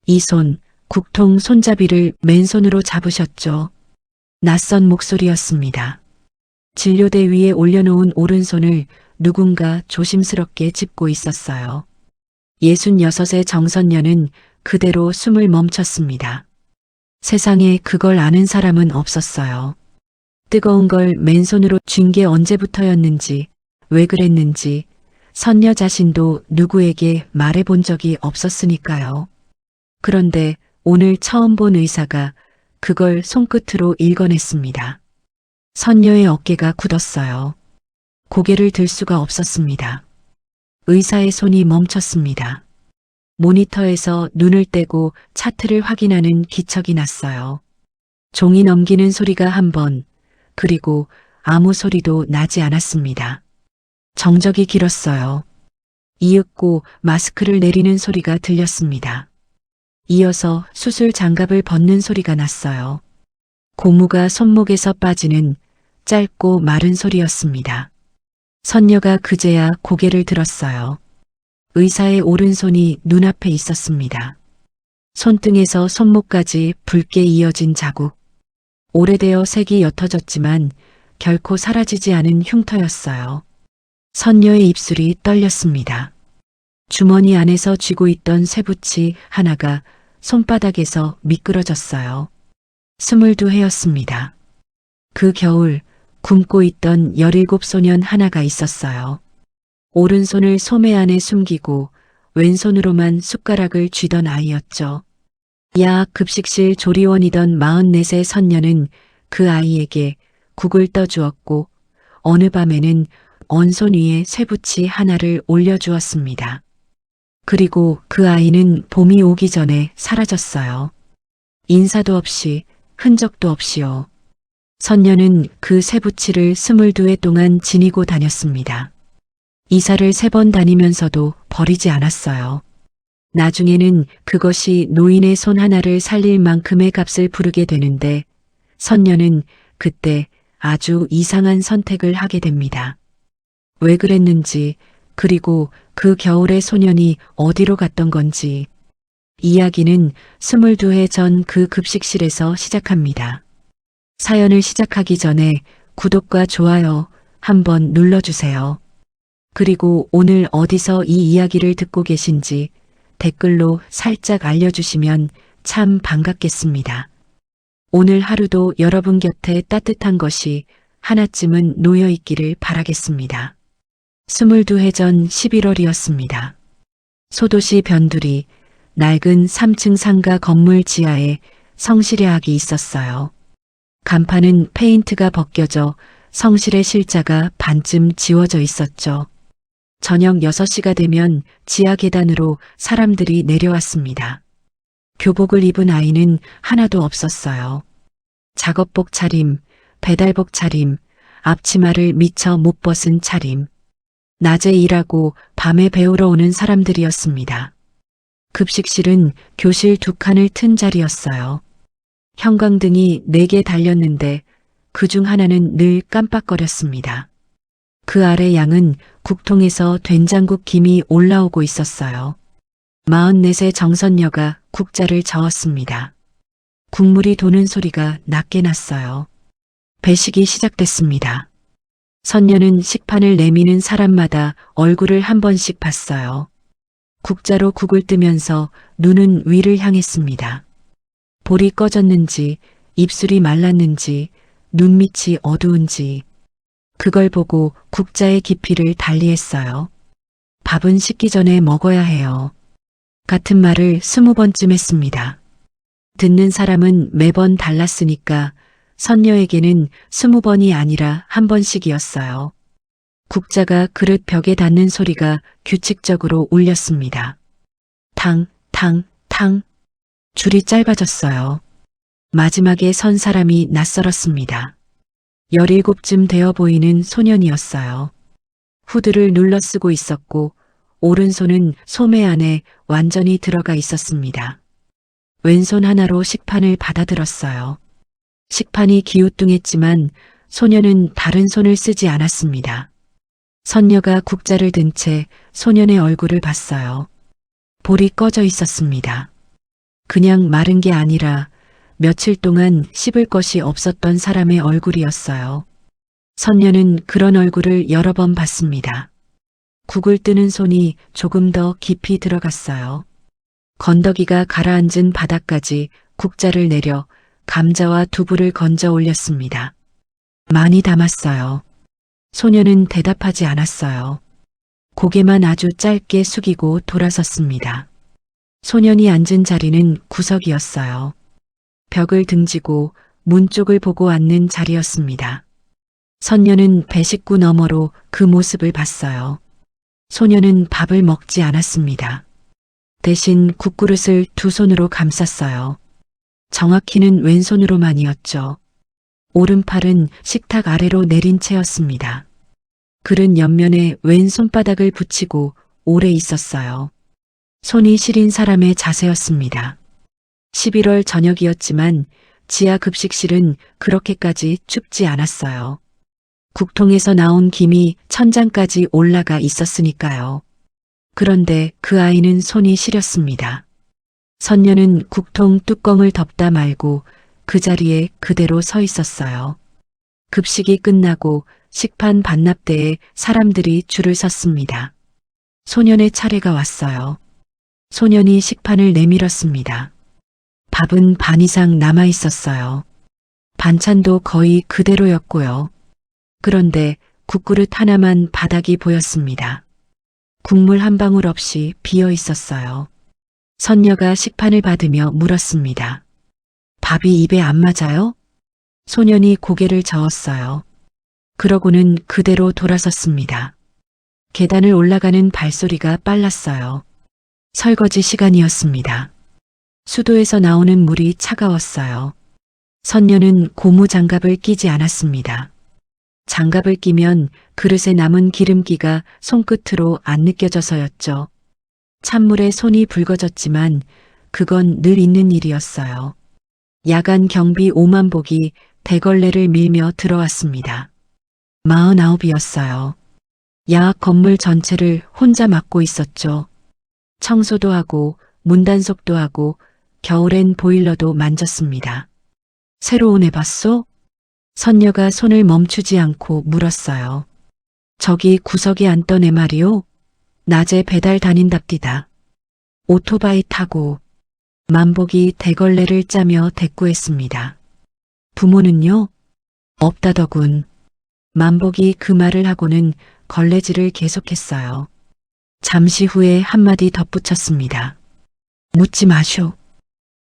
이 손, 국통 손잡이를 맨손으로 잡으셨죠. 낯선 목소리였습니다. 진료대 위에 올려놓은 오른손을 누군가 조심스럽게 짚고 있었어요. 66의 정선녀는 그대로 숨을 멈췄습니다. 세상에 그걸 아는 사람은 없었어요. 뜨거운 걸 맨손으로 쥔 게 언제부터였는지, 왜 그랬는지 선녀 자신도 누구에게 말해본 적이 없었으니까요. 그런데 오늘 처음 본 의사가 그걸 손끝으로 읽어냈습니다. 선녀의 어깨가 굳었어요. 고개를 들 수가 없었습니다. 의사의 손이 멈췄습니다. 모니터에서 눈을 떼고 차트를 확인하는 기척이 났어요. 종이 넘기는 소리가 한 번, 그리고 아무 소리도 나지 않았습니다. 정적이 길었어요. 이윽고 마스크를 내리는 소리가 들렸습니다. 이어서 수술 장갑을 벗는 소리가 났어요. 고무가 손목에서 빠지는 짧고 마른 소리였습니다. 선녀가 그제야 고개를 들었어요. 의사의 오른손이 눈앞에 있었습니다. 손등에서 손목까지 붉게 이어진 자국. 오래되어 색이 옅어졌지만 결코 사라지지 않은 흉터였어요. 선녀의 입술이 떨렸습니다. 주머니 안에서 쥐고 있던 쇠붙이 하나가 손바닥에서 미끄러졌어요. 22해였습니다. 그 겨울 굶고 있던 17소년 하나가 있었어요. 오른손을 소매 안에 숨기고 왼손으로만 숟가락을 쥐던 아이였죠. 야학 급식실 조리원이던 44세 선녀는 그 아이에게 국을 떠주었고 어느 밤에는 언손 위에 쇠붙이 하나를 올려주었습니다. 그리고 그 아이는 봄이 오기 전에 사라졌어요. 인사도 없이 흔적도 없이요. 선녀는 그 쇠붙이를 22해 동안 지니고 다녔습니다. 이사를 3번 다니면서도 버리지 않았어요. 나중에는 그것이 노인의 손 하나를 살릴 만큼의 값을 부르게 되는데 선녀는 그때 아주 이상한 선택을 하게 됩니다. 왜 그랬는지, 그리고 그 겨울의 소년이 어디로 갔던 건지 이야기는 22해 전 그 급식실에서 시작합니다. 사연을 시작하기 전에 구독과 좋아요 한번 눌러주세요. 그리고 오늘 어디서 이 이야기를 듣고 계신지 댓글로 살짝 알려주시면 참 반갑겠습니다. 오늘 하루도 여러분 곁에 따뜻한 것이 하나쯤은 놓여 있기를 바라겠습니다. 22해 전 11월이었습니다. 소도시 변두리 낡은 3층 상가 건물 지하에 성실의학이 있었어요. 간판은 페인트가 벗겨져 성실의 실자가 반쯤 지워져 있었죠. 저녁 6시가 되면 지하 계단으로 사람들이 내려왔습니다. 교복을 입은 아이는 하나도 없었어요. 작업복 차림, 배달복 차림, 앞치마를 미처 못 벗은 차림. 낮에 일하고 밤에 배우러 오는 사람들이었습니다. 급식실은 교실 2칸을 튼 자리였어요. 형광등이 4개 달렸는데 그중 하나는 늘 깜빡거렸습니다. 그 아래 양은 국통에서 된장국 김이 올라오고 있었어요. 44세 정선녀가 국자를 저었습니다. 국물이 도는 소리가 낮게 났어요. 배식이 시작됐습니다. 선녀는 식판을 내미는 사람마다 얼굴을 한 번씩 봤어요. 국자로 국을 뜨면서 눈은 위를 향했습니다. 볼이 꺼졌는지, 입술이 말랐는지, 눈밑이 어두운지 그걸 보고 국자의 깊이를 달리했어요. 밥은 식기 전에 먹어야 해요. 같은 말을 20번쯤 했습니다. 듣는 사람은 매번 달랐으니까 선녀에게는 20번이 아니라 한 번씩이었어요. 국자가 그릇 벽에 닿는 소리가 규칙적으로 울렸습니다. 탕, 탕, 탕. 줄이 짧아졌어요. 마지막에 선 사람이 낯설었습니다. 17쯤 되어 보이는 소년이었어요. 후드를 눌러 쓰고 있었고 오른손은 소매 안에 완전히 들어가 있었습니다. 왼손 하나로 식판을 받아들었어요. 식판이 기우뚱했지만 소년은 다른 손을 쓰지 않았습니다. 선녀가 국자를 든 채 소년의 얼굴을 봤어요. 볼이 꺼져 있었습니다. 그냥 마른 게 아니라 며칠 동안 씹을 것이 없었던 사람의 얼굴이었어요. 선녀는 그런 얼굴을 여러 번 봤습니다. 국을 뜨는 손이 조금 더 깊이 들어갔어요. 건더기가 가라앉은 바닥까지 국자를 내려 감자와 두부를 건져 올렸습니다. 많이 담았어요. 소녀는 대답하지 않았어요. 고개만 아주 짧게 숙이고 돌아섰습니다. 소년이 앉은 자리는 구석이었어요. 벽을 등지고 문 쪽을 보고 앉는 자리였습니다. 선녀는 배식구 너머로 그 모습을 봤어요. 소녀는 밥을 먹지 않았습니다. 대신 국그릇을 두 손으로 감쌌어요. 정확히는 왼손으로만이었죠. 오른팔은 식탁 아래로 내린 채였습니다. 그릇 옆면에 왼 손바닥을 붙이고 오래 있었어요. 손이 시린 사람의 자세였습니다. 11월 저녁이었지만 지하 급식실은 그렇게까지 춥지 않았어요. 국통에서 나온 김이 천장까지 올라가 있었으니까요. 그런데 그 아이는 손이 시렸습니다. 선녀는 국통 뚜껑을 덮다 말고 그 자리에 그대로 서 있었어요. 급식이 끝나고 식판 반납대에 사람들이 줄을 섰습니다. 소년의 차례가 왔어요. 소년이 식판을 내밀었습니다. 밥은 반 이상 남아 있었어요. 반찬도 거의 그대로였고요. 그런데 국그릇 하나만 바닥이 보였습니다. 국물 한 방울 없이 비어 있었어요. 선녀가 식판을 받으며 물었습니다. 밥이 입에 안 맞아요? 소년이 고개를 저었어요. 그러고는 그대로 돌아섰습니다. 계단을 올라가는 발소리가 빨랐어요. 설거지 시간이었습니다. 수도에서 나오는 물이 차가웠어요. 선녀는 고무 장갑을 끼지 않았습니다. 장갑을 끼면 그릇에 남은 기름기가 손끝으로 안 느껴져서였죠. 찬물에 손이 붉어졌지만 그건 늘 있는 일이었어요. 야간 경비 5만복이 대걸레를 밀며 들어왔습니다. 49이었어요. 야학 건물 전체를 혼자 맡고 있었죠. 청소도 하고 문단속도 하고 겨울엔 보일러도 만졌습니다. 새로 온 애 봤소? 선녀가 손을 멈추지 않고 물었어요. 저기 구석에 앉던 애 말이요? 낮에 배달 다닌답디다. 오토바이 타고. 만복이 대걸레를 짜며 대꾸했습니다. 부모는요? 없다더군. 만복이 그 말을 하고는 걸레질을 계속했어요. 잠시 후에 한마디 덧붙였습니다. 묻지 마쇼.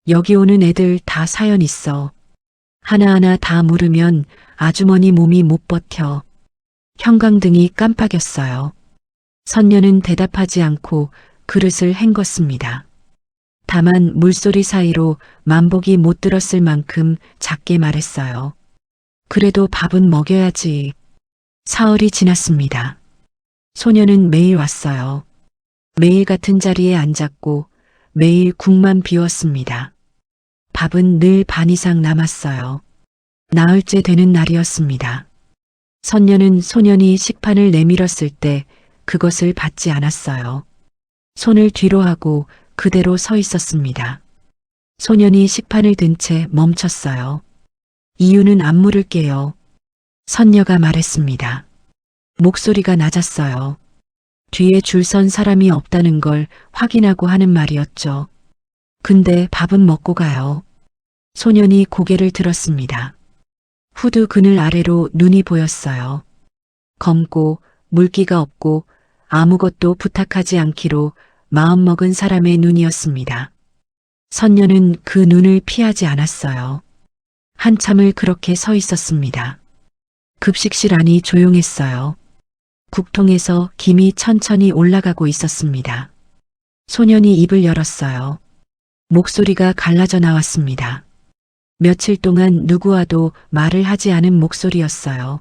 여기 오는 애들 다 사연 있어. 하나하나 다 물으면 아주머니 몸이 못 버텨. 형광등이 깜빡였어요. 선녀는 대답하지 않고 그릇을 헹궜습니다. 다만 물소리 사이로 만복이 못 들었을 만큼 작게 말했어요. 그래도 밥은 먹여야지. 사흘이 지났습니다. 소녀는 매일 왔어요. 매일 같은 자리에 앉았고 매일 국만 비웠습니다. 밥은 늘 반 이상 남았어요. 나흘째 되는 날이었습니다. 선녀는 소년이 식판을 내밀었을 때 그것을 받지 않았어요. 손을 뒤로 하고 그대로 서 있었습니다. 소년이 식판을 든 채 멈췄어요. 이유는 안 물을게요. 선녀가 말했습니다. 목소리가 낮았어요. 뒤에 줄 선 사람이 없다는 걸 확인하고 하는 말이었죠. 근데 밥은 먹고 가요. 소년이 고개를 들었습니다. 후드 그늘 아래로 눈이 보였어요. 검고 물기가 없고 아무것도 부탁하지 않기로 마음먹은 사람의 눈이었습니다. 선녀는 그 눈을 피하지 않았어요. 한참을 그렇게 서 있었습니다. 급식실 안이 조용했어요. 국통에서 김이 천천히 올라가고 있었습니다. 소년이 입을 열었어요. 목소리가 갈라져 나왔습니다. 며칠 동안 누구와도 말을 하지 않은 목소리였어요.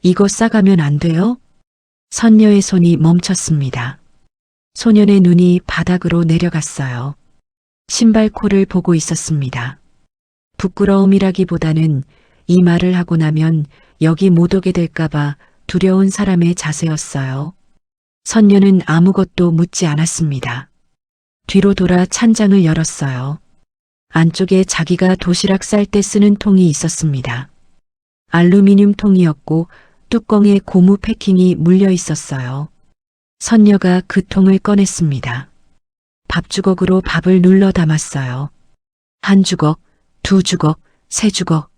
이거 싸가면 안 돼요? 선녀의 손이 멈췄습니다. 소년의 눈이 바닥으로 내려갔어요. 신발코를 보고 있었습니다. 부끄러움이라기보다는 이 말을 하고 나면 여기 못 오게 될까봐 두려운 사람의 자세였어요. 선녀는 아무것도 묻지 않았습니다. 뒤로 돌아 찬장을 열었어요. 안쪽에 자기가 도시락 쌀 때 쓰는 통이 있었습니다. 알루미늄 통이었고 뚜껑에 고무 패킹이 물려 있었어요. 선녀가 그 통을 꺼냈습니다. 밥주걱으로 밥을 눌러 담았어요. 한 주걱, 두 주걱, 세 주걱.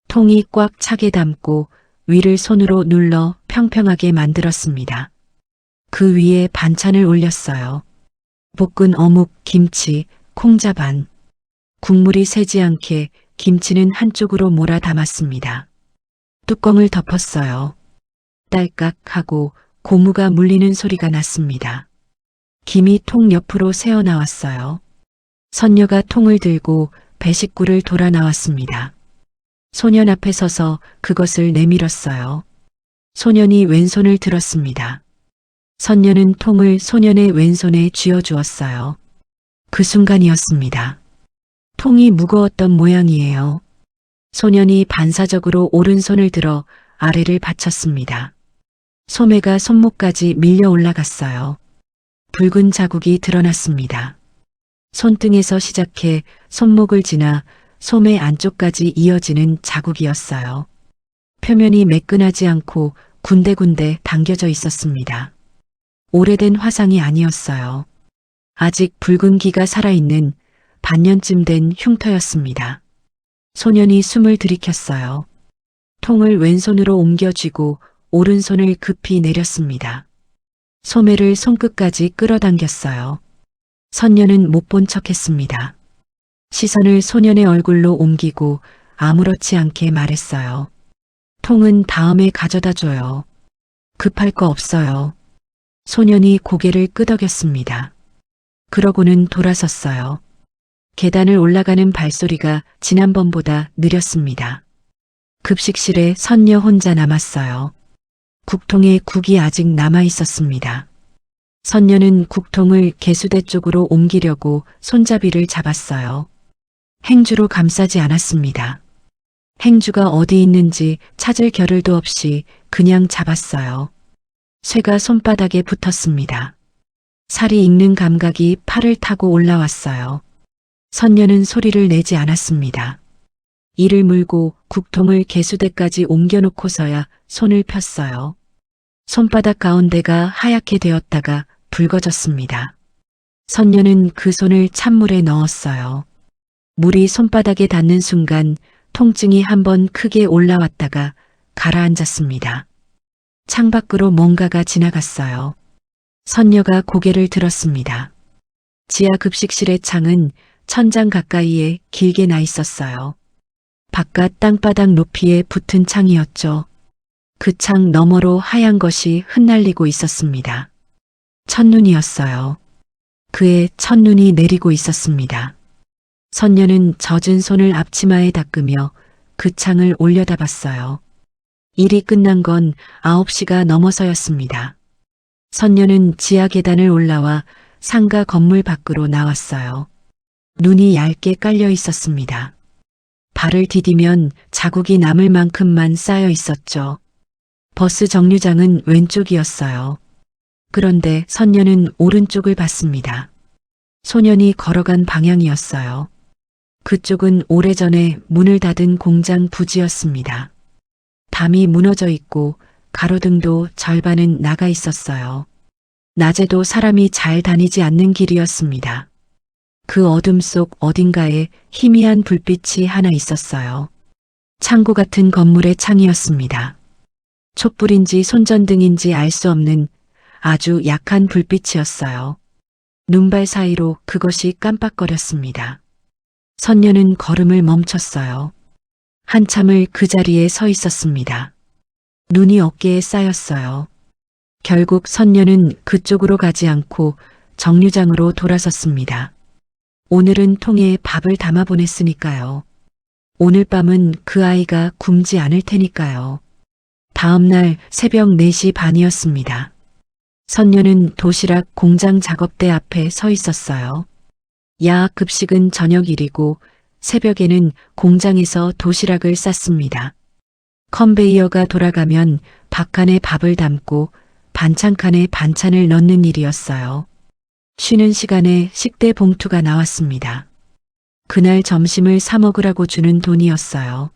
통이 꽉 차게 담고 위를 손으로 눌러 평평하게 만들었습니다. 그 위에 반찬을 올렸어요. 볶은 어묵, 김치, 콩자반. 국물이 새지 않게 김치는 한쪽으로 몰아 담았습니다. 뚜껑을 덮었어요. 딸깍 하고 고무가 물리는 소리가 났습니다. 김이 통 옆으로 새어나왔어요. 선녀가 통을 들고 배식구를 돌아 나왔습니다. 소년 앞에 서서 그것을 내밀었어요. 소년이 왼손을 들었습니다. 선녀는 통을 소년의 왼손에 쥐어주었어요. 그 순간이었습니다. 통이 무거웠던 모양이에요. 소년이 반사적으로 오른손을 들어 아래를 받쳤습니다. 소매가 손목까지 밀려 올라갔어요. 붉은 자국이 드러났습니다. 손등에서 시작해 손목을 지나 소매 안쪽까지 이어지는 자국이었어요. 표면이 매끈하지 않고 군데군데 당겨져 있었습니다. 오래된 화상이 아니었어요. 아직 붉은 기가 살아있는 반년쯤 된 흉터였습니다. 소년이 숨을 들이켰어요. 통을 왼손으로 옮겨쥐고 오른손을 급히 내렸습니다. 소매를 손끝까지 끌어당겼어요. 선녀는 못 본 척했습니다. 시선을 소년의 얼굴로 옮기고 아무렇지 않게 말했어요. 통은 다음에 가져다 줘요. 급할 거 없어요. 소년이 고개를 끄덕였습니다. 그러고는 돌아섰어요. 계단을 올라가는 발소리가 지난번보다 느렸습니다. 급식실에 선녀 혼자 남았어요. 국통에 국이 아직 남아 있었습니다. 선녀는 국통을 개수대 쪽으로 옮기려고 손잡이를 잡았어요. 행주로 감싸지 않았습니다. 행주가 어디 있는지 찾을 겨를도 없이 그냥 잡았어요. 쇠가 손바닥에 붙었습니다. 살이 익는 감각이 팔을 타고 올라왔어요. 선녀는 소리를 내지 않았습니다. 이를 물고 국통을 개수대까지 옮겨놓고서야 손을 폈어요. 손바닥 가운데가 하얗게 되었다가 붉어졌습니다. 선녀는 그 손을 찬물에 넣었어요. 물이 손바닥에 닿는 순간 통증이 한번 크게 올라왔다가 가라앉았습니다. 창밖으로 뭔가가 지나갔어요. 선녀가 고개를 들었습니다. 지하 급식실의 창은 천장 가까이에 길게 나 있었어요. 바깥 땅바닥 높이에 붙은 창이었죠. 그 창 너머로 하얀 것이 흩날리고 있었습니다. 첫눈이었어요. 그의 첫눈이 내리고 있었습니다. 선녀는 젖은 손을 앞치마에 닦으며 그 창을 올려다봤어요. 일이 끝난 건 9시가 넘어서였습니다. 선녀는 지하 계단을 올라와 상가 건물 밖으로 나왔어요. 눈이 얇게 깔려 있었습니다. 발을 디디면 자국이 남을 만큼만 쌓여 있었죠. 버스 정류장은 왼쪽이었어요. 그런데 선녀는 오른쪽을 봤습니다. 소년이 걸어간 방향이었어요. 그쪽은 오래전에 문을 닫은 공장 부지였습니다. 담이 무너져 있고 가로등도 절반은 나가 있었어요. 낮에도 사람이 잘 다니지 않는 길이었습니다. 그 어둠 속 어딘가에 희미한 불빛이 하나 있었어요. 창고 같은 건물의 창이었습니다. 촛불인지 손전등인지 알 수 없는 아주 약한 불빛이었어요. 눈발 사이로 그것이 깜빡거렸습니다. 선녀는 걸음을 멈췄어요. 한참을 그 자리에 서 있었습니다. 눈이 어깨에 쌓였어요. 결국 선녀는 그쪽으로 가지 않고 정류장으로 돌아섰습니다. 오늘은 통에 밥을 담아 보냈으니까요. 오늘 밤은 그 아이가 굶지 않을 테니까요. 다음 날 새벽 4시 반이었습니다. 선녀는 도시락 공장 작업대 앞에 서 있었어요. 야학 급식은 저녁일이고 새벽에는 공장에서 도시락을 쌌습니다. 컨베이어가 돌아가면 밥칸에 밥을 담고 반찬칸에 반찬을 넣는 일이었어요. 쉬는 시간에 식대 봉투가 나왔습니다. 그날 점심을 사 먹으라고 주는 돈이었어요.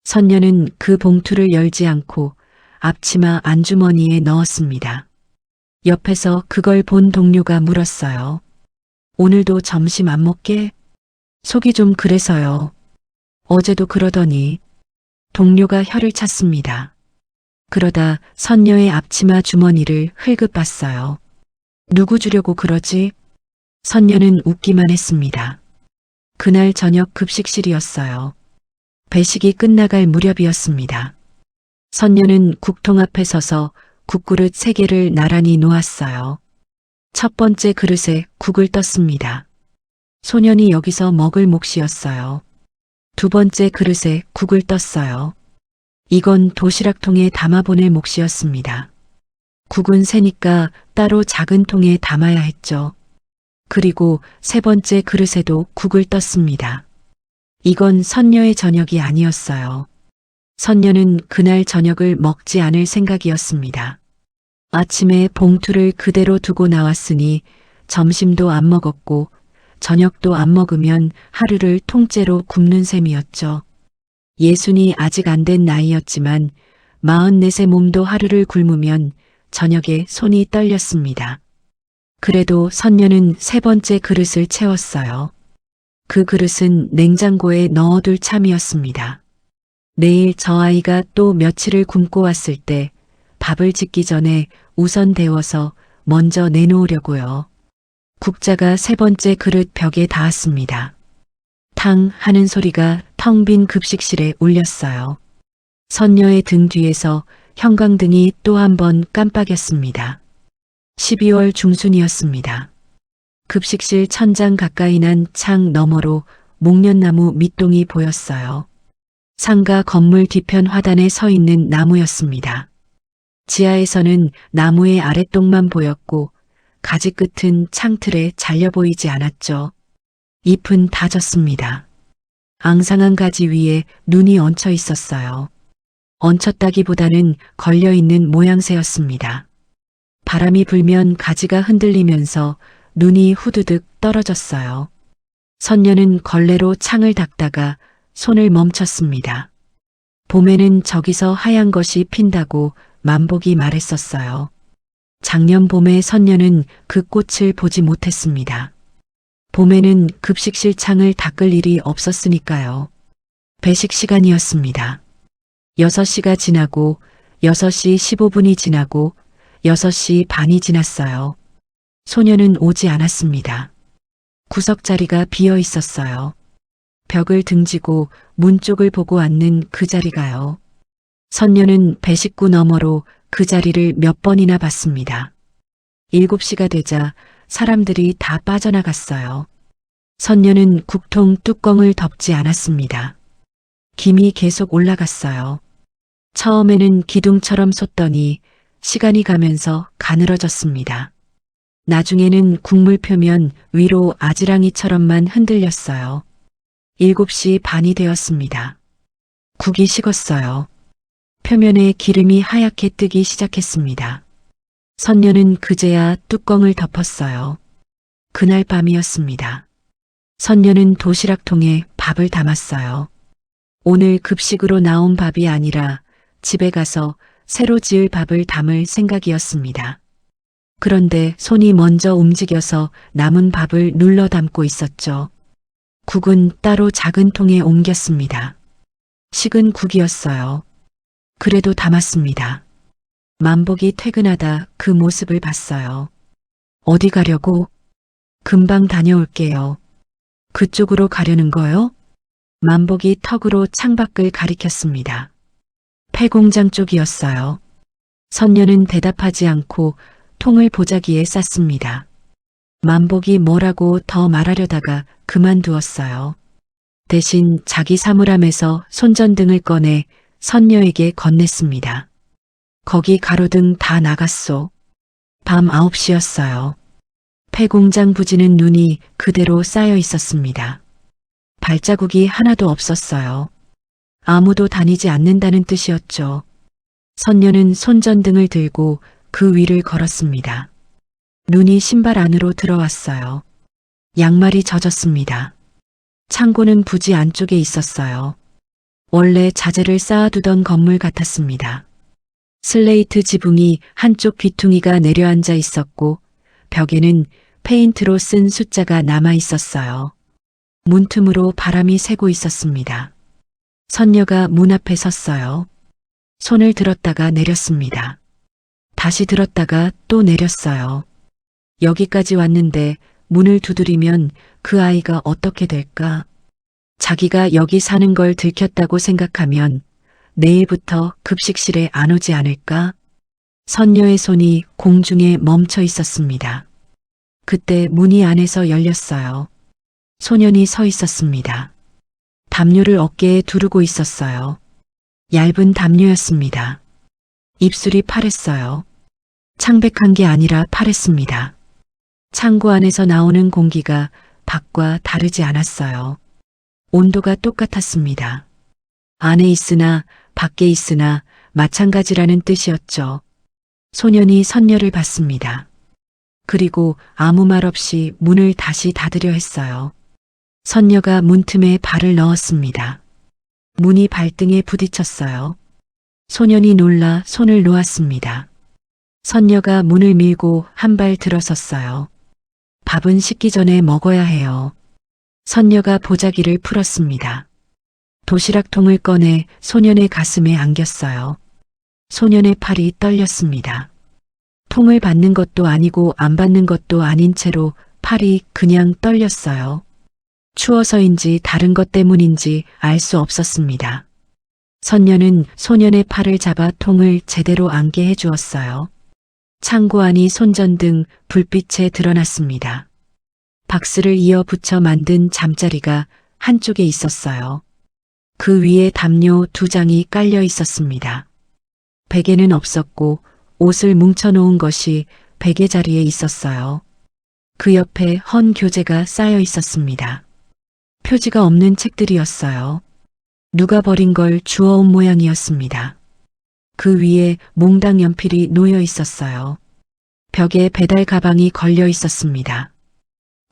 선녀는 그 봉투를 열지 않고 앞치마 안주머니에 넣었습니다. 옆에서 그걸 본 동료가 물었어요. 오늘도 점심 안 먹게? 속이 좀 그래서요. 어제도 그러더니. 동료가 혀를 찼습니다. 그러다 선녀의 앞치마 주머니를 흘끗 봤어요. 누구 주려고 그러지? 선녀는 웃기만 했습니다. 그날 저녁 급식실이었어요. 배식이 끝나갈 무렵이었습니다. 선녀는 국통 앞에 서서 국그릇 3개를 나란히 놓았어요. 첫 번째 그릇에 국을 떴습니다. 소년이 여기서 먹을 몫이었어요. 두 번째 그릇에 국을 떴어요. 이건 도시락통에 담아보낼 몫이었습니다. 국은 새니까 따로 작은 통에 담아야 했죠. 그리고 세 번째 그릇에도 국을 떴습니다. 이건 선녀의 저녁이 아니었어요. 선녀는 그날 저녁을 먹지 않을 생각이었습니다. 아침에 봉투를 그대로 두고 나왔으니 점심도 안 먹었고 저녁도 안 먹으면 하루를 통째로 굶는 셈이었죠. 예순이 아직 안 된 나이였지만 44의 몸도 하루를 굶으면 저녁에 손이 떨렸습니다. 그래도 선녀는 세 번째 그릇을 채웠어요. 그 그릇은 냉장고에 넣어둘 참이었습니다. 내일 저 아이가 또 며칠을 굶고 왔을 때 밥을 짓기 전에 우선 데워서 먼저 내놓으려고요. 국자가 세 번째 그릇 벽에 닿았습니다. 탕 하는 소리가 텅 빈 급식실에 울렸어요. 선녀의 등 뒤에서 형광등이 또 한 번 깜빡였습니다. 12월 중순이었습니다. 급식실 천장 가까이 난 창 너머로 목련나무 밑동이 보였어요. 상가 건물 뒤편 화단에 서 있는 나무였습니다. 지하에서는 나무의 아랫동만 보였고 가지 끝은 창틀에 잘려 보이지 않았죠. 잎은 다 졌습니다. 앙상한 가지 위에 눈이 얹혀 있었어요. 얹혔다기보다는 걸려있는 모양새였습니다. 바람이 불면 가지가 흔들리면서 눈이 후두득 떨어졌어요. 선녀는 걸레로 창을 닦다가 손을 멈췄습니다. 봄에는 저기서 하얀 것이 핀다고 만복이 말했었어요. 작년 봄에 선녀는 그 꽃을 보지 못했습니다. 봄에는 급식실 창을 닦을 일이 없었으니까요. 배식 시간이었습니다. 6시가 지나고 6시 15분이 지나고 6시 반이 지났어요. 소녀는 오지 않았습니다. 구석자리가 비어 있었어요. 벽을 등지고 문 쪽을 보고 앉는 그 자리가요. 선녀는 배식구 너머로 그 자리를 몇 번이나 봤습니다. 7시가 되자 사람들이 다 빠져나갔어요. 선녀는 국통 뚜껑을 덮지 않았습니다. 김이 계속 올라갔어요. 처음에는 기둥처럼 솟더니 시간이 가면서 가늘어졌습니다. 나중에는 국물 표면 위로 아지랑이처럼만 흔들렸어요. 7시 반이 되었습니다. 국이 식었어요. 표면에 기름이 하얗게 뜨기 시작했습니다. 선녀는 그제야 뚜껑을 덮었어요. 그날 밤이었습니다. 선녀는 도시락통에 밥을 담았어요. 오늘 급식으로 나온 밥이 아니라 집에 가서 새로 지을 밥을 담을 생각이었습니다. 그런데 손이 먼저 움직여서 남은 밥을 눌러 담고 있었죠. 국은 따로 작은 통에 옮겼습니다. 식은 국이었어요. 그래도 담았습니다. 만복이 퇴근하다 그 모습을 봤어요. 어디 가려고? 금방 다녀올게요. 그쪽으로 가려는 거요? 만복이 턱으로 창밖을 가리켰습니다. 폐공장 쪽이었어요. 선녀는 대답하지 않고 통을 보자기에 쌌습니다. 만복이 뭐라고 더 말하려다가 그만두었어요. 대신 자기 사물함에서 손전등을 꺼내 선녀에게 건넸습니다. 거기 가로등 다 나갔소. 밤 9시였어요. 폐공장 부지는 눈이 그대로 쌓여 있었습니다. 발자국이 하나도 없었어요. 아무도 다니지 않는다는 뜻이었죠. 선녀는 손전등을 들고 그 위를 걸었습니다. 눈이 신발 안으로 들어왔어요. 양말이 젖었습니다. 창고는 부지 안쪽에 있었어요. 원래 자재를 쌓아두던 건물 같았습니다. 슬레이트 지붕이 한쪽 귀퉁이가 내려앉아 있었고 벽에는 페인트로 쓴 숫자가 남아 있었어요. 문틈으로 바람이 새고 있었습니다. 선녀가 문 앞에 섰어요. 손을 들었다가 내렸습니다. 다시 들었다가 또 내렸어요. 여기까지 왔는데 문을 두드리면 그 아이가 어떻게 될까? 자기가 여기 사는 걸 들켰다고 생각하면 내일부터 급식실에 안 오지 않을까? 선녀의 손이 공중에 멈춰 있었습니다. 그때 문이 안에서 열렸어요. 소년이 서 있었습니다. 담요를 어깨에 두르고 있었어요. 얇은 담요였습니다. 입술이 파랬어요. 창백한 게 아니라 파랬습니다. 창고 안에서 나오는 공기가 밖과 다르지 않았어요. 온도가 똑같았습니다. 안에 있으나 밖에 있으나 마찬가지라는 뜻이었죠. 소년이 선녀를 봤습니다. 그리고 아무 말 없이 문을 다시 닫으려 했어요. 선녀가 문틈에 발을 넣었습니다. 문이 발등에 부딪혔어요. 소년이 놀라 손을 놓았습니다. 선녀가 문을 밀고 한 발 들어섰어요. 밥은 식기 전에 먹어야 해요. 선녀가 보자기를 풀었습니다. 도시락통을 꺼내 소년의 가슴에 안겼어요. 소년의 팔이 떨렸습니다. 통을 받는 것도 아니고 안 받는 것도 아닌 채로 팔이 그냥 떨렸어요. 추워서인지 다른 것 때문인지 알 수 없었습니다. 선녀는 소년의 팔을 잡아 통을 제대로 안게 해주었어요. 창고 안이 손전등 불빛에 드러났습니다. 박스를 이어 붙여 만든 잠자리가 한쪽에 있었어요. 그 위에 담요 2장이 깔려 있었습니다. 베개는 없었고 옷을 뭉쳐놓은 것이 베개 자리에 있었어요. 그 옆에 헌 교재가 쌓여 있었습니다. 표지가 없는 책들이었어요. 누가 버린 걸 주워온 모양이었습니다. 그 위에 몽당 연필이 놓여 있었어요. 벽에 배달 가방이 걸려 있었습니다.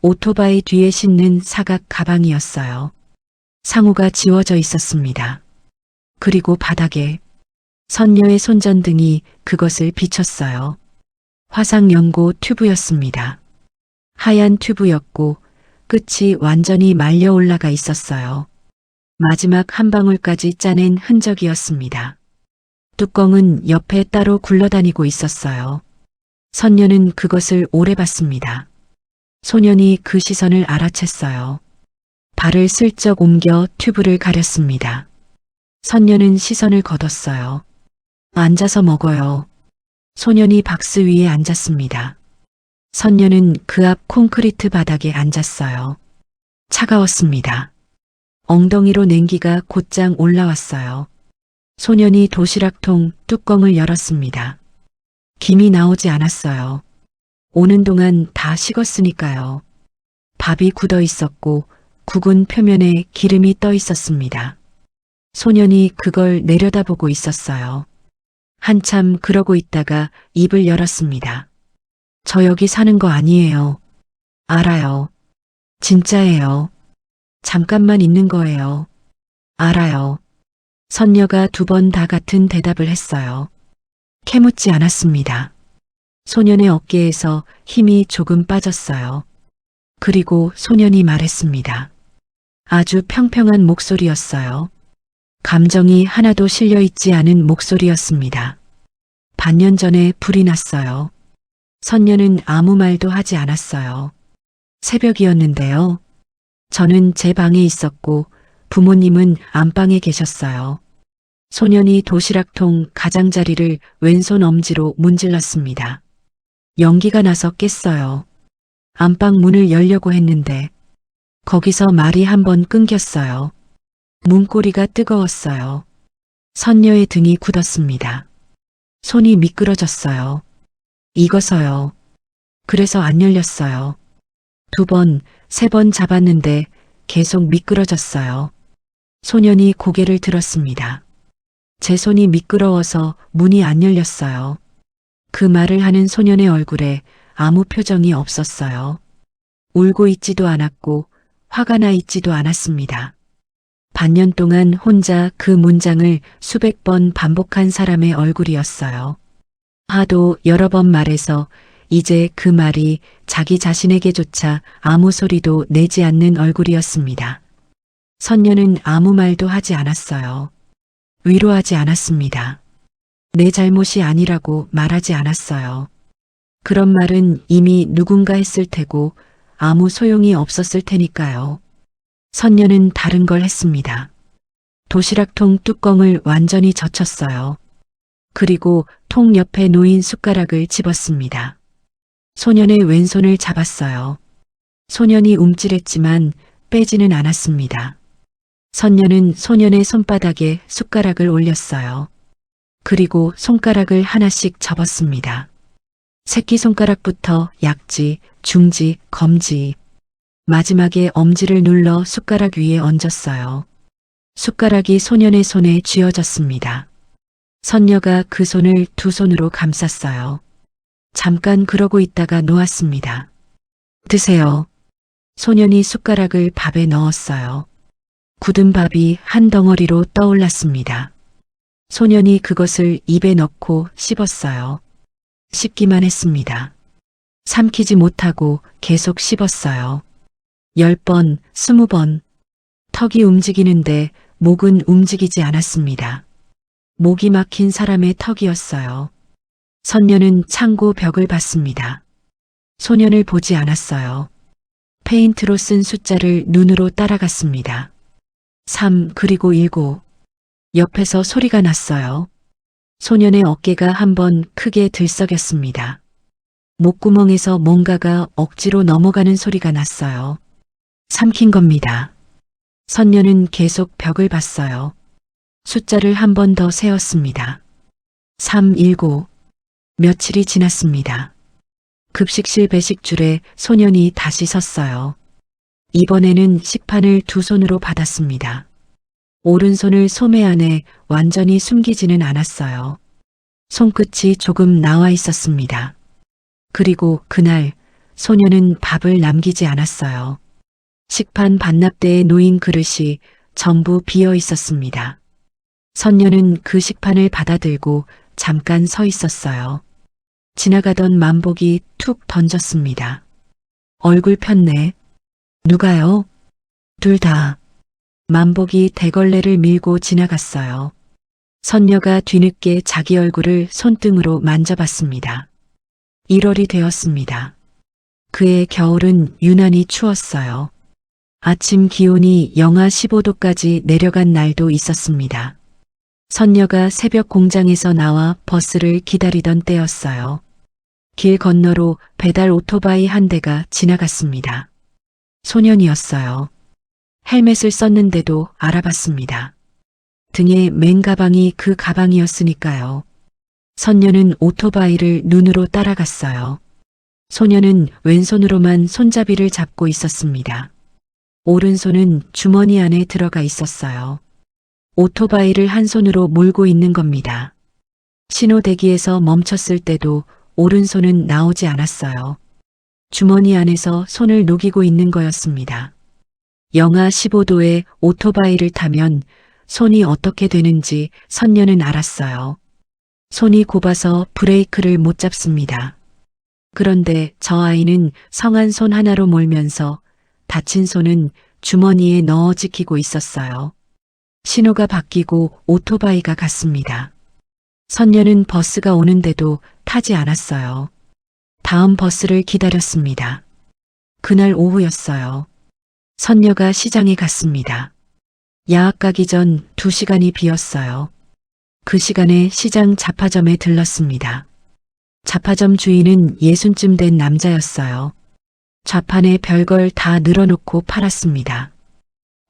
오토바이 뒤에 싣는 사각 가방이었어요. 상우가 지워져 있었습니다. 그리고 바닥에 선녀의 손전등이 그것을 비췄어요. 화상 연고 튜브였습니다. 하얀 튜브였고 끝이 완전히 말려 올라가 있었어요. 마지막 한 방울까지 짜낸 흔적이었습니다. 뚜껑은 옆에 따로 굴러다니고 있었어요. 선녀는 그것을 오래 봤습니다. 소년이 그 시선을 알아챘어요. 발을 슬쩍 옮겨 튜브를 가렸습니다. 선녀는 시선을 걷었어요. 앉아서 먹어요. 소년이 박스 위에 앉았습니다. 선녀는 그 앞 콘크리트 바닥에 앉았어요. 차가웠습니다. 엉덩이로 냉기가 곧장 올라왔어요. 소년이 도시락통 뚜껑을 열었습니다. 김이 나오지 않았어요. 오는 동안 다 식었으니까요. 밥이 굳어 있었고 국은 표면에 기름이 떠 있었습니다. 소년이 그걸 내려다보고 있었어요. 한참 그러고 있다가 입을 열었습니다. 저 여기 사는 거 아니에요. 알아요. 진짜예요. 잠깐만 있는 거예요. 알아요. 선녀가 2번 다 같은 대답을 했어요. 캐묻지 않았습니다. 소년의 어깨에서 힘이 조금 빠졌어요. 그리고 소년이 말했습니다. 아주 평평한 목소리였어요. 감정이 하나도 실려 있지 않은 목소리였습니다. 반년 전에 불이 났어요. 선녀는 아무 말도 하지 않았어요. 새벽이었는데요. 저는 제 방에 있었고 부모님은 안방에 계셨어요. 소년이 도시락통 가장자리를 왼손 엄지로 문질렀습니다. 연기가 나서 깼어요. 안방 문을 열려고 했는데 거기서 말이 한 번 끊겼어요. 문고리가 뜨거웠어요. 선녀의 등이 굳었습니다. 손이 미끄러졌어요. 익어서요. 그래서 안 열렸어요. 2번, 3번 잡았는데 계속 미끄러졌어요. 소년이 고개를 들었습니다. 제 손이 미끄러워서 문이 안 열렸어요. 그 말을 하는 소년의 얼굴에 아무 표정이 없었어요. 울고 있지도 않았고 화가 나 있지도 않았습니다. 반년 동안 혼자 그 문장을 수백 번 반복한 사람의 얼굴이었어요. 하도 여러 번 말해서 이제 그 말이 자기 자신에게조차 아무 소리도 내지 않는 얼굴이었습니다. 선녀는 아무 말도 하지 않았어요. 위로하지 않았습니다. 내 잘못이 아니라고 말하지 않았어요. 그런 말은 이미 누군가 했을 테고 아무 소용이 없었을 테니까요. 선녀는 다른 걸 했습니다. 도시락통 뚜껑을 완전히 젖혔어요. 그리고 통 옆에 놓인 숟가락을 집었습니다. 소년의 왼손을 잡았어요. 소년이 움찔했지만 빼지는 않았습니다. 선녀는 소년의 손바닥에 숟가락을 올렸어요. 그리고 손가락을 하나씩 접었습니다. 새끼손가락부터 약지, 중지, 검지, 마지막에 엄지를 눌러 숟가락 위에 얹었어요. 숟가락이 소년의 손에 쥐어졌습니다. 선녀가 그 손을 두 손으로 감쌌어요. 잠깐 그러고 있다가 놓았습니다. 드세요. 소년이 숟가락을 밥에 넣었어요. 굳은 밥이 한 덩어리로 떠올랐습니다. 소년이 그것을 입에 넣고 씹었어요. 씹기만 했습니다. 삼키지 못하고 계속 씹었어요. 10번, 20번. 턱이 움직이는데 목은 움직이지 않았습니다. 목이 막힌 사람의 턱이었어요. 선녀는 창고 벽을 봤습니다. 소년을 보지 않았어요. 페인트로 쓴 숫자를 눈으로 따라갔습니다. 3 그리고 7. 옆에서 소리가 났어요. 소년의 어깨가 한번 크게 들썩였습니다. 목구멍에서 뭔가가 억지로 넘어가는 소리가 났어요. 삼킨 겁니다. 선녀는 계속 벽을 봤어요. 숫자를 한 번 더 세었습니다. 3, 7. 며칠이 지났습니다. 급식실 배식줄에 소년이 다시 섰어요. 이번에는 식판을 두 손으로 받았습니다. 오른손을 소매 안에 완전히 숨기지는 않았어요. 손끝이 조금 나와 있었습니다. 그리고 그날 소년은 밥을 남기지 않았어요. 식판 반납대에 놓인 그릇이 전부 비어 있었습니다. 선녀는 그 식판을 받아들고 잠깐 서 있었어요. 지나가던 만복이 툭 던졌습니다. 얼굴 폈네. 누가요? 둘 다. 만복이 대걸레를 밀고 지나갔어요. 선녀가 뒤늦게 자기 얼굴을 손등으로 만져봤습니다. 1월이 되었습니다. 그해 겨울은 유난히 추웠어요. 아침 기온이 영하 15도까지 내려간 날도 있었습니다. 선녀가 새벽 공장에서 나와 버스를 기다리던 때였어요. 길 건너로 배달 오토바이 한 대가 지나갔습니다. 소년이었어요. 헬멧을 썼는데도 알아봤습니다. 등에 맨 가방이 그 가방이었으니까요. 선녀는 오토바이를 눈으로 따라갔어요. 소년은 왼손으로만 손잡이를 잡고 있었습니다. 오른손은 주머니 안에 들어가 있었어요. 오토바이를 한 손으로 몰고 있는 겁니다. 신호대기에서 멈췄을 때도 오른손은 나오지 않았어요. 주머니 안에서 손을 녹이고 있는 거였습니다. 영하 15도에 오토바이를 타면 손이 어떻게 되는지 선녀는 알았어요. 손이 곱아서 브레이크를 못 잡습니다. 그런데 저 아이는 성한 손 하나로 몰면서 다친 손은 주머니에 넣어 지키고 있었어요. 신호가 바뀌고 오토바이가 갔습니다. 선녀는 버스가 오는데도 타지 않았어요. 다음 버스를 기다렸습니다. 그날 오후였어요. 선녀가 시장에 갔습니다. 야학 가기 전 2시간이 비었어요. 그 시간에 시장 잡화점에 들렀습니다. 잡화점 주인은 60쯤 된 남자였어요. 좌판에 별걸 다 늘어놓고 팔았습니다.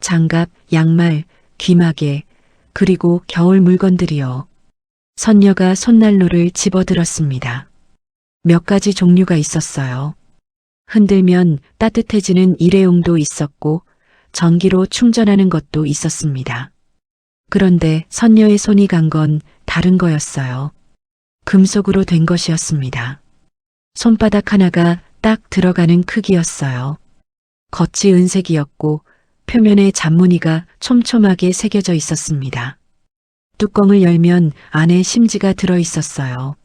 장갑, 양말, 귀마개, 그리고 겨울 물건들이요. 선녀가 손난로를 집어들었습니다. 몇 가지 종류가 있었어요. 흔들면 따뜻해지는 일회용도 있었고 전기로 충전하는 것도 있었습니다. 그런데 선녀의 손이 간 건 다른 거였어요. 금속으로 된 것이었습니다. 손바닥 하나가 딱 들어가는 크기였어요. 겉이 은색이었고 표면에 잔무늬가 촘촘하게 새겨져 있었습니다. 뚜껑을 열면 안에 심지가 들어 있었어요.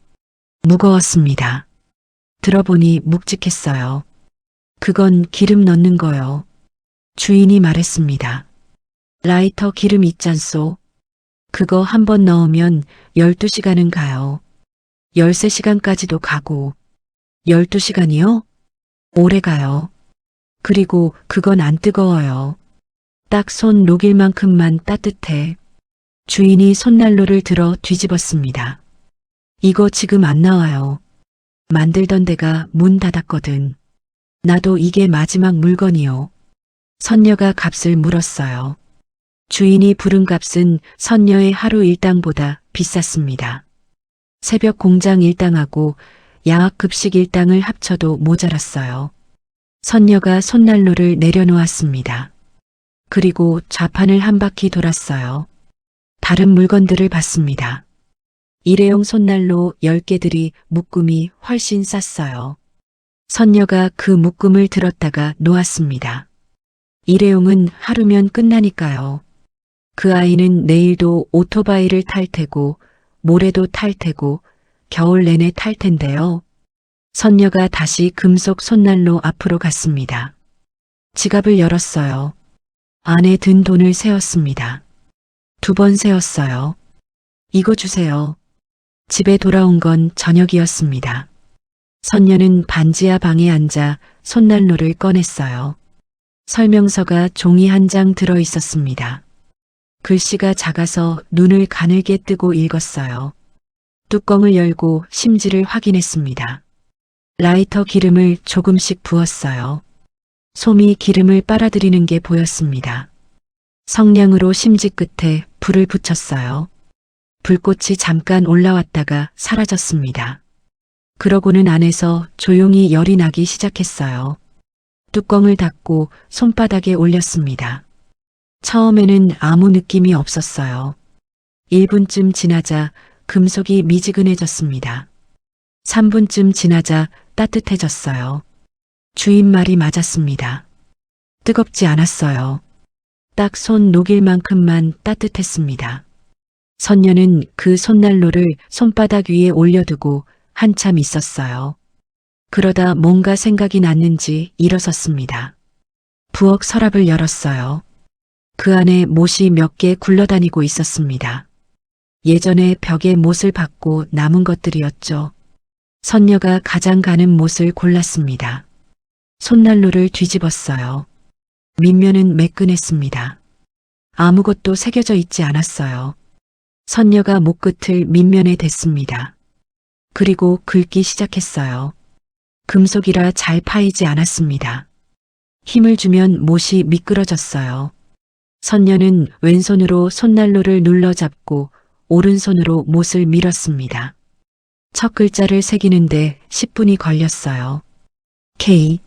무거웠습니다. 들어보니 묵직했어요. 그건 기름 넣는 거요. 주인이 말했습니다. 라이터 기름 있잖소. 그거 한 번 넣으면 12시간은 가요. 13시간까지도 가고. 12시간이요? 오래 가요. 그리고 그건 안 뜨거워요. 딱 손 녹일 만큼만 따뜻해. 주인이 손난로를 들어 뒤집었습니다. 이거 지금 안 나와요. 만들던 데가 문 닫았거든. 나도 이게 마지막 물건이요. 선녀가 값을 물었어요. 주인이 부른 값은 선녀의 하루 일당보다 비쌌습니다. 새벽 공장 일당하고 야학 급식 일당을 합쳐도 모자랐어요. 선녀가 손난로를 내려놓았습니다. 그리고 좌판을 한 바퀴 돌았어요. 다른 물건들을 봤습니다. 일회용 손난로 10개들이 묶음이 훨씬 쌌어요. 선녀가 그 묶음을 들었다가 놓았습니다. 일회용은 하루면 끝나니까요. 그 아이는 내일도 오토바이를 탈 테고 모레도 탈 테고 겨울 내내 탈 텐데요. 선녀가 다시 금속 손난로 앞으로 갔습니다. 지갑을 열었어요. 안에 든 돈을 세었습니다. 2번 세었어요. 이거 주세요. 집에 돌아온 건 저녁이었습니다. 선녀는 반지하 방에 앉아 손난로를 꺼냈어요. 설명서가 종이 한 장 들어 있었습니다. 글씨가 작아서 눈을 가늘게 뜨고 읽었어요. 뚜껑을 열고 심지를 확인했습니다. 라이터 기름을 조금씩 부었어요. 솜이 기름을 빨아들이는 게 보였습니다. 성냥으로 심지 끝에 불을 붙였어요. 불꽃이 잠깐 올라왔다가 사라졌습니다. 그러고는 안에서 조용히 열이 나기 시작했어요. 뚜껑을 닫고 손바닥에 올렸습니다. 처음에는 아무 느낌이 없었어요. 1분쯤 지나자 금속이 미지근해졌습니다. 3분쯤 지나자 따뜻해졌어요. 주인 말이 맞았습니다. 뜨겁지 않았어요. 딱 손 녹일 만큼만 따뜻했습니다. 선녀는 그 손난로를 손바닥 위에 올려두고 한참 있었어요. 그러다 뭔가 생각이 났는지 일어섰습니다. 부엌 서랍을 열었어요. 그 안에 못이 몇 개 굴러다니고 있었습니다. 예전에 벽에 못을 박고 남은 것들이었죠. 선녀가 가장 가는 못을 골랐습니다. 손난로를 뒤집었어요. 밑면은 매끈했습니다. 아무것도 새겨져 있지 않았어요. 선녀가 못끝을 밑면에 댔습니다. 그리고 긁기 시작했어요. 금속이라 잘 파이지 않았습니다. 힘을 주면 못이 미끄러졌어요. 선녀는 왼손으로 손난로를 눌러잡고 오른손으로 못을 밀었습니다. 첫 글자를 새기는데 10분이 걸렸어요. K.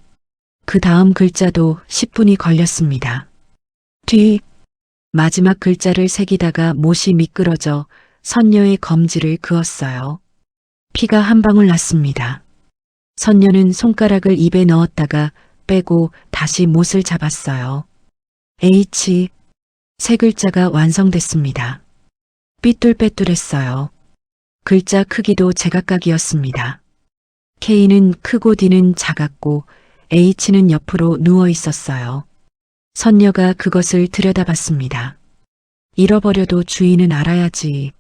그 다음 글자도 10분이 걸렸습니다. 뒤. 마지막 글자를 새기다가 못이 미끄러져 선녀의 검지를 그었어요. 피가 한 방울 났습니다. 선녀는 손가락을 입에 넣었다가 빼고 다시 못을 잡았어요. H. 세 글자가 완성됐습니다. 삐뚤빼뚤했어요. 글자 크기도 제각각이었습니다. K는 크고 D는 작았고 H는 옆으로 누워 있었어요. 선녀가 그것을 들여다봤습니다. 잃어버려도 주인은 알아야지.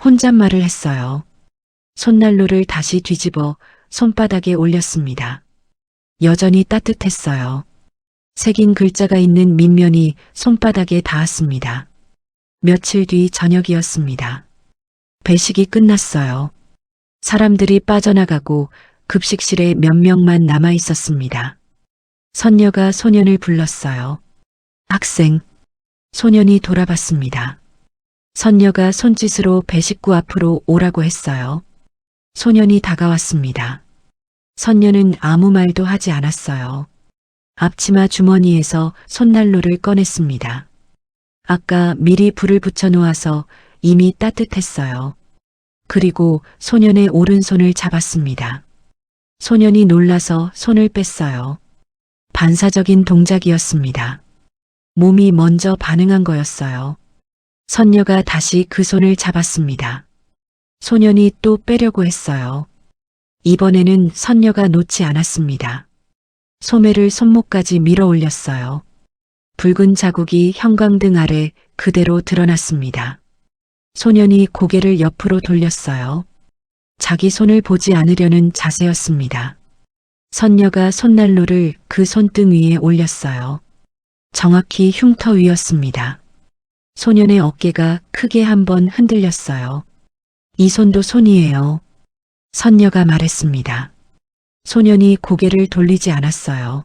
혼잣말을 했어요. 손난로를 다시 뒤집어 손바닥에 올렸습니다. 여전히 따뜻했어요. 새긴 글자가 있는 밑면이 손바닥에 닿았습니다. 며칠 뒤 저녁이었습니다. 배식이 끝났어요. 사람들이 빠져나가고 급식실에 몇 명만 남아 있었습니다. 선녀가 소년을 불렀어요. 학생. 소년이 돌아봤습니다. 선녀가 손짓으로 배식구 앞으로 오라고 했어요. 소년이 다가왔습니다. 선녀는 아무 말도 하지 않았어요. 앞치마 주머니에서 손난로를 꺼냈습니다. 아까 미리 불을 붙여 놓아서 이미 따뜻했어요. 그리고 소년의 오른손을 잡았습니다. 소년이 놀라서 손을 뺐어요. 반사적인 동작이었습니다. 몸이 먼저 반응한 거였어요. 선녀가 다시 그 손을 잡았습니다. 소년이 또 빼려고 했어요. 이번에는 선녀가 놓지 않았습니다. 소매를 손목까지 밀어 올렸어요. 붉은 자국이 형광등 아래 그대로 드러났습니다. 소년이 고개를 옆으로 돌렸어요. 자기 손을 보지 않으려는 자세였습니다. 선녀가 손난로를 그 손등 위에 올렸어요. 정확히 흉터 위였습니다. 소년의 어깨가 크게 한번 흔들렸어요. 이 손도 손이에요. 선녀가 말했습니다. 소년이 고개를 돌리지 않았어요.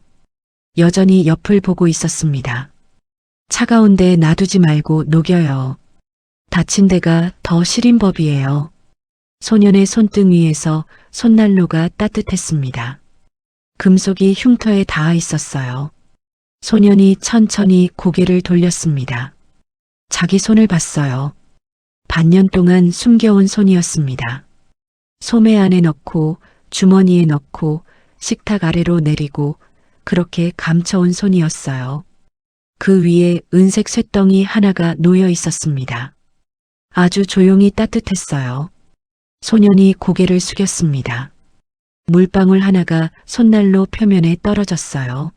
여전히 옆을 보고 있었습니다. 차가운데 놔두지 말고 녹여요. 다친 데가 더 시린 법이에요. 소년의 손등 위에서 손난로가 따뜻했습니다. 금속이 흉터에 닿아 있었어요. 소년이 천천히 고개를 돌렸습니다. 자기 손을 봤어요. 반년 동안 숨겨온 손이었습니다. 소매 안에 넣고 주머니에 넣고 식탁 아래로 내리고 그렇게 감춰온 손이었어요. 그 위에 은색 쇳덩이 하나가 놓여 있었습니다. 아주 조용히 따뜻했어요. 소년이 고개를 숙였습니다. 물방울 하나가 손난로 표면에 떨어졌어요.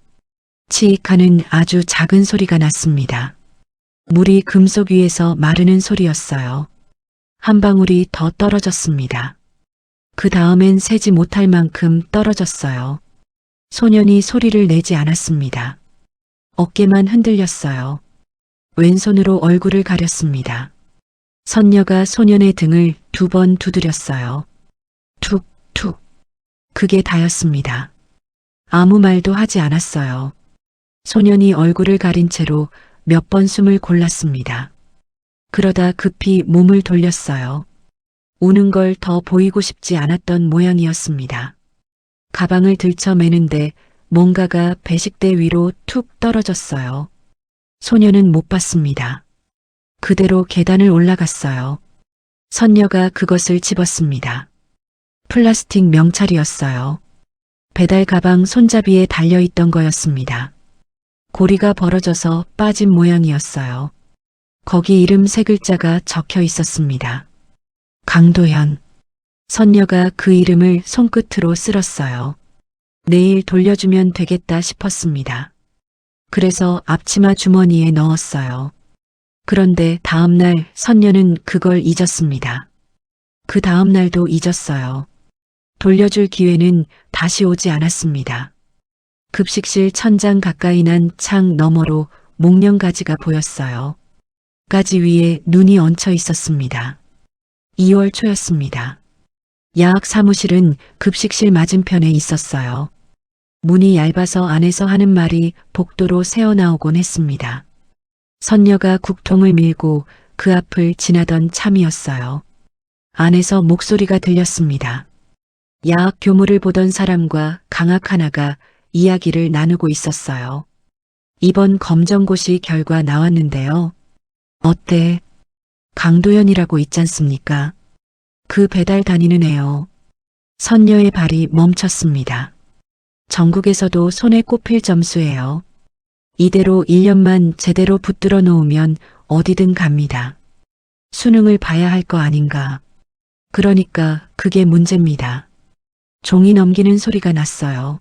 치익 하는 아주 작은 소리가 났습니다. 물이 금속 위에서 마르는 소리였어요. 한 방울이 더 떨어졌습니다. 그 다음엔 세지 못할 만큼 떨어졌어요. 소년이 소리를 내지 않았습니다. 어깨만 흔들렸어요. 왼손으로 얼굴을 가렸습니다. 선녀가 소년의 등을 2번 두드렸어요. 툭, 툭. 그게 다였습니다. 아무 말도 하지 않았어요. 소년이 얼굴을 가린 채로 몇 번 숨을 골랐습니다. 그러다 급히 몸을 돌렸어요. 우는 걸 더 보이고 싶지 않았던 모양이었습니다. 가방을 들쳐매는데 뭔가가 배식대 위로 툭 떨어졌어요. 소년은 못 봤습니다. 그대로 계단을 올라갔어요. 선녀가 그것을 집었습니다. 플라스틱 명찰이었어요. 배달 가방 손잡이에 달려있던 거였습니다. 고리가 벌어져서 빠진 모양이었어요. 거기 이름 3글자가 적혀 있었습니다. 강도현. 선녀가 그 이름을 손끝으로 쓸었어요. 내일 돌려주면 되겠다 싶었습니다. 그래서 앞치마 주머니에 넣었어요. 그런데 다음날 선녀는 그걸 잊었습니다. 그 다음날도 잊었어요. 돌려줄 기회는 다시 오지 않았습니다. 급식실 천장 가까이 난 창 너머로 목련가지가 보였어요. 가지 위에 눈이 얹혀 있었습니다. 2월 초였습니다. 야학 사무실은 급식실 맞은편에 있었어요. 문이 얇아서 안에서 하는 말이 복도로 새어나오곤 했습니다. 선녀가 국통을 밀고 그 앞을 지나던 참이었어요. 안에서 목소리가 들렸습니다. 야학 교무를 보던 사람과 강학 하나가 이야기를 나누고 있었어요. 이번 검정고시 결과 나왔는데요. 어때? 강도현이라고 있잖습니까? 그 배달 다니는 애요. 선녀의 발이 멈췄습니다. 전국에서도 손에 꼽힐 점수예요. 이대로 1년만 제대로 붙들어 놓으면 어디든 갑니다. 수능을 봐야 할 거 아닌가. 그러니까 그게 문제입니다. 종이 넘기는 소리가 났어요.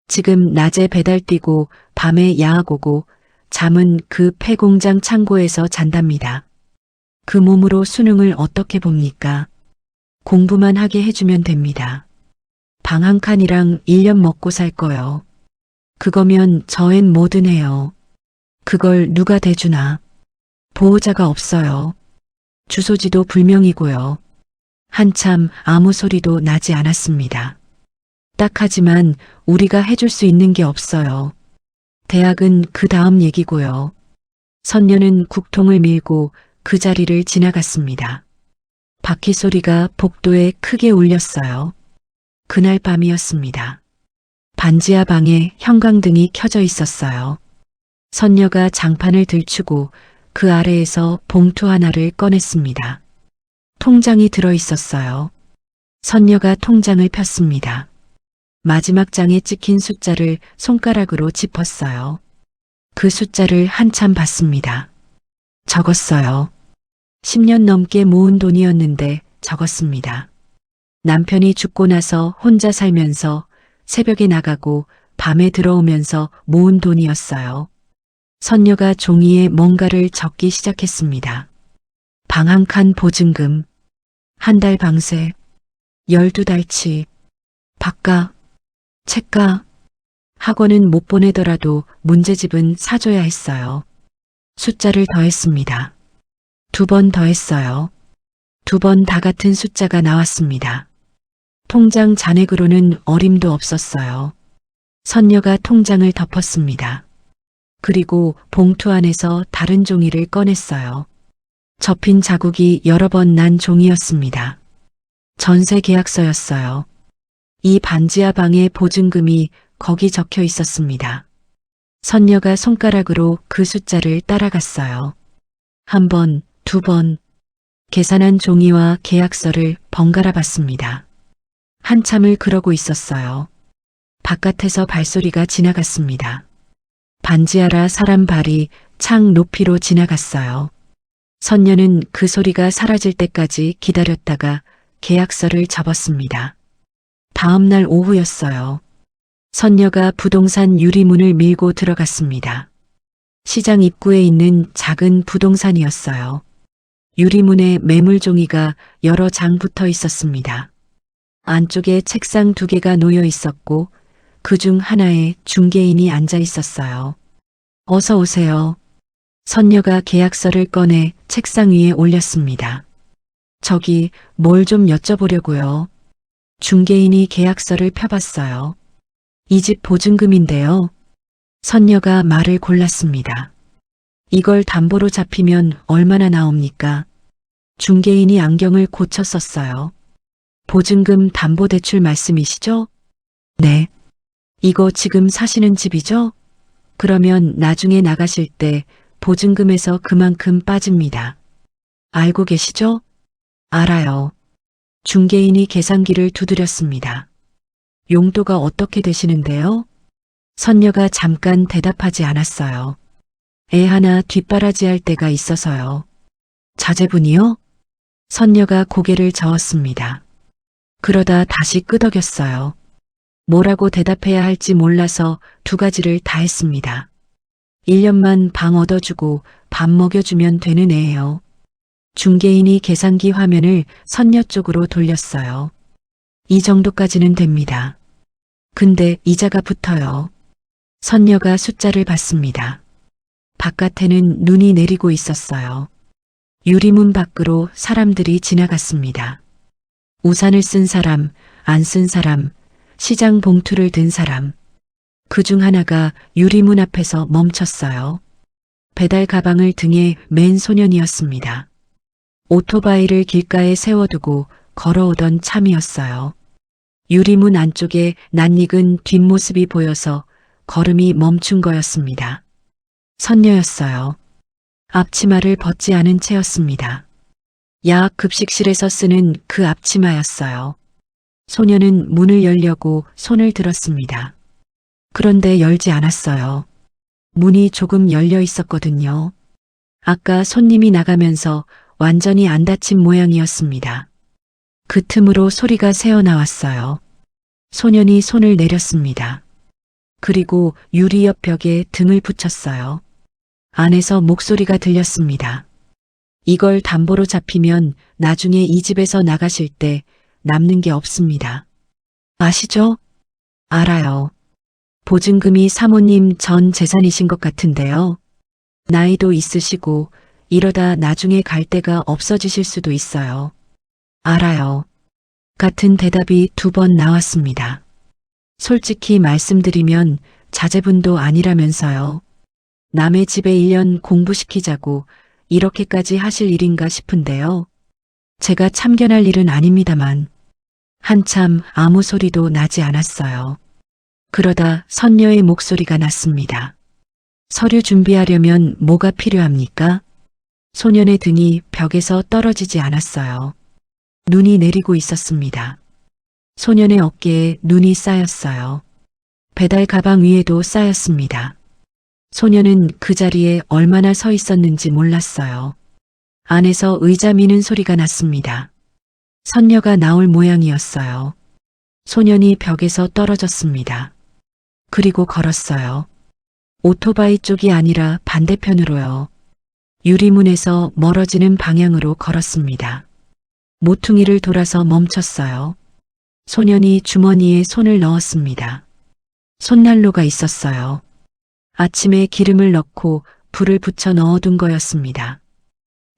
지금 낮에 배달 뛰고 밤에 야학 오고 잠은 그 폐공장 창고에서 잔답니다. 그 몸으로 수능을 어떻게 봅니까? 공부만 하게 해주면 됩니다. 방 한 칸이랑 1년 먹고 살 거요. 그거면 저엔 뭐든 해요. 그걸 누가 대주나. 보호자가 없어요. 주소지도 불명이고요. 한참 아무 소리도 나지 않았습니다. 딱하지만 우리가 해줄 수 있는 게 없어요. 대학은 그 다음 얘기고요. 선녀는 국통을 밀고 그 자리를 지나갔습니다. 바퀴 소리가 복도에 크게 울렸어요. 그날 밤이었습니다. 반지하 방에 형광등이 켜져 있었어요. 선녀가 장판을 들추고 그 아래에서 봉투 하나를 꺼냈습니다. 통장이 들어 있었어요. 선녀가 통장을 폈습니다. 마지막 장에 찍힌 숫자를 손가락으로 짚었어요. 그 숫자를 한참 봤습니다. 적었어요. 10년 넘게 모은 돈이었는데 적었습니다. 남편이 죽고 나서 혼자 살면서 새벽에 나가고 밤에 들어오면서 모은 돈이었어요. 선녀가 종이에 뭔가를 적기 시작했습니다. 방 한 칸 보증금, 한 달 방세, 12달치, 밥가, 책가, 학원은 못 보내더라도 문제집은 사줘야 했어요. 숫자를 더했습니다. 2번 더했어요. 2번 다 같은 숫자가 나왔습니다. 통장 잔액으로는 어림도 없었어요. 선녀가 통장을 덮었습니다. 그리고 봉투 안에서 다른 종이를 꺼냈어요. 접힌 자국이 여러 번 난 종이였습니다. 전세 계약서였어요. 이 반지하 방의 보증금이 거기 적혀 있었습니다. 선녀가 손가락으로 그 숫자를 따라갔어요. 1번, 2번. 계산한 종이와 계약서를 번갈아 봤습니다. 한참을 그러고 있었어요. 바깥에서 발소리가 지나갔습니다. 반지하라 사람 발이 창 높이로 지나갔어요. 선녀는 그 소리가 사라질 때까지 기다렸다가 계약서를 접었습니다. 다음 날 오후였어요. 선녀가 부동산 유리문을 밀고 들어갔습니다. 시장 입구에 있는 작은 부동산이었어요. 유리문에 매물종이가 여러 장 붙어 있었습니다. 안쪽에 책상 2개가 놓여 있었고 그중 하나에 중개인이 앉아 있었어요. 어서 오세요. 선녀가 계약서를 꺼내 책상 위에 올렸습니다. 저기 뭘 좀 여쭤보려고요. 중개인이 계약서를 펴봤어요. 이 집 보증금인데요. 선녀가 말을 골랐습니다. 이걸 담보로 잡히면 얼마나 나옵니까? 중개인이 안경을 고쳐 썼어요. 보증금 담보대출 말씀이시죠? 네. 이거 지금 사시는 집이죠? 그러면 나중에 나가실 때 보증금에서 그만큼 빠집니다. 알고 계시죠? 알아요. 중개인이 계산기를 두드렸습니다. 용도가 어떻게 되시는데요? 선녀가 잠깐 대답하지 않았어요. 애 하나 뒷바라지할 때가 있어서요. 자제분이요? 선녀가 고개를 저었습니다. 그러다 다시 끄덕였어요. 뭐라고 대답해야 할지 몰라서 2가지를 다 했습니다. 1년만 방 얻어주고 밥 먹여주면 되는 애예요. 중개인이 계산기 화면을 선녀 쪽으로 돌렸어요. 이 정도까지는 됩니다. 근데 이자가 붙어요. 선녀가 숫자를 봤습니다. 바깥에는 눈이 내리고 있었어요. 유리문 밖으로 사람들이 지나갔습니다. 우산을 쓴 사람, 안 쓴 사람, 시장 봉투를 든 사람. 그중 하나가 유리문 앞에서 멈췄어요. 배달 가방을 등에 맨 소년이었습니다. 오토바이를 길가에 세워두고 걸어오던 참이었어요. 유리문 안쪽에 낯익은 뒷모습이 보여서 걸음이 멈춘 거였습니다. 선녀였어요. 앞치마를 벗지 않은 채였습니다. 야학 급식실에서 쓰는 그 앞치마였어요. 소녀는 문을 열려고 손을 들었습니다. 그런데 열지 않았어요. 문이 조금 열려 있었거든요. 아까 손님이 나가면서 완전히 안 닫힌 모양이었습니다. 그 틈으로 소리가 새어나왔어요. 소년이 손을 내렸습니다. 그리고 유리 옆 벽에 등을 붙였어요. 안에서 목소리가 들렸습니다. 이걸 담보로 잡히면 나중에 이 집에서 나가실 때 남는 게 없습니다. 아시죠? 알아요. 보증금이 사모님 전 재산이신 것 같은데요. 나이도 있으시고 이러다 나중에 갈 데가 없어지실 수도 있어요. 알아요. 같은 대답이 2번 나왔습니다. 솔직히 말씀드리면 자제분도 아니라면서요. 남의 집에 1년 공부시키자고 이렇게까지 하실 일인가 싶은데요. 제가 참견할 일은 아닙니다만 한참 아무 소리도 나지 않았어요. 그러다 선녀의 목소리가 났습니다. 서류 준비하려면 뭐가 필요합니까? 소년의 등이 벽에서 떨어지지 않았어요. 눈이 내리고 있었습니다. 소년의 어깨에 눈이 쌓였어요. 배달 가방 위에도 쌓였습니다. 소년은 그 자리에 얼마나 서 있었는지 몰랐어요. 안에서 의자 미는 소리가 났습니다. 선녀가 나올 모양이었어요. 소년이 벽에서 떨어졌습니다. 그리고 걸었어요. 오토바이 쪽이 아니라 반대편으로요. 유리문에서 멀어지는 방향으로 걸었습니다. 모퉁이를 돌아서 멈췄어요. 소년이 주머니에 손을 넣었습니다. 손난로가 있었어요. 아침에 기름을 넣고 불을 붙여 넣어둔 거였습니다.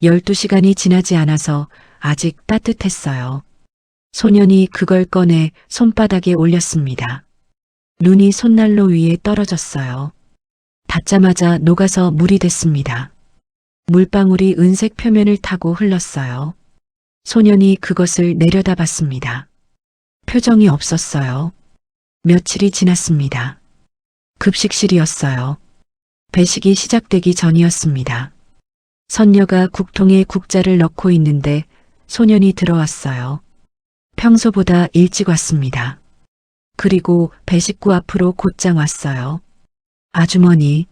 12시간이 지나지 않아서 아직 따뜻했어요. 소년이 그걸 꺼내 손바닥에 올렸습니다. 눈이 손난로 위에 떨어졌어요. 닿자마자 녹아서 물이 됐습니다. 물방울이 은색 표면을 타고 흘렀어요. 소년이 그것을 내려다봤습니다. 표정이 없었어요. 며칠이 지났습니다. 급식실이었어요. 배식이 시작되기 전이었습니다. 선녀가 국통에 국자를 넣고 있는데 소년이 들어왔어요. 평소보다 일찍 왔습니다. 그리고 배식구 앞으로 곧장 왔어요. 아주머니.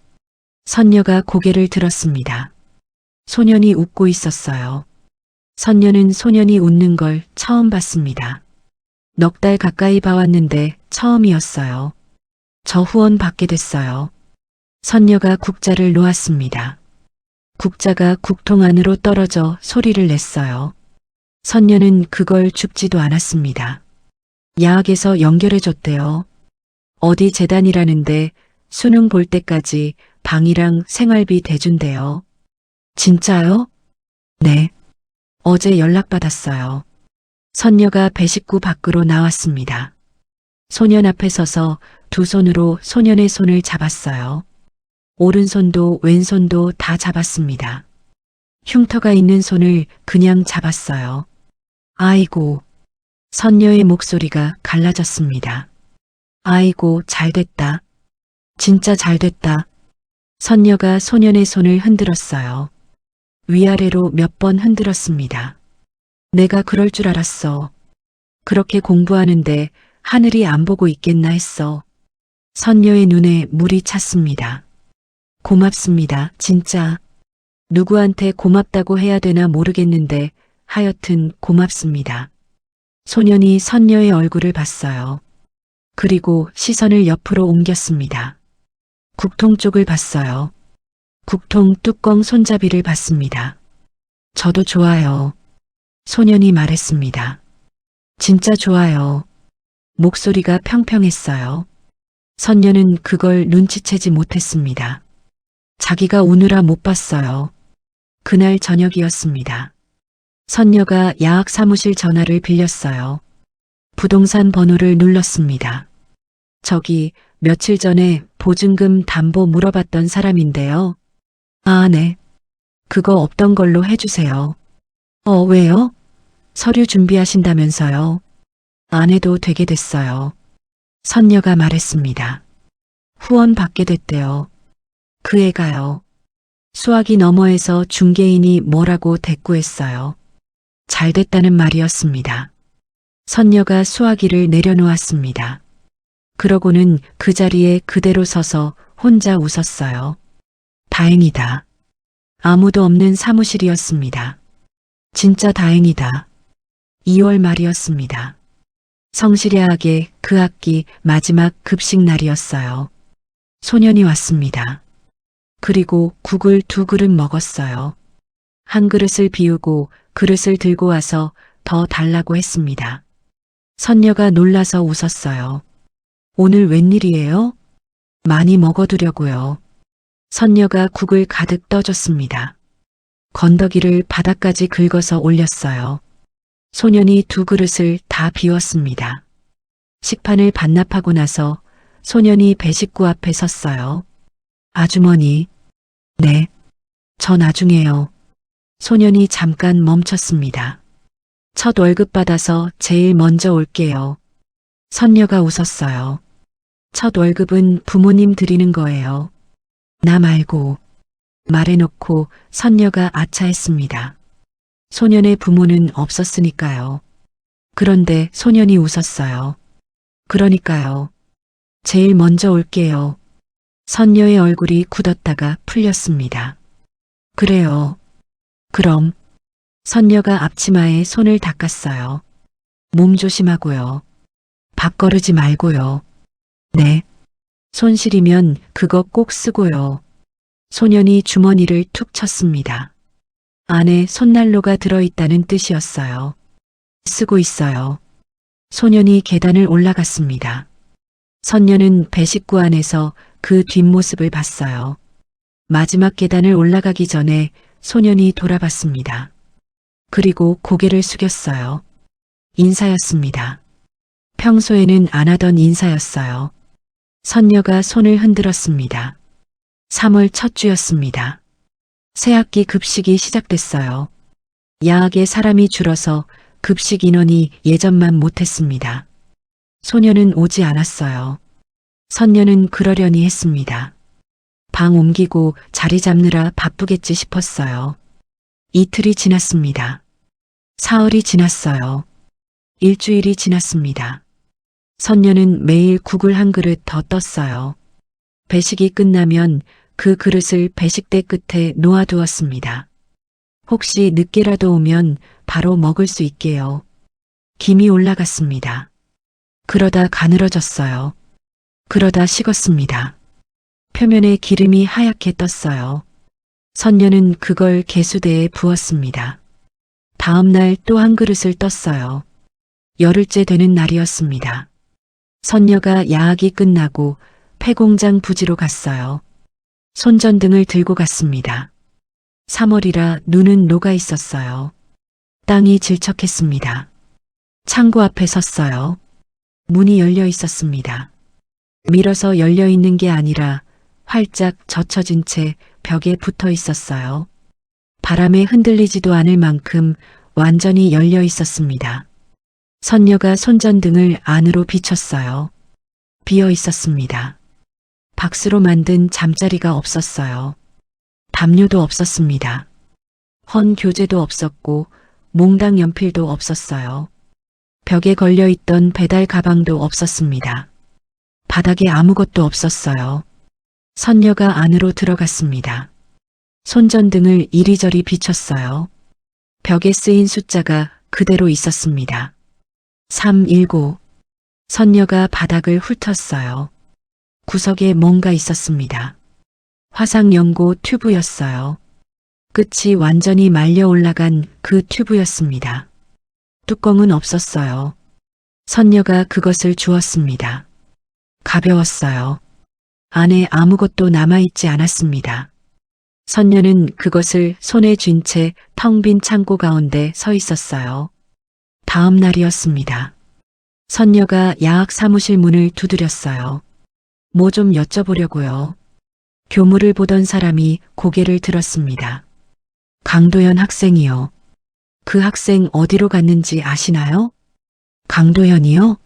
선녀가 고개를 들었습니다. 소년이 웃고 있었어요. 선녀는 소년이 웃는 걸 처음 봤습니다. 넉 달 가까이 봐왔는데 처음이었어요. 저 후원 받게 됐어요. 선녀가 국자를 놓았습니다. 국자가 국통 안으로 떨어져 소리를 냈어요. 선녀는 그걸 줍지도 않았습니다. 야학에서 연결해 줬대요. 어디 재단이라는데 수능 볼 때까지 방이랑 생활비 대준대요. 진짜요? 네. 어제 연락받았어요. 선녀가 배식구 밖으로 나왔습니다. 소년 앞에 서서 두 손으로 소년의 손을 잡았어요. 오른손도 왼손도 다 잡았습니다. 흉터가 있는 손을 그냥 잡았어요. 아이고. 선녀의 목소리가 갈라졌습니다. 아이고, 잘됐다. 진짜 잘됐다. 선녀가 소년의 손을 흔들었어요. 위아래로 몇 번 흔들었습니다. 내가 그럴 줄 알았어. 그렇게 공부하는데 하늘이 안 보고 있겠나 했어. 선녀의 눈에 물이 찼습니다. 고맙습니다, 진짜. 누구한테 고맙다고 해야 되나 모르겠는데 하여튼 고맙습니다. 소년이 선녀의 얼굴을 봤어요. 그리고 시선을 옆으로 옮겼습니다. 국통 쪽을 봤어요. 국통 뚜껑 손잡이를 봤습니다. 저도 좋아요. 소년이 말했습니다. 진짜 좋아요. 목소리가 평평했어요. 선녀는 그걸 눈치채지 못했습니다. 자기가 우느라 못 봤어요. 그날 저녁이었습니다. 선녀가 야학 사무실 전화를 빌렸어요. 부동산 번호를 눌렀습니다. 저기 며칠 전에 보증금 담보 물어봤던 사람인데요. 아, 네. 그거 없던 걸로 해주세요. 왜요? 서류 준비하신다면서요. 안 해도 되게 됐어요. 선녀가 말했습니다. 후원 받게 됐대요. 그 애가요. 수화기 너머에서 중개인이 뭐라고 대꾸했어요. 잘 됐다는 말이었습니다. 선녀가 수화기를 내려놓았습니다. 그러고는 그 자리에 그대로 서서 혼자 웃었어요. 다행이다. 아무도 없는 사무실이었습니다. 진짜 다행이다. 2월 말이었습니다. 성실야학의 그 학기 마지막 급식 날이었어요. 소년이 왔습니다. 그리고 국을 2그릇 먹었어요. 한 그릇을 비우고 그릇을 들고 와서 더 달라고 했습니다. 선녀가 놀라서 웃었어요. 오늘 웬일이에요? 많이 먹어두려고요. 선녀가 국을 가득 떠줬습니다. 건더기를 바닥까지 긁어서 올렸어요. 소년이 2그릇을 다 비웠습니다. 식판을 반납하고 나서 소년이 배식구 앞에 섰어요. 아주머니. 네. 저 나중에요. 소년이 잠깐 멈췄습니다. 첫 월급 받아서 제일 먼저 올게요. 선녀가 웃었어요. 첫 월급은 부모님 드리는 거예요. 나 말고. 말해놓고 선녀가 아차했습니다. 소년의 부모는 없었으니까요. 그런데 소년이 웃었어요. 그러니까요. 제일 먼저 올게요. 선녀의 얼굴이 굳었다가 풀렸습니다. 그래요. 그럼. 선녀가 앞치마에 손을 닦았어요. 몸 조심하고요. 밥 거르지 말고요. 네. 손 시리면 그거 꼭 쓰고요. 소년이 주머니를 툭 쳤습니다. 안에 손난로가 들어있다는 뜻이었어요. 쓰고 있어요. 소년이 계단을 올라갔습니다. 선녀는 배식구 안에서 그 뒷모습을 봤어요. 마지막 계단을 올라가기 전에 소년이 돌아봤습니다. 그리고 고개를 숙였어요. 인사였습니다. 평소에는 안 하던 인사였어요. 선녀가 손을 흔들었습니다. 3월 첫 주였습니다. 새학기 급식이 시작됐어요. 야학에 사람이 줄어서 급식 인원이 예전만 못했습니다. 소녀는 오지 않았어요. 선녀는 그러려니 했습니다. 방 옮기고 자리 잡느라 바쁘겠지 싶었어요. 이틀이 지났습니다. 사흘이 지났어요. 일주일이 지났습니다. 선녀는 매일 국을 한 그릇 더 떴어요. 배식이 끝나면 그 그릇을 배식대 끝에 놓아두었습니다. 혹시 늦게라도 오면 바로 먹을 수 있게요. 김이 올라갔습니다. 그러다 가늘어졌어요. 그러다 식었습니다. 표면에 기름이 하얗게 떴어요. 선녀는 그걸 개수대에 부었습니다. 다음 날 또 한 그릇을 떴어요. 열흘째 되는 날이었습니다. 선녀가 야학이 끝나고 폐공장 부지로 갔어요. 손전등을 들고 갔습니다. 3월이라 눈은 녹아 있었어요. 땅이 질척했습니다. 창고 앞에 섰어요. 문이 열려 있었습니다. 밀어서 열려 있는 게 아니라 활짝 젖혀진 채 벽에 붙어 있었어요. 바람에 흔들리지도 않을 만큼 완전히 열려 있었습니다. 선녀가 손전등을 안으로 비췄어요. 비어 있었습니다. 박스로 만든 잠자리가 없었어요. 담요도 없었습니다. 헌 교재도 없었고 몽당 연필도 없었어요. 벽에 걸려있던 배달 가방도 없었습니다. 바닥에 아무것도 없었어요. 선녀가 안으로 들어갔습니다. 손전등을 이리저리 비췄어요. 벽에 쓰인 숫자가 그대로 있었습니다. 319. 선녀가 바닥을 훑었어요. 구석에 뭔가 있었습니다. 화상 연고 튜브였어요. 끝이 완전히 말려 올라간 그 튜브였습니다. 뚜껑은 없었어요. 선녀가 그것을 주었습니다. 가벼웠어요. 안에 아무것도 남아있지 않았습니다. 선녀는 그것을 손에 쥔 채 텅 빈 창고 가운데 서 있었어요. 다음 날이었습니다. 선녀가 야학 사무실 문을 두드렸어요. 뭐 좀 여쭤보려고요. 교무를 보던 사람이 고개를 들었습니다. 강도현 학생이요. 그 학생 어디로 갔는지 아시나요? 강도현이요?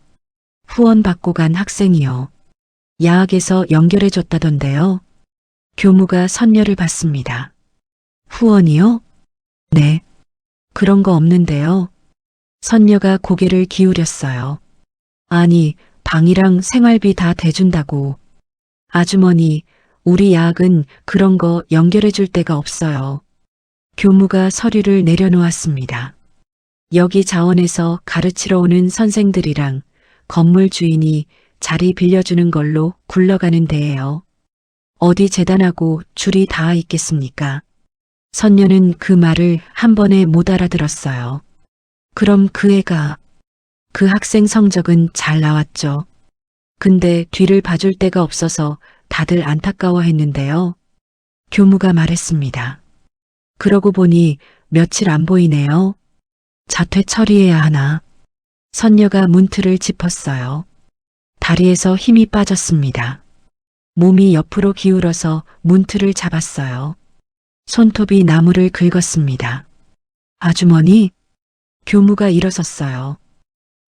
후원 받고 간 학생이요. 야학에서 연결해 줬다던데요. 교무가 선녀를 봤습니다. 후원이요? 네. 그런 거 없는데요. 선녀가 고개를 기울였어요. 아니, 방이랑 생활비 다 대준다고. 아주머니, 우리 야학은 그런 거 연결해 줄 데가 없어요. 교무가 서류를 내려놓았습니다. 여기 자원에서 가르치러 오는 선생들이랑 건물 주인이 자리 빌려주는 걸로 굴러가는 데예요. 어디 재단하고 줄이 닿아 있겠습니까? 선녀는 그 말을 한 번에 못 알아들었어요. 그럼 그 애가, 그 학생 성적은 잘 나왔죠. 근데 뒤를 봐줄 데가 없어서 다들 안타까워했는데요. 교무가 말했습니다. 그러고 보니 며칠 안 보이네요. 자퇴 처리해야 하나. 선녀가 문틀을 짚었어요. 다리에서 힘이 빠졌습니다. 몸이 옆으로 기울어서 문틀을 잡았어요. 손톱이 나무를 긁었습니다. 아주머니? 교무가 일어섰어요.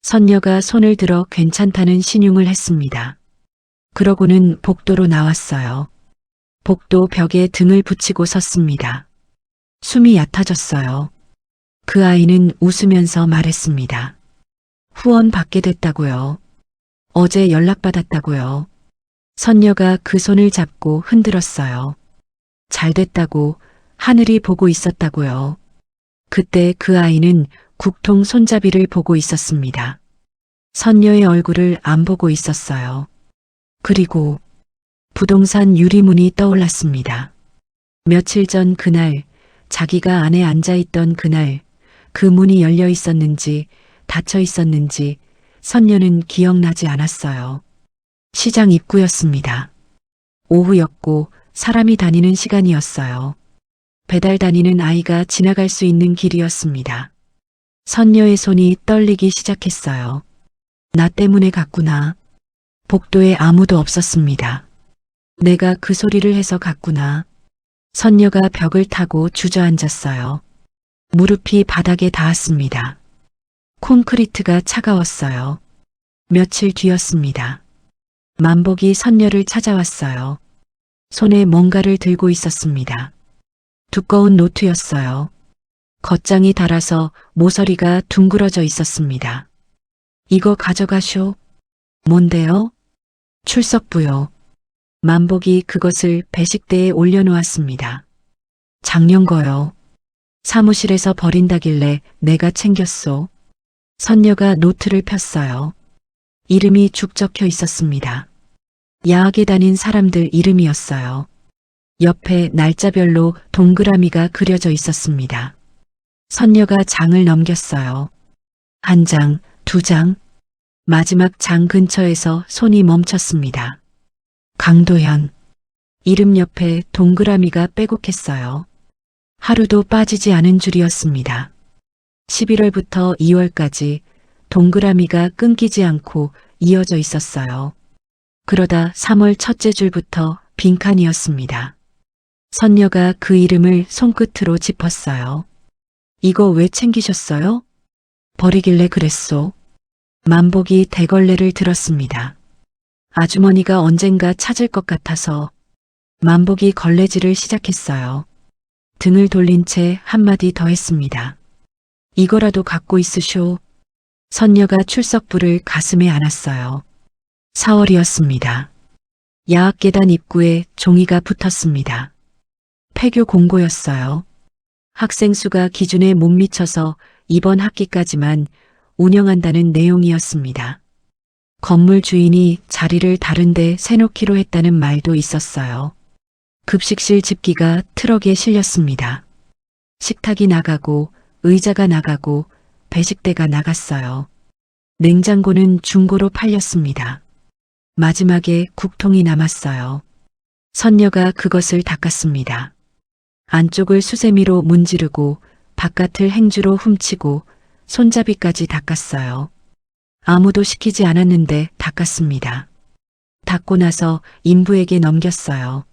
선녀가 손을 들어 괜찮다는 신용을 했습니다. 그러고는 복도로 나왔어요. 복도 벽에 등을 붙이고 섰습니다. 숨이 얕아졌어요. 그 아이는 웃으면서 말했습니다. 후원 받게 됐다고요. 어제 연락받았다고요. 선녀가 그 손을 잡고 흔들었어요. 잘 됐다고, 하늘이 보고 있었다고요. 그때 그 아이는 국통 손잡이를 보고 있었습니다. 선녀의 얼굴을 안 보고 있었어요. 그리고 부동산 유리문이 떠올랐습니다. 며칠 전 그날, 자기가 안에 앉아 있던 그날, 그 문이 열려 있었는지 닫혀 있었는지 선녀는 기억나지 않았어요. 시장 입구였습니다. 오후였고 사람이 다니는 시간이었어요. 배달 다니는 아이가 지나갈 수 있는 길이었습니다. 선녀의 손이 떨리기 시작했어요. 나 때문에 갔구나. 복도에 아무도 없었습니다. 내가 그 소리를 해서 갔구나. 선녀가 벽을 타고 주저앉았어요. 무릎이 바닥에 닿았습니다. 콘크리트가 차가웠어요. 며칠 뒤였습니다. 만복이 선녀를 찾아왔어요. 손에 뭔가를 들고 있었습니다. 두꺼운 노트였어요. 겉장이 닳아서 모서리가 둥그러져 있었습니다. 이거 가져가쇼. 뭔데요? 출석부요. 만복이 그것을 배식대에 올려놓았습니다. 작년 거요. 사무실에서 버린다길래 내가 챙겼소. 선녀가 노트를 폈어요. 이름이 죽 적혀 있었습니다. 야학에 다닌 사람들 이름이었어요. 옆에 날짜별로 동그라미가 그려져 있었습니다. 선녀가 장을 넘겼어요. 한 장, 두 장. 마지막 장 근처에서 손이 멈췄습니다. 강도현. 이름 옆에 동그라미가 빼곡했어요. 하루도 빠지지 않은 줄이었습니다. 11월부터 2월까지 동그라미가 끊기지 않고 이어져 있었어요. 그러다 3월 첫째 줄부터 빈칸이었습니다. 선녀가 그 이름을 손끝으로 짚었어요. 이거 왜 챙기셨어요? 버리길래 그랬소. 만복이 대걸레를 들었습니다. 아주머니가 언젠가 찾을 것 같아서. 만복이 걸레질을 시작했어요. 등을 돌린 채 한마디 더 했습니다. 이거라도 갖고 있으쇼. 선녀가 출석부를 가슴에 안았어요. 4월이었습니다. 야학계단 입구에 종이가 붙었습니다. 폐교 공고였어요. 학생 수가 기준에 못 미쳐서 이번 학기까지만 운영한다는 내용이었습니다. 건물 주인이 자리를 다른 데 세놓기로 했다는 말도 있었어요. 급식실 집기가 트럭에 실렸습니다. 식탁이 나가고 의자가 나가고 배식대가 나갔어요. 냉장고는 중고로 팔렸습니다. 마지막에 국통이 남았어요. 선녀가 그것을 닦았습니다. 안쪽을 수세미로 문지르고 바깥을 행주로 훔치고 손잡이까지 닦았어요. 아무도 시키지 않았는데 닦았습니다. 닦고 나서 인부에게 넘겼어요.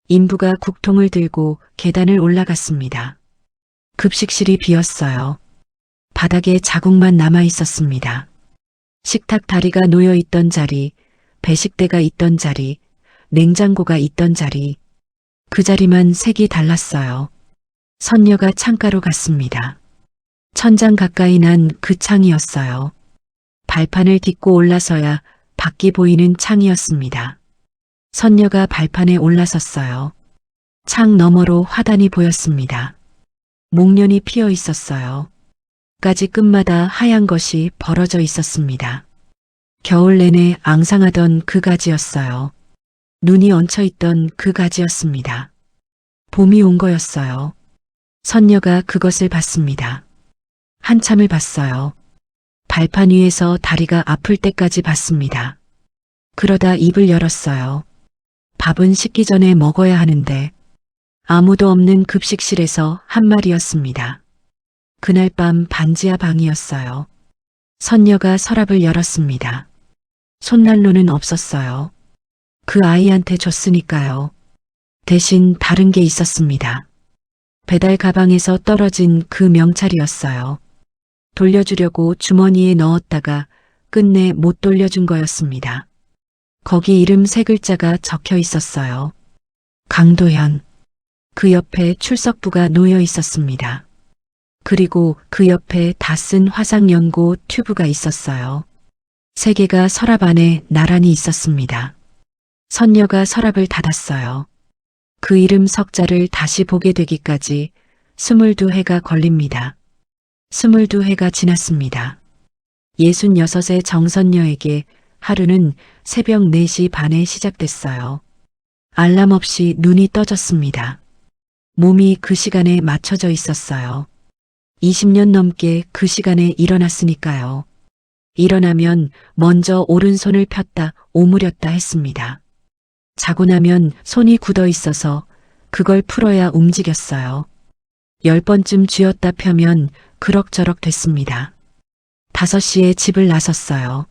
인부가 국통을 들고 계단을 올라갔습니다. 급식실이 비었어요. 바닥에 자국만 남아 있었습니다. 식탁 다리가 놓여 있던 자리, 배식대가 있던 자리, 냉장고가 있던 자리, 그 자리만 색이 달랐어요. 선녀가 창가로 갔습니다. 천장 가까이 난 그 창이었어요. 발판을 딛고 올라서야 밖이 보이는 창이었습니다. 선녀가 발판에 올라섰어요. 창 너머로 화단이 보였습니다. 목련이 피어 있었어요. 까지 끝마다 하얀 것이 벌어져 있었습니다. 겨울 내내 앙상하던 그 가지였어요. 눈이 얹혀있던 그 가지였습니다. 봄이 온 거였어요. 선녀가 그것을 봤습니다. 한참을 봤어요. 발판 위에서 다리가 아플 때까지 봤습니다. 그러다 입을 열었어요. 밥은 식기 전에 먹어야 하는데 아무도 없는 급식실에서 한 말이었습니다. 그날 밤 반지하 방이었어요. 선녀가 서랍을 열었습니다. 손난로는 없었어요. 그 아이한테 줬으니까요. 대신 다른 게 있었습니다. 배달 가방에서 떨어진 그 명찰이었어요. 돌려주려고 주머니에 넣었다가 끝내 못 돌려준 거였습니다. 거기 이름 세 글자가 적혀 있었어요. 강도현. 그 옆에 출석부가 놓여 있었습니다. 그리고 그 옆에 다 쓴 화상 연고 튜브가 있었어요. 세 개가 서랍 안에 나란히 있었습니다. 선녀가 서랍을 닫았어요. 그 이름 석자를 다시 보게 되기까지 22해가 걸립니다. 22해가 지났습니다. 66의 정선녀에게 하루는 새벽 4시 반에 시작됐어요. 알람 없이 눈이 떠졌습니다. 몸이 그 시간에 맞춰져 있었어요. 20년 넘게 그 시간에 일어났으니까요. 일어나면 먼저 오른손을 폈다 오므렸다 했습니다. 자고 나면 손이 굳어 있어서 그걸 풀어야 움직였어요. 10번쯤 쥐었다 펴면 그럭저럭 됐습니다. 5시에 집을 나섰어요.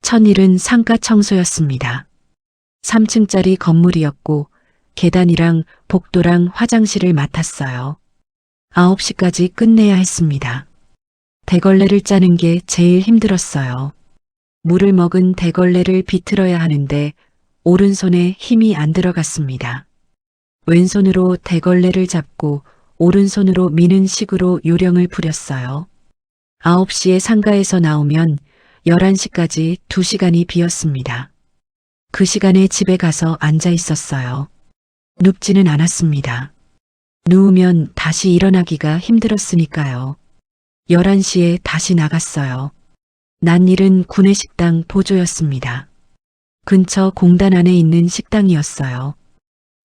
첫일은 상가 청소였습니다. 3층짜리 건물이었고 계단이랑 복도랑 화장실을 맡았어요. 9시까지 끝내야 했습니다. 대걸레를 짜는 게 제일 힘들었어요. 물을 먹은 대걸레를 비틀어야 하는데 오른손에 힘이 안 들어갔습니다. 왼손으로 대걸레를 잡고 오른손으로 미는 식으로 요령을 부렸어요. 9시에 상가에서 나오면 11시까지 2시간이 비었습니다. 그 시간에 집에 가서 앉아 있었어요. 눕지는 않았습니다. 누우면 다시 일어나기가 힘들었으니까요. 11시에 다시 나갔어요. 난 일은 구내식당 보조였습니다. 근처 공단 안에 있는 식당이었어요.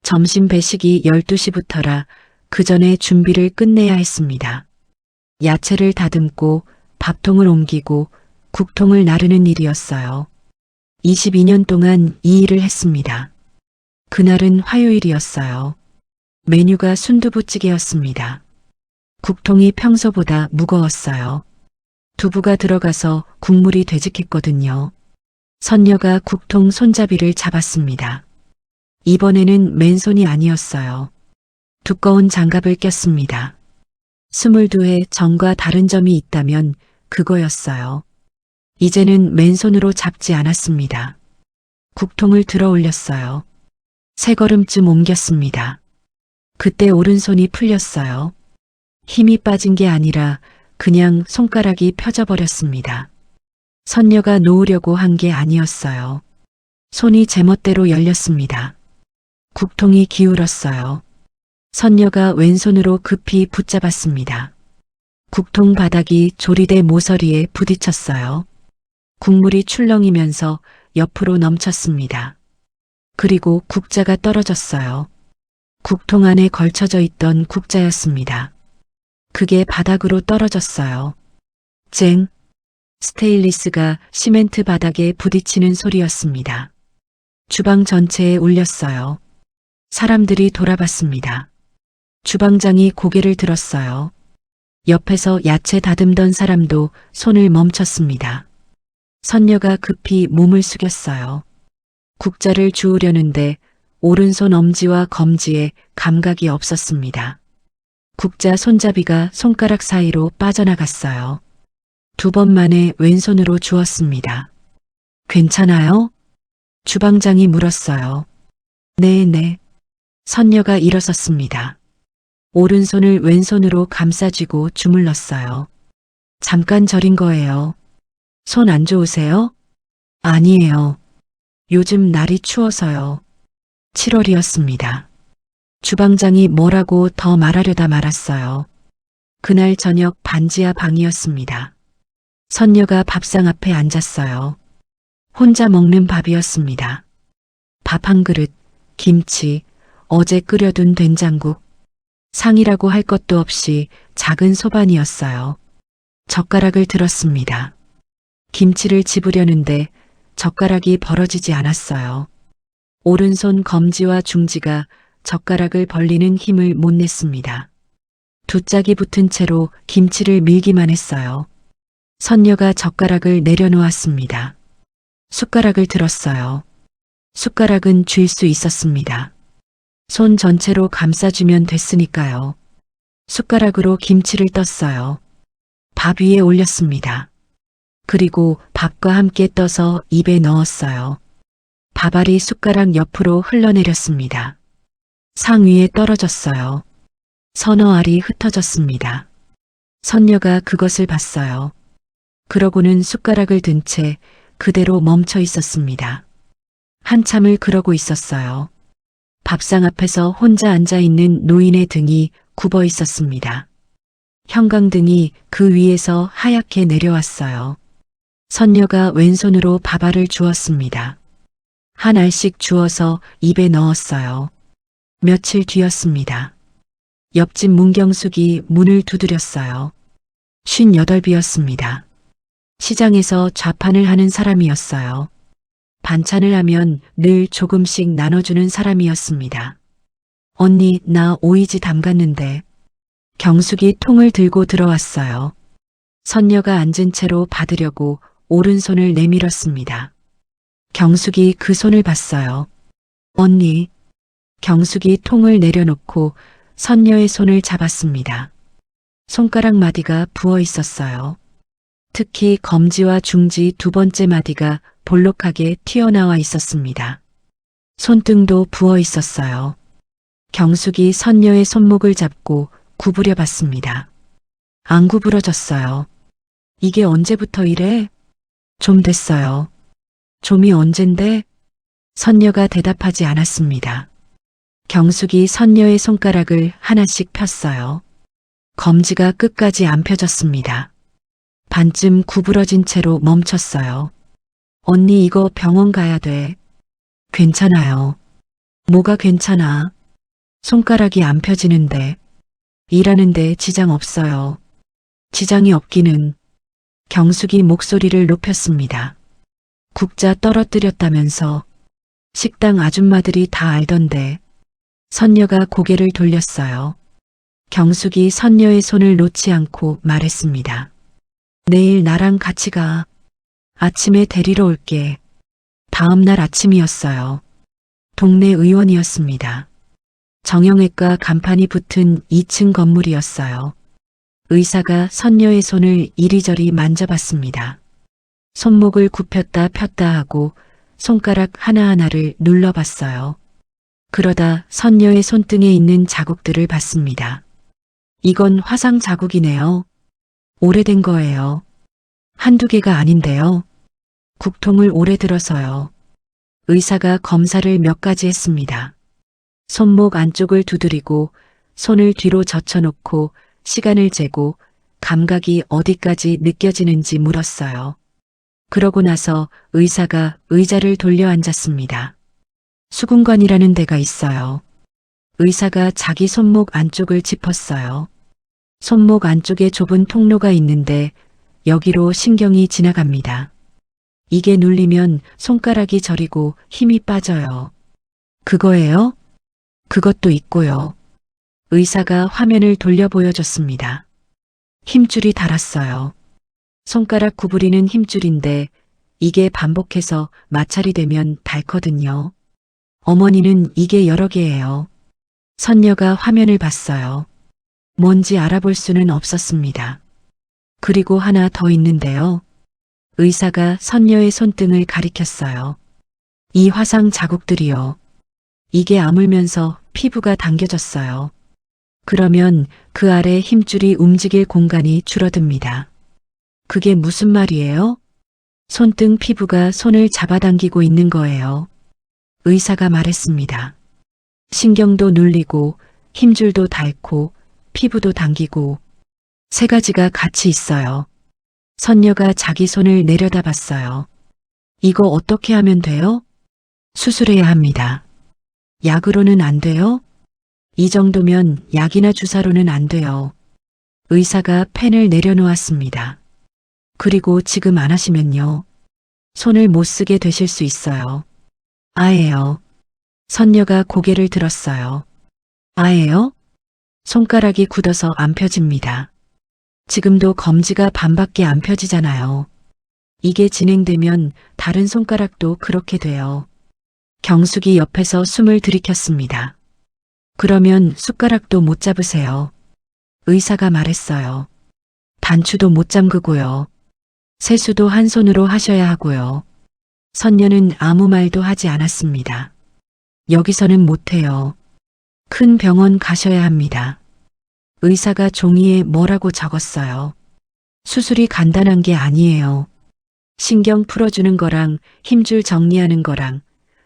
점심 배식이 12시부터라 그 전에 준비를 끝내야 했습니다. 야채를 다듬고 밥통을 옮기고 국통을 나르는 일이었어요. 22년 동안 이 일을 했습니다. 그날은 화요일이었어요. 메뉴가 순두부찌개였습니다. 국통이 평소보다 무거웠어요. 두부가 들어가서 국물이 되직했거든요. 선녀가 국통 손잡이를 잡았습니다. 이번에는 맨손이 아니었어요. 두꺼운 장갑을 꼈습니다. 22회 전과 다른 점이 있다면 그거였어요. 이제는 맨손으로 잡지 않았습니다. 국통을 들어 올렸어요. 3걸음쯤 옮겼습니다. 그때 오른손이 풀렸어요. 힘이 빠진 게 아니라 그냥 손가락이 펴져 버렸습니다. 선녀가 놓으려고 한 게 아니었어요. 손이 제멋대로 열렸습니다. 국통이 기울었어요. 선녀가 왼손으로 급히 붙잡았습니다. 국통 바닥이 조리대 모서리에 부딪혔어요. 국물이 출렁이면서 옆으로 넘쳤습니다. 그리고 국자가 떨어졌어요. 국통 안에 걸쳐져 있던 국자였습니다. 그게 바닥으로 떨어졌어요. 쨍! 스테인리스가 시멘트 바닥에 부딪히는 소리였습니다. 주방 전체에 울렸어요. 사람들이 돌아봤습니다. 주방장이 고개를 들었어요. 옆에서 야채 다듬던 사람도 손을 멈췄습니다. 선녀가 급히 몸을 숙였어요. 국자를 주우려는데 오른손 엄지와 검지에 감각이 없었습니다. 국자 손잡이가 손가락 사이로 빠져나갔어요. 2번 만에 왼손으로 주었습니다. 괜찮아요? 주방장이 물었어요. 네네. 선녀가 일어섰습니다. 오른손을 왼손으로 감싸쥐고 주물렀어요. 잠깐 절인 거예요. 손 안 좋으세요? 아니에요. 요즘 날이 추워서요. 7월이었습니다. 주방장이 뭐라고 더 말하려다 말았어요. 그날 저녁 반지하 방이었습니다. 선녀가 밥상 앞에 앉았어요. 혼자 먹는 밥이었습니다. 밥 한 그릇, 김치, 어제 끓여둔 된장국, 상이라고 할 것도 없이 작은 소반이었어요. 젓가락을 들었습니다. 김치를 집으려는데 젓가락이 벌어지지 않았어요. 오른손 검지와 중지가 젓가락을 벌리는 힘을 못 냈습니다. 두 짝이 붙은 채로 김치를 밀기만 했어요. 선녀가 젓가락을 내려놓았습니다. 숟가락을 들었어요. 숟가락은 쥘 수 있었습니다. 손 전체로 감싸주면 됐으니까요. 숟가락으로 김치를 떴어요. 밥 위에 올렸습니다. 그리고 밥과 함께 떠서 입에 넣었어요. 밥알이 숟가락 옆으로 흘러내렸습니다. 상 위에 떨어졌어요. 서너 알이 흩어졌습니다. 선녀가 그것을 봤어요. 그러고는 숟가락을 든 채 그대로 멈춰 있었습니다. 한참을 그러고 있었어요. 밥상 앞에서 혼자 앉아 있는 노인의 등이 굽어 있었습니다. 형광등이 그 위에서 하얗게 내려왔어요. 선녀가 왼손으로 밥알을 주었습니다. 한 알씩 주어서 입에 넣었어요. 며칠 뒤였습니다. 옆집 문경숙이 문을 두드렸어요. 58이었습니다. 시장에서 좌판을 하는 사람이었어요. 반찬을 하면 늘 조금씩 나눠주는 사람이었습니다. 언니, 나 오이지 담갔는데. 경숙이 통을 들고 들어왔어요. 선녀가 앉은 채로 받으려고 오른손을 내밀었습니다. 경숙이 그 손을 봤어요. 언니. 경숙이 통을 내려놓고 선녀의 손을 잡았습니다. 손가락 마디가 부어 있었어요. 특히 검지와 중지 두 번째 마디가 볼록하게 튀어나와 있었습니다. 손등도 부어 있었어요. 경숙이 선녀의 손목을 잡고 구부려 봤습니다. 안 구부러졌어요. 이게 언제부터 이래? 좀 됐어요. 좀이 언젠데? 선녀가 대답하지 않았습니다. 경숙이 선녀의 손가락을 하나씩 폈어요. 검지가 끝까지 안 펴졌습니다. 반쯤 구부러진 채로 멈췄어요. 언니, 이거 병원 가야 돼. 괜찮아요. 뭐가 괜찮아? 손가락이 안 펴지는데. 일하는데 지장 없어요. 지장이 없기는. 경숙이 목소리를 높였습니다. 국자 떨어뜨렸다면서. 식당 아줌마들이 다 알던데. 선녀가 고개를 돌렸어요. 경숙이 선녀의 손을 놓지 않고 말했습니다. 내일 나랑 같이 가. 아침에 데리러 올게. 다음 날 아침이었어요. 동네 의원이었습니다. 정형외과 간판이 붙은 2층 건물이었어요. 의사가 선녀의 손을 이리저리 만져봤습니다. 손목을 굽혔다 폈다 하고 손가락 하나하나를 눌러봤어요. 그러다 선녀의 손등에 있는 자국들을 봤습니다. 이건 화상 자국이네요. 오래된 거예요. 한두 개가 아닌데요. 국통을 오래 들어서요. 의사가 검사를 몇 가지 했습니다. 손목 안쪽을 두드리고 손을 뒤로 젖혀놓고 시간을 재고 감각이 어디까지 느껴지는지 물었어요. 그러고 나서 의사가 의자를 돌려 앉았습니다. 수근관이라는 데가 있어요. 의사가 자기 손목 안쪽을 짚었어요. 손목 안쪽에 좁은 통로가 있는데 여기로 신경이 지나갑니다. 이게 눌리면 손가락이 저리고 힘이 빠져요. 그거예요? 그것도 있고요. 의사가 화면을 돌려 보여줬습니다. 힘줄이 달았어요. 손가락 구부리는 힘줄인데 이게 반복해서 마찰이 되면 닳거든요. 어머니는 이게 여러 개예요. 선녀가 화면을 봤어요. 뭔지 알아볼 수는 없었습니다. 그리고 하나 더 있는데요. 의사가 선녀의 손등을 가리켰어요. 이 화상 자국들이요. 이게 아물면서 피부가 당겨졌어요. 그러면 그 아래 힘줄이 움직일 공간이 줄어듭니다. 그게 무슨 말이에요? 손등 피부가 손을 잡아당기고 있는 거예요. 의사가 말했습니다. 신경도 눌리고 힘줄도 닳고 피부도 당기고 세 가지가 같이 있어요. 선녀가 자기 손을 내려다봤어요. 이거 어떻게 하면 돼요? 수술해야 합니다. 약으로는 안 돼요? 이 정도면 약이나 주사로는 안 돼요. 의사가 펜을 내려놓았습니다. 그리고 지금 안 하시면요. 손을 못 쓰게 되실 수 있어요. 아예요. 선녀가 고개를 들었어요. 아예요? 손가락이 굳어서 안 펴집니다. 지금도 검지가 반밖에 안 펴지잖아요. 이게 진행되면 다른 손가락도 그렇게 돼요. 경숙이 옆에서 숨을 들이켰습니다. 그러면 숟가락도 못 잡으세요. 의사가 말했어요. 단추도 못 잠그고요. 세수도 한 손으로 하셔야 하고요. 선녀는 아무 말도 하지 않았습니다. 여기서는 못해요. 큰 병원 가셔야 합니다. 의사가 종이에 뭐라고 적었어요. 수술이 간단한 게 아니에요. 신경 풀어주는 거랑 힘줄 정리하는 거랑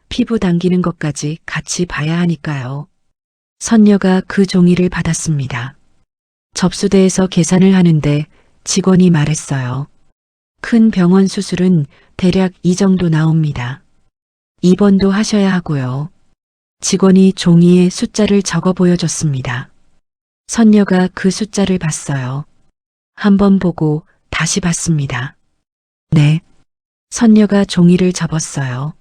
피부 당기는 것까지 같이 봐야 하니까요. 선녀가 그 종이를 받았습니다. 접수대에서 계산을 하는데 직원이 말했어요. 큰 병원 수술은 대략 이 정도 나옵니다. 입원도 하셔야 하고요. 직원이 종이에 숫자를 적어 보여줬습니다. 선녀가 그 숫자를 봤어요. 한 번 보고 다시 봤습니다. 네. 선녀가 종이를 접었어요.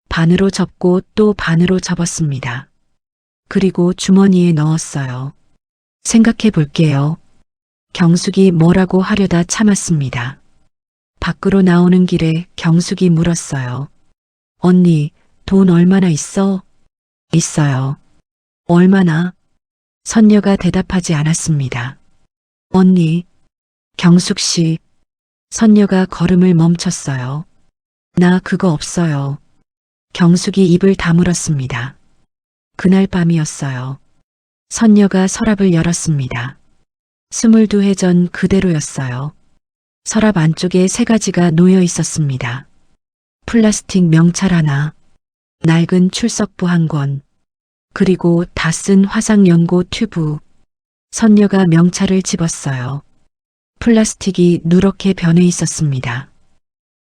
반으로 접고 또 반으로 접었습니다. 그리고 주머니에 넣었어요. 생각해 볼게요. 경숙이 뭐라고 하려다 참았습니다. 밖으로 나오는 길에 경숙이 물었어요. 언니, 돈 얼마나 있어? 있어요. 얼마나? 선녀가 대답하지 않았습니다. 언니, 경숙 씨. 선녀가 걸음을 멈췄어요. 나 그거 없어요. 경숙이 입을 다물었습니다. 그날 밤이었어요. 선녀가 서랍을 열었습니다. 22해 전 그대로였어요. 서랍 안쪽에 3가지가 놓여 있었습니다. 플라스틱 명찰 하나, 낡은 출석부 한 권, 그리고 다 쓴 화상 연고 튜브. 선녀가 명찰을 집었어요. 플라스틱이 누렇게 변해 있었습니다.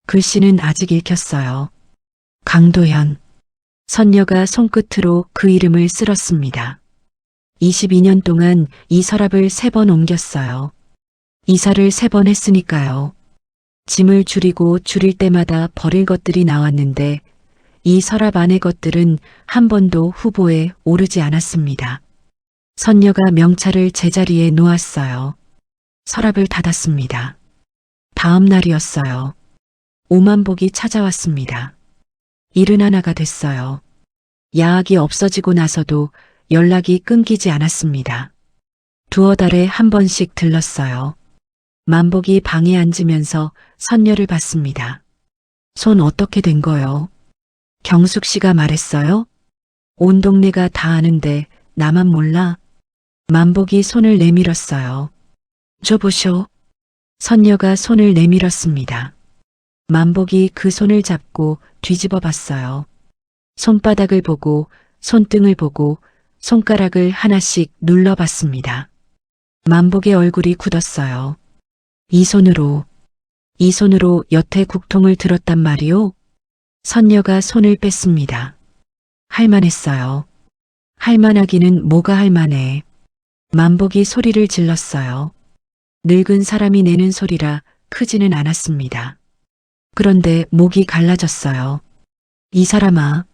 글씨는 아직 읽혔어요. 강도현. 선녀가 손끝으로 그 이름을 쓸었습니다. 22년 동안 이 서랍을 3번 옮겼어요. 이사를 3번 했으니까요. 짐을 줄이고 줄일 때마다 버릴 것들이 나왔는데 이 서랍 안의 것들은 한 번도 후보에 오르지 않았습니다. 선녀가 명찰을 제자리에 놓았어요. 서랍을 닫았습니다. 다음 날이었어요. 오만복이 찾아왔습니다. 71가 됐어요. 야학이 없어지고 나서도 연락이 끊기지 않았습니다. 2달에 한 번씩 들렀어요. 만복이 방에 앉으면서 선녀를 봤습니다. 손 어떻게 된 거요? 경숙 씨가 말했어요? 온 동네가 다 아는데 나만 몰라? 만복이 손을 내밀었어요. 줘보쇼. 선녀가 손을 내밀었습니다. 만복이 그 손을 잡고 뒤집어 봤어요. 손바닥을 보고 손등을 보고 손가락을 하나씩 눌러봤습니다. 만복의 얼굴이 굳었어요. 이 손으로 여태 국통을 들었단 말이오? 선녀가 손을 뺐습니다. 할만했어요. 할만하기는 뭐가 할만해. 만복이 소리를 질렀어요. 늙은 사람이 내는 소리라 크지는 않았습니다. 그런데 목이 갈라졌어요. 이 사람아,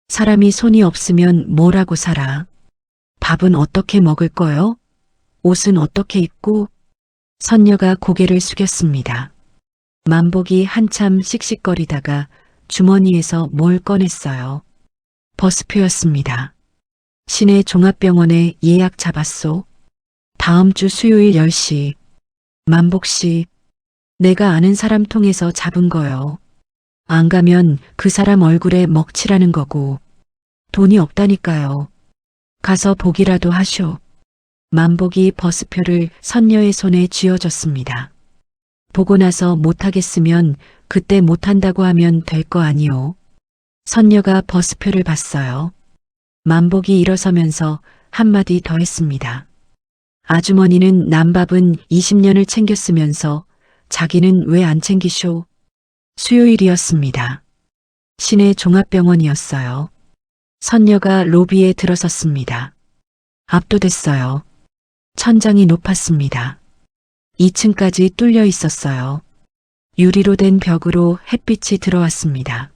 사람이 손이 없으면 뭐라고 살아? 밥은 어떻게 먹을 거요? 옷은 어떻게 입고? 선녀가 고개를 숙였습니다. 만복이 한참 씩씩거리다가 주머니에서 뭘 꺼냈어요. 버스표였습니다. 시내 종합병원에 예약 잡았소. 다음 주 수요일 10시. 만복 씨, 내가 아는 사람 통해서 잡은 거요. 안 가면 그 사람 얼굴에 먹칠하는 거고. 돈이 없다니까요. 가서 보기라도 하쇼. 만복이 버스표를 선녀의 손에 쥐어줬습니다. 보고 나서 못하겠으면 그때 못한다고 하면 될 거 아니오. 선녀가 버스표를 봤어요. 만복이 일어서면서 한마디 더 했습니다. 아주머니는 남밥은 20년을 챙겼으면서 자기는 왜 안 챙기쇼? 수요일이었습니다. 시내 종합병원이었어요. 선녀가 로비에 들어섰습니다. 압도됐어요. 천장이 높았습니다. 2층까지 뚫려 있었어요. 유리로 된 벽으로 햇빛이 들어왔습니다.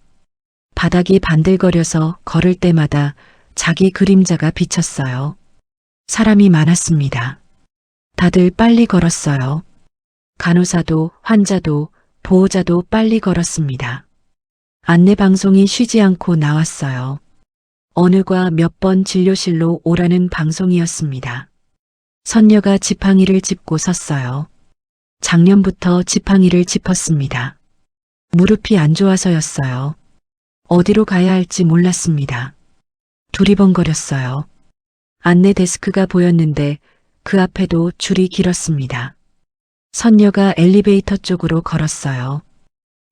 바닥이 반들거려서 걸을 때마다 자기 그림자가 비쳤어요. 사람이 많았습니다. 다들 빨리 걸었어요. 간호사도 환자도 보호자도 빨리 걸었습니다. 안내방송이 쉬지 않고 나왔어요. 어느 과 몇 번 진료실로 오라는 방송이었습니다. 선녀가 지팡이를 짚고 섰어요. 작년부터 지팡이를 짚었습니다. 무릎이 안 좋아서였어요. 어디로 가야 할지 몰랐습니다. 두리번거렸어요. 안내 데스크가 보였는데 그 앞에도 줄이 길었습니다. 선녀가 엘리베이터 쪽으로 걸었어요.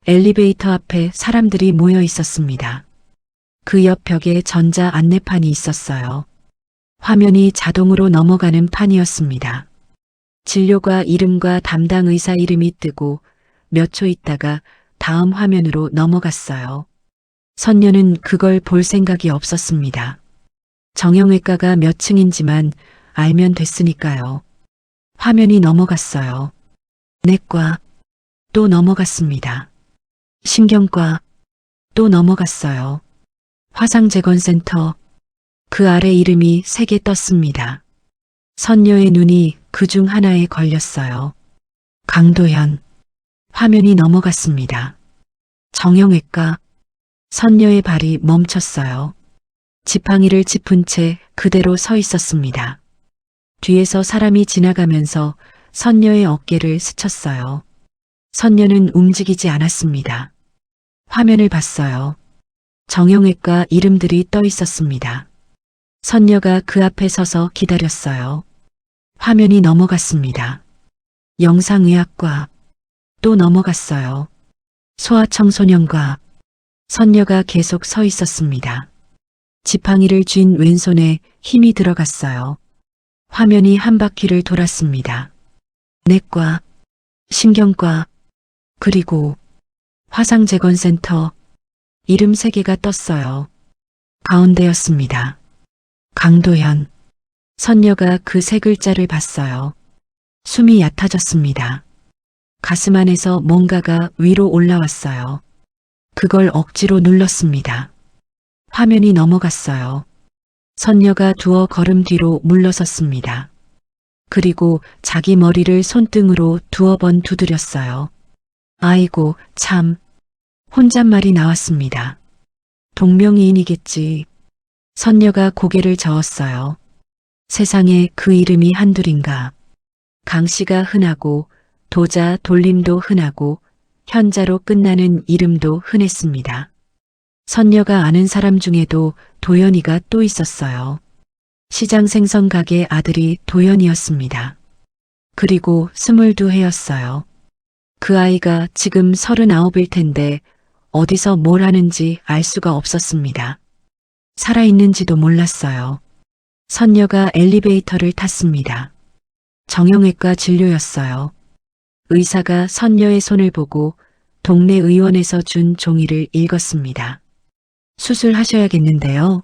엘리베이터 앞에 사람들이 모여 있었습니다. 그 옆 벽에 전자 안내판이 있었어요. 화면이 자동으로 넘어가는 판이었습니다. 진료과 이름과 담당 의사 이름이 뜨고 몇 초 있다가 다음 화면으로 넘어갔어요. 선녀는 그걸 볼 생각이 없었습니다. 정형외과가 몇 층인지만 알면 됐으니까요. 화면이 넘어갔어요. 내과, 또 넘어갔습니다. 신경과, 또 넘어갔어요. 화상재건센터, 그 아래 이름이 3개 떴습니다. 선녀의 눈이 그 중 하나에 걸렸어요. 강도현. 화면이 넘어갔습니다. 정형외과. 선녀의 발이 멈췄어요. 지팡이를 짚은 채 그대로 서 있었습니다. 뒤에서 사람이 지나가면서 선녀의 어깨를 스쳤어요. 선녀는 움직이지 않았습니다. 화면을 봤어요. 정형외과 이름들이 떠 있었습니다. 선녀가 그 앞에 서서 기다렸어요. 화면이 넘어갔습니다. 영상의학과, 또 넘어갔어요. 소아청소년과. 선녀가 계속 서 있었습니다. 지팡이를 쥔 왼손에 힘이 들어갔어요. 화면이 한 바퀴를 돌았습니다. 내과, 신경과, 그리고 화상재건센터. 이름 3개가 떴어요. 가운데였습니다. 강도현. 선녀가 그 3글자를 봤어요. 숨이 얕아졌습니다. 가슴 안에서 뭔가가 위로 올라왔어요. 그걸 억지로 눌렀습니다. 화면이 넘어갔어요. 선녀가 두어 걸음 뒤로 물러섰습니다. 그리고 자기 머리를 손등으로 두어 번 두드렸어요. 아이고, 참. 혼잣말이 나왔습니다. 동명이인이겠지. 선녀가 고개를 저었어요. 세상에 그 이름이 한둘인가. 강씨가 흔하고 도자 돌림도 흔하고 현자로 끝나는 이름도 흔했습니다. 선녀가 아는 사람 중에도 도연이가 또 있었어요. 시장 생선 가게 아들이 도연이었습니다. 그리고 22해였어요. 그 아이가 지금 39일 텐데 어디서 뭘 하는지 알 수가 없었습니다. 살아있는지도 몰랐어요. 선녀가 엘리베이터를 탔습니다. 정형외과 진료였어요. 의사가 선녀의 손을 보고 동네 의원에서 준 종이를 읽었습니다. 수술하셔야겠는데요.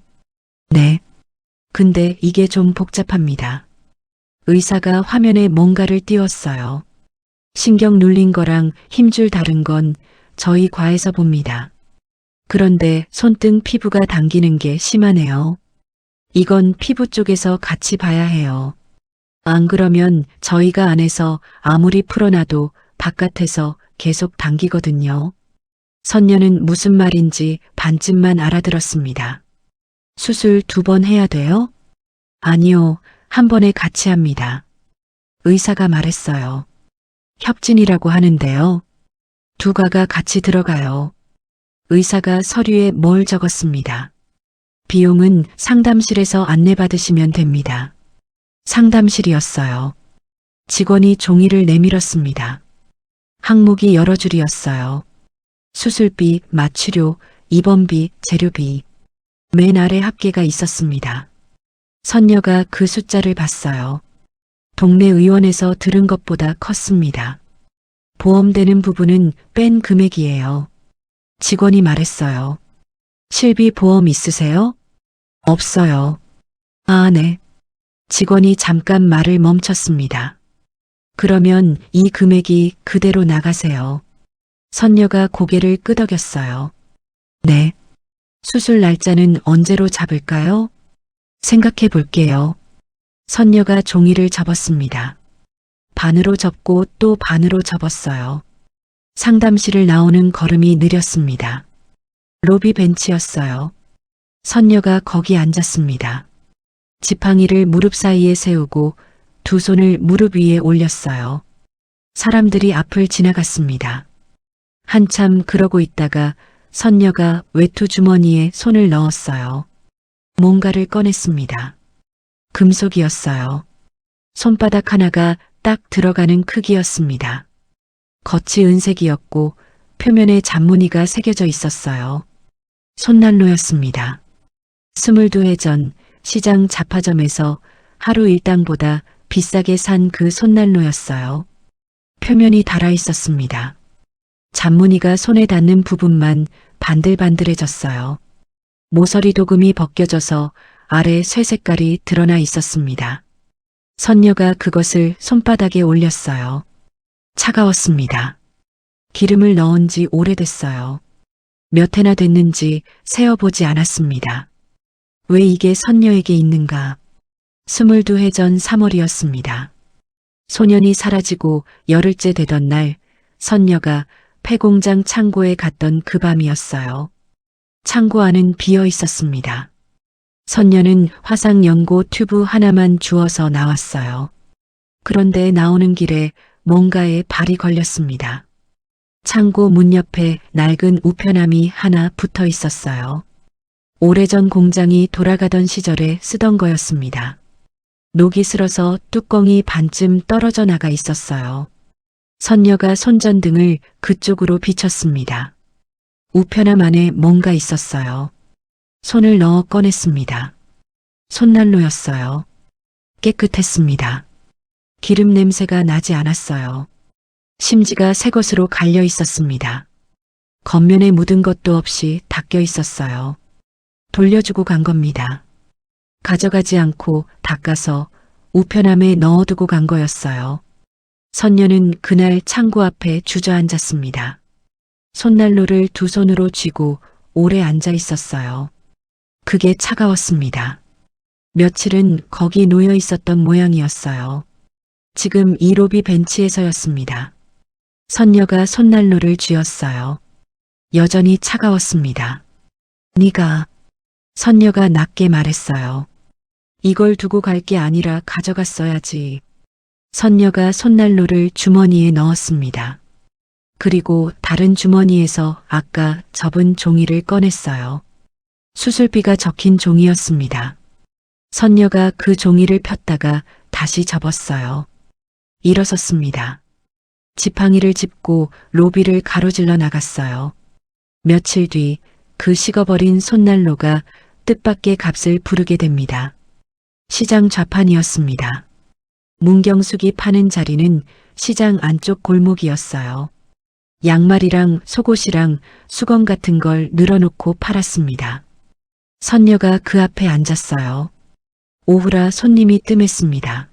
네. 근데 이게 좀 복잡합니다. 의사가 화면에 뭔가를 띄웠어요. 신경 눌린 거랑 힘줄 다른 건 저희 과에서 봅니다. 그런데 손등 피부가 당기는 게 심하네요. 이건 피부 쪽에서 같이 봐야 해요. 안 그러면 저희가 안에서 아무리 풀어놔도 바깥에서 계속 당기거든요. 선녀는 무슨 말인지 반쯤만 알아들었습니다. 수술 2번 해야 돼요? 아니요, 한 번에 같이 합니다. 의사가 말했어요. 협진이라고 하는데요. 2가가 같이 들어가요. 의사가 서류에 뭘 적었습니다. 비용은 상담실에서 안내받으시면 됩니다. 상담실이었어요. 직원이 종이를 내밀었습니다. 항목이 여러 줄이었어요. 수술비, 마취료, 입원비, 재료비. 맨 아래 합계가 있었습니다. 선녀가 그 숫자를 봤어요. 동네 의원에서 들은 것보다 컸습니다. 보험되는 부분은 뺀 금액이에요. 직원이 말했어요. 실비 보험 있으세요? 없어요. 아, 네. 직원이 잠깐 말을 멈췄습니다. 그러면 이 금액이 그대로 나가세요. 선녀가 고개를 끄덕였어요. 네. 수술 날짜는 언제로 잡을까요? 생각해 볼게요. 선녀가 종이를 접었습니다. 반으로 접고 또 반으로 접었어요. 상담실을 나오는 걸음이 느렸습니다. 로비 벤치였어요. 선녀가 거기 앉았습니다. 지팡이를 무릎 사이에 세우고 2 손을 무릎 위에 올렸어요. 사람들이 앞을 지나갔습니다. 한참 그러고 있다가 선녀가 외투 주머니에 손을 넣었어요. 뭔가를 꺼냈습니다. 금속이었어요. 손바닥 하나가 딱 들어가는 크기였습니다. 겉이 은색이었고 표면에 잔무늬가 새겨져 있었어요. 손난로였습니다. 22해 전 시장 잡화점에서 하루 일당보다 비싸게 산 그 손난로였어요. 표면이 달아 있었습니다. 잔무늬가 손에 닿는 부분만 반들반들해졌어요. 모서리 도금이 벗겨져서 아래 쇠 색깔이 드러나 있었습니다. 선녀가 그것을 손바닥에 올렸어요. 차가웠습니다. 기름을 넣은 지 오래됐어요. 몇 해나 됐는지 세어보지 않았습니다. 왜 이게 선녀에게 있는가? 22해 전 3월이었습니다. 소년이 사라지고 열흘째 되던 날, 선녀가 폐공장 창고에 갔던 그 밤이었어요. 창고 안은 비어 있었습니다. 선녀는 화상 연고 튜브 하나만 주워서 나왔어요. 그런데 나오는 길에 뭔가에 발이 걸렸습니다. 창고 문 옆에 낡은 우편함이 하나 붙어 있었어요. 오래전 공장이 돌아가던 시절에 쓰던 거였습니다. 녹이 슬어서 뚜껑이 반쯤 떨어져 나가 있었어요. 선녀가 손전등을 그쪽으로 비췄습니다. 우편함 안에 뭔가 있었어요. 손을 넣어 꺼냈습니다. 손난로였어요. 깨끗했습니다. 기름 냄새가 나지 않았어요. 심지가 새 것으로 갈려 있었습니다. 겉면에 묻은 것도 없이 닦여 있었어요. 돌려주고 간 겁니다. 가져가지 않고 닦아서 우편함에 넣어두고 간 거였어요. 선녀는 그날 창고 앞에 주저앉았습니다. 손난로를 두 손으로 쥐고 오래 앉아 있었어요. 그게 차가웠습니다. 며칠은 거기 놓여 있었던 모양이었어요. 지금 이 로비 벤치에서였습니다. 선녀가 손난로를 쥐었어요. 여전히 차가웠습니다. 네가, 선녀가 낮게 말했어요. 이걸 두고 갈 게 아니라 가져갔어야지. 선녀가 손난로를 주머니에 넣었습니다. 그리고 다른 주머니에서 아까 접은 종이를 꺼냈어요. 수술비가 적힌 종이였습니다. 선녀가 그 종이를 폈다가 다시 접었어요. 일어섰습니다. 지팡이를 짚고 로비를 가로질러 나갔어요. 며칠 뒤 그 식어버린 손난로가 뜻밖의 값을 부르게 됩니다. 시장 좌판이었습니다. 문경숙이 파는 자리는 시장 안쪽 골목이었어요. 양말이랑 속옷이랑 수건 같은 걸 늘어놓고 팔았습니다. 선녀가 그 앞에 앉았어요. 오후라 손님이 뜸했습니다.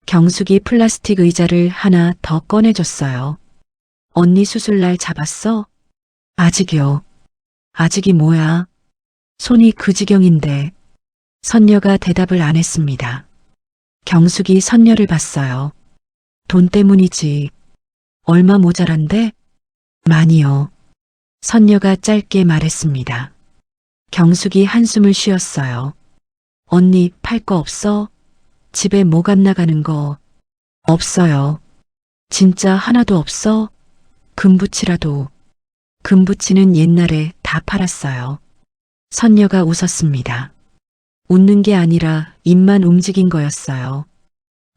경숙이 플라스틱 의자를 하나 더 꺼내줬어요. 언니 수술날 잡았어? 아직이요. 아직이 뭐야? 손이 그 지경인데. 선녀가 대답을 안 했습니다. 경숙이 선녀를 봤어요. 돈 때문이지. 얼마 모자란데? 많이요. 선녀가 짧게 말했습니다. 경숙이 한숨을 쉬었어요. 언니 팔 거 없어? 집에 못 안 나가는 거 없어요. 진짜 하나도 없어? 금붙이라도. 금붙이는 옛날에 다 팔았어요. 선녀가 웃었습니다. 웃는 게 아니라 입만 움직인 거였어요.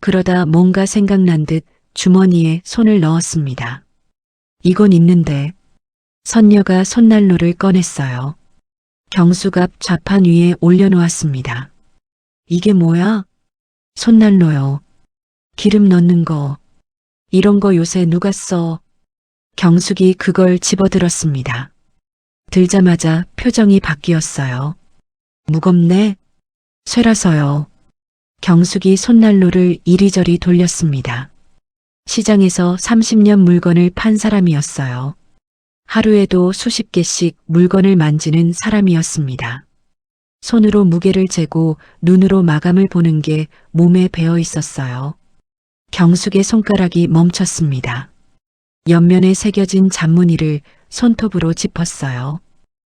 그러다 뭔가 생각난 듯 주머니에 손을 넣었습니다. 이건 있는데. 선녀가 손난로를 꺼냈어요. 경숙 앞 좌판 위에 올려놓았습니다. 이게 뭐야? 손난로요. 기름 넣는 거. 이런 거 요새 누가 써? 경숙이 그걸 집어들었습니다. 들자마자 표정이 바뀌었어요. 무겁네? 쇠라서요. 경숙이 손난로를 이리저리 돌렸습니다. 시장에서 30년 물건을 판 사람이었어요. 하루에도 수십 개씩 물건을 만지는 사람이었습니다. 손으로 무게를 재고 눈으로 마감을 보는 게 몸에 배어 있었어요. 경숙의 손가락이 멈췄습니다. 옆면에 새겨진 잔무늬를 손톱으로 짚었어요.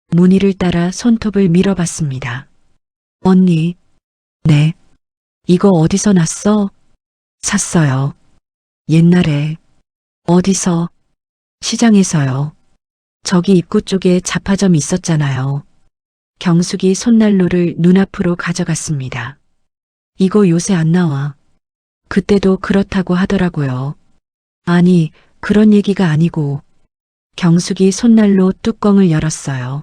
무늬를 따라 손톱을 밀어봤습니다. 언니. 네. 이거 어디서 났어? 샀어요. 옛날에. 어디서? 시장에서요. 저기 입구 쪽에 잡화점 있었잖아요. 경숙이 손난로를 눈앞으로 가져갔습니다. 이거 요새 안 나와. 그때도 그렇다고 하더라고요. 아니, 그런 얘기가 아니고. 경숙이 손난로 뚜껑을 열었어요.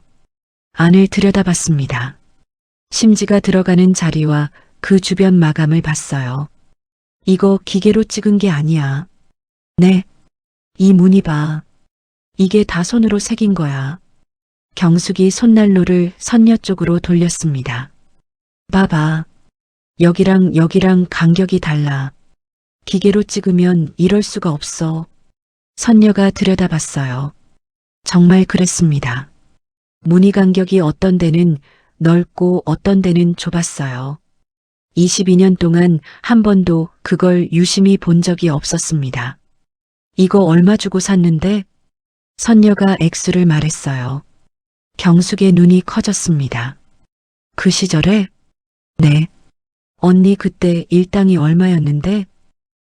안을 들여다봤습니다. 심지가 들어가는 자리와 그 주변 마감을 봤어요. 이거 기계로 찍은 게 아니야. 네. 이 무늬 봐. 이게 다 손으로 새긴 거야. 경숙이 손난로를 선녀 쪽으로 돌렸습니다. 봐봐. 여기랑 여기랑 간격이 달라. 기계로 찍으면 이럴 수가 없어. 선녀가 들여다봤어요. 정말 그랬습니다. 무늬 간격이 어떤 데는 넓고 어떤 데는 좁았어요. 22년 동안 한 번도 그걸 유심히 본 적이 없었습니다. 이거 얼마 주고 샀는데? 선녀가 액수를 말했어요. 경숙의 눈이 커졌습니다. 그 시절에? 네. 언니 그때 일당이 얼마였는데?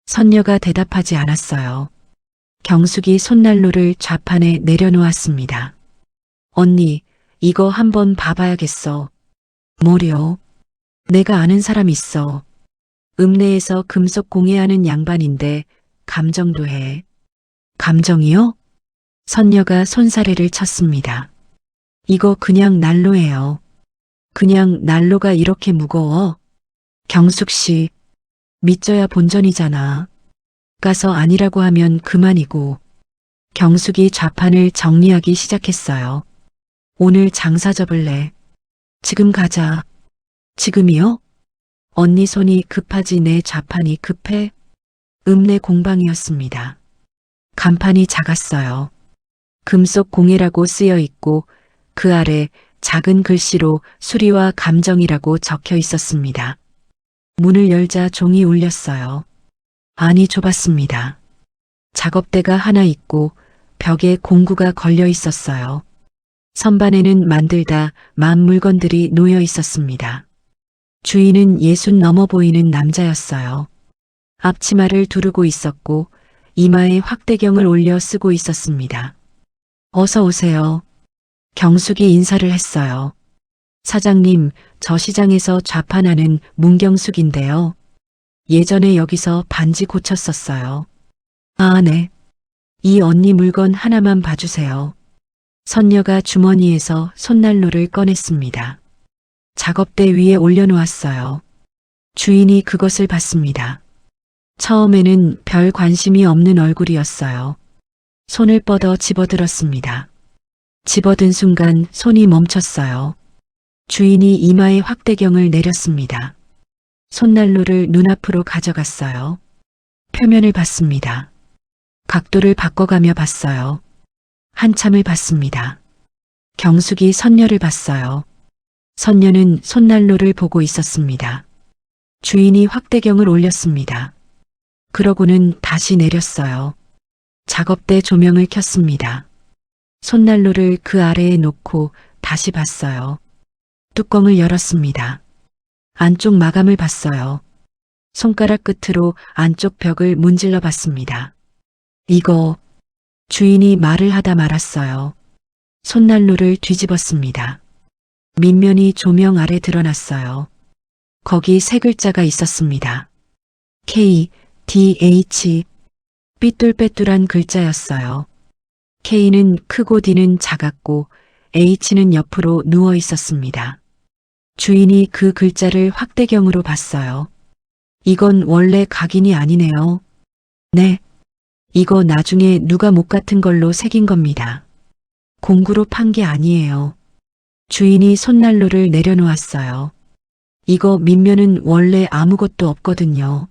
선녀가 대답하지 않았어요. 경숙이 손난로를 좌판에 내려놓았습니다. 언니, 이거 한번 봐봐야겠어. 뭐려? 내가 아는 사람 있어. 읍내에서 금속 공예하는 양반인데 감정도 해. 감정이요? 선녀가 손사래를 쳤습니다. 이거 그냥 난로예요. 그냥 난로가 이렇게 무거워? 경숙 씨, 믿져야 본전이잖아. 가서 아니라고 하면 그만이고. 경숙이 좌판을 정리하기 시작했어요. 오늘 장사 접을래. 지금 가자. 지금이요? 언니 손이 급하지 내 좌판이 급해? 읍내 공방이었습니다. 간판이 작았어요. 금속 공예라고 쓰여 있고 그 아래 작은 글씨로 수리와 감정이라고 적혀 있었습니다. 문을 열자 종이 울렸어요. 안이 좁았습니다. 작업대가 하나 있고 벽에 공구가 걸려 있었어요. 선반에는 만들다 만 물건들이 놓여 있었습니다. 주인은 60 넘어 보이는 남자였어요. 앞치마를 두르고 있었고 이마에 확대경을 올려 쓰고 있었습니다. 어서 오세요. 경숙이 인사를 했어요. 사장님, 저 시장에서 좌판하는 문경숙인데요. 예전에 여기서 반지 고쳤었어요. 아, 네. 이 언니 물건 하나만 봐주세요. 선녀가 주머니에서 손난로를 꺼냈습니다. 작업대 위에 올려놓았어요. 주인이 그것을 봤습니다. 처음에는 별 관심이 없는 얼굴이었어요. 손을 뻗어 집어들었습니다. 집어든 순간 손이 멈췄어요. 주인이 이마에 확대경을 내렸습니다. 손난로를 눈앞으로 가져갔어요. 표면을 봤습니다. 각도를 바꿔가며 봤어요. 한참을 봤습니다. 경숙이 선녀를 봤어요. 선녀는 손난로를 보고 있었습니다. 주인이 확대경을 올렸습니다. 그러고는 다시 내렸어요. 작업대 조명을 켰습니다. 손난로를 그 아래에 놓고 다시 봤어요. 뚜껑을 열었습니다. 안쪽 마감을 봤어요. 손가락 끝으로 안쪽 벽을 문질러 봤습니다. 이거, 주인이 말을 하다 말았어요. 손난로를 뒤집었습니다. 밑면이 조명 아래 드러났어요. 거기 세 글자가 있었습니다. K, D, H. 삐뚤빼뚤한 글자였어요. K는 크고 D는 작았고 H는 옆으로 누워 있었습니다. 주인이 그 글자를 확대경으로 봤어요. 이건 원래 각인이 아니네요. 네. 이거 나중에 누가 목 같은 걸로 새긴 겁니다. 공구로 판 게 아니에요. 주인이 손난로를 내려놓았어요. 이거 밑면은 원래 아무것도 없거든요.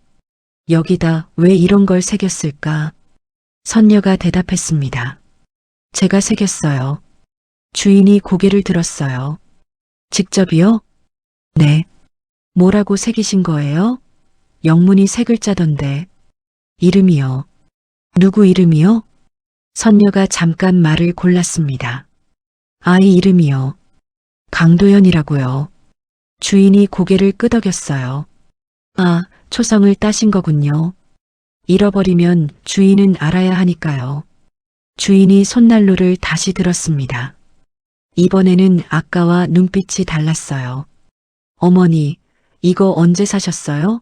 여기다 왜 이런 걸 새겼을까? 선녀가 대답했습니다. 제가 새겼어요. 주인이 고개를 들었어요. 직접이요? 네. 뭐라고 새기신 거예요? 영문이 세 글자던데. 이름이요. 누구 이름이요? 선녀가 잠깐 말을 골랐습니다. 아이 이름이요. 강도연이라고요. 주인이 고개를 끄덕였어요. 아, 초성을 따신 거군요. 잃어버리면 주인은 알아야 하니까요. 주인이 손난로를 다시 들었습니다. 이번에는 아까와 눈빛이 달랐어요. 어머니, 이거 언제 사셨어요?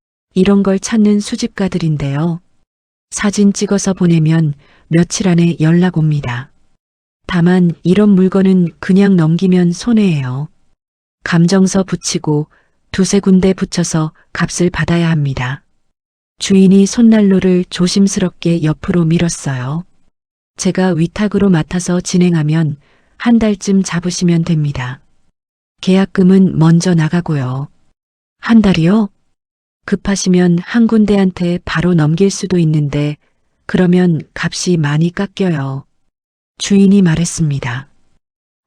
이런 걸 찾는 수집가들인데요. 사진 찍어서 보내면 며칠 안에 연락 옵니다. 다만 이런 물건은 그냥 넘기면 손해예요. 감정서 붙이고 두세 군데 붙여서 값을 받아야 합니다. 주인이 손난로를 조심스럽게 옆으로 밀었어요. 제가 위탁으로 맡아서 진행하면 한 달쯤 잡으시면 됩니다. 계약금은 먼저 나가고요. 한 달이요? 급하시면 한 군데한테 바로 넘길 수도 있는데 그러면 값이 많이 깎여요. 주인이 말했습니다.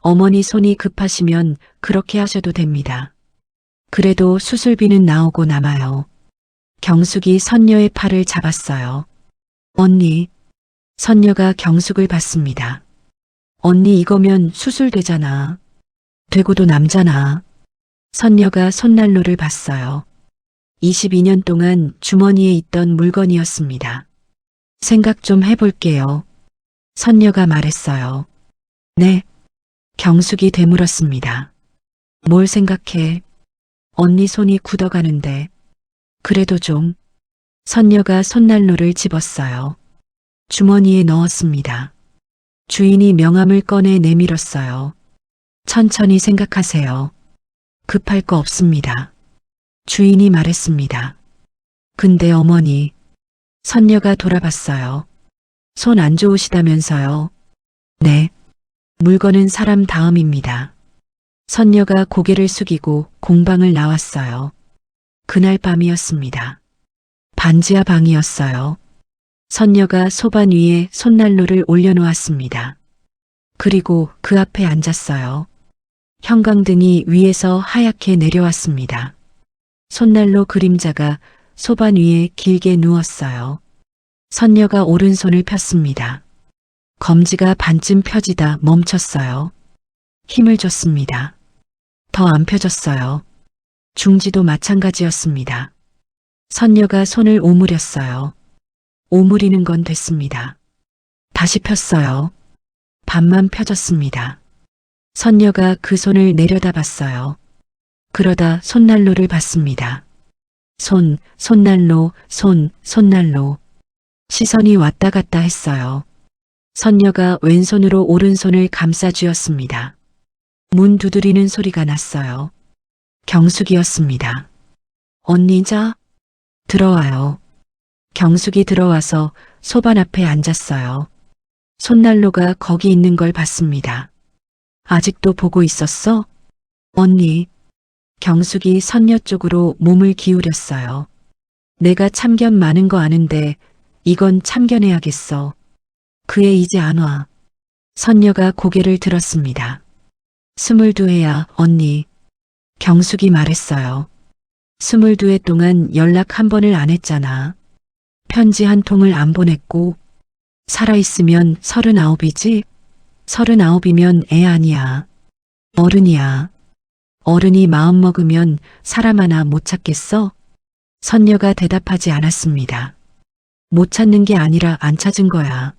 어머니 손이 급하시면 그렇게 하셔도 됩니다. 그래도 수술비는 나오고 남아요. 경숙이 선녀의 팔을 잡았어요. 언니. 선녀가 경숙을 봤습니다. 언니 이거면 수술되잖아. 되고도 남잖아. 선녀가 손난로를 봤어요. 22년 동안 주머니에 있던 물건이었습니다. 생각 좀 해볼게요. 선녀가 말했어요. 네. 경숙이 되물었습니다. 뭘 생각해? 언니 손이 굳어가는데. 그래도 좀. 선녀가 손난로를 집었어요. 주머니에 넣었습니다. 주인이 명함을 꺼내 내밀었어요. 천천히 생각하세요. 급할 거 없습니다. 주인이 말했습니다. 근데 어머니. 선녀가 돌아봤어요. 손 안 좋으시다면서요. 네. 물건은 사람 다음입니다. 선녀가 고개를 숙이고 공방을 나왔어요. 그날 밤이었습니다. 반지하 방이었어요. 선녀가 소반 위에 손난로를 올려놓았습니다. 그리고 그 앞에 앉았어요. 형광등이 위에서 하얗게 내려왔습니다. 손난로 그림자가 소반 위에 길게 누웠어요. 선녀가 오른손을 폈습니다. 검지가 반쯤 펴지다 멈췄어요. 힘을 줬습니다. 더 안 펴졌어요. 중지도 마찬가지였습니다. 선녀가 손을 오므렸어요. 오므리는 건 됐습니다. 다시 폈어요. 반만 펴졌습니다. 선녀가 그 손을 내려다봤어요. 그러다 손난로를 봤습니다. 손난로, 손난로. 시선이 왔다 갔다 했어요. 선녀가 왼손으로 오른손을 감싸 쥐었습니다. 문 두드리는 소리가 났어요. 경숙이었습니다. 언니자? 들어와요. 경숙이 들어와서 소반 앞에 앉았어요. 손난로가 거기 있는 걸 봤습니다. 아직도 보고 있었어? 언니. 경숙이 선녀 쪽으로 몸을 기울였어요. 내가 참견 많은 거 아는데 이건 참견해야겠어. 그 애 이제 안 와. 선녀가 고개를 들었습니다. 22해야 언니. 경숙이 말했어요. 22해 동안 연락 한 번을 안 했잖아. 편지 한 통을 안 보냈고 살아있으면 39이지? 39이면 애 아니야. 어른이야. 어른이 마음 먹으면 사람 하나 못 찾겠어? 선녀가 대답하지 않았습니다. 못 찾는 게 아니라 안 찾은 거야.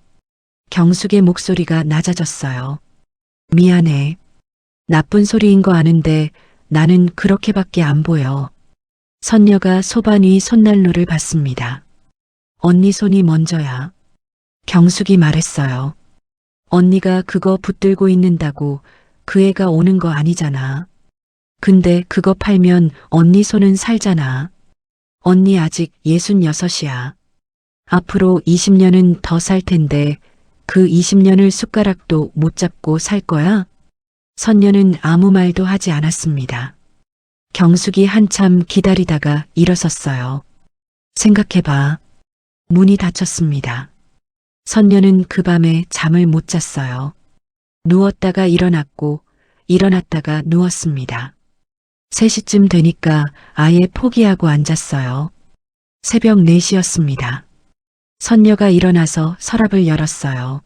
경숙의 목소리가 낮아졌어요. 미안해. 나쁜 소리인 거 아는데 나는 그렇게밖에 안 보여. 선녀가 소반 위 손난로를 봤습니다. 언니 손이 먼저야. 경숙이 말했어요. 언니가 그거 붙들고 있는다고 그 애가 오는 거 아니잖아. 근데 그거 팔면 언니 손은 살잖아. 언니 아직 66이야. 앞으로 20년은 더 살 텐데 그 20년을 숟가락도 못 잡고 살 거야? 선녀는 아무 말도 하지 않았습니다. 경숙이 한참 기다리다가 일어섰어요. 생각해봐. 문이 닫혔습니다. 선녀는 그 밤에 잠을 못 잤어요. 누웠다가 일어났고 일어났다가 누웠습니다. 3시쯤 되니까 아예 포기하고 앉았어요. 새벽 4시였습니다. 선녀가 일어나서 서랍을 열었어요.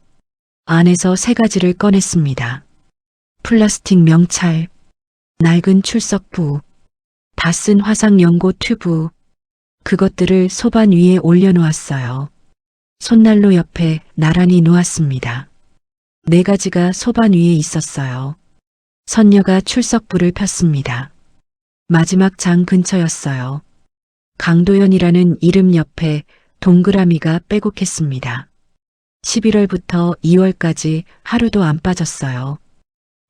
안에서 3가지를 꺼냈습니다. 플라스틱 명찰, 낡은 출석부, 다 쓴 화상 연고 튜브, 그것들을 소반 위에 올려놓았어요. 손난로 옆에 나란히 놓았습니다. 4가지가 소반 위에 있었어요. 선녀가 출석부를 폈습니다. 마지막 장 근처였어요. 강도연이라는 이름 옆에 동그라미가 빼곡했습니다. 11월부터 2월까지 하루도 안 빠졌어요.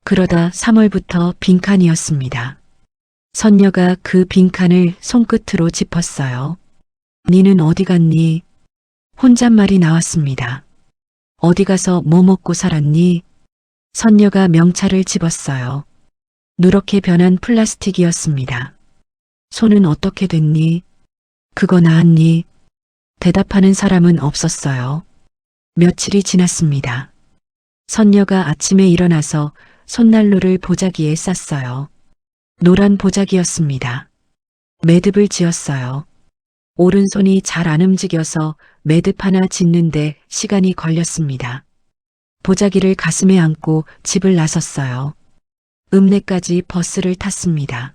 그러다 3월부터 빈칸이었습니다. 선녀가 그 빈칸을 손끝으로 짚었어요. 니는 어디 갔니? 혼잣말이 나왔습니다. 어디 가서 뭐 먹고 살았니? 선녀가 명찰을 집었어요. 누렇게 변한 플라스틱이었습니다. 손은 어떻게 됐니? 그거 나았니? 대답하는 사람은 없었어요. 며칠이 지났습니다. 선녀가 아침에 일어나서 손난로를 보자기에 쌌어요. 노란 보자기였습니다. 매듭을 지었어요. 오른손이 잘 안 움직여서 매듭 하나 짓는데 시간이 걸렸습니다. 보자기를 가슴에 안고 집을 나섰어요. 읍내까지 버스를 탔습니다.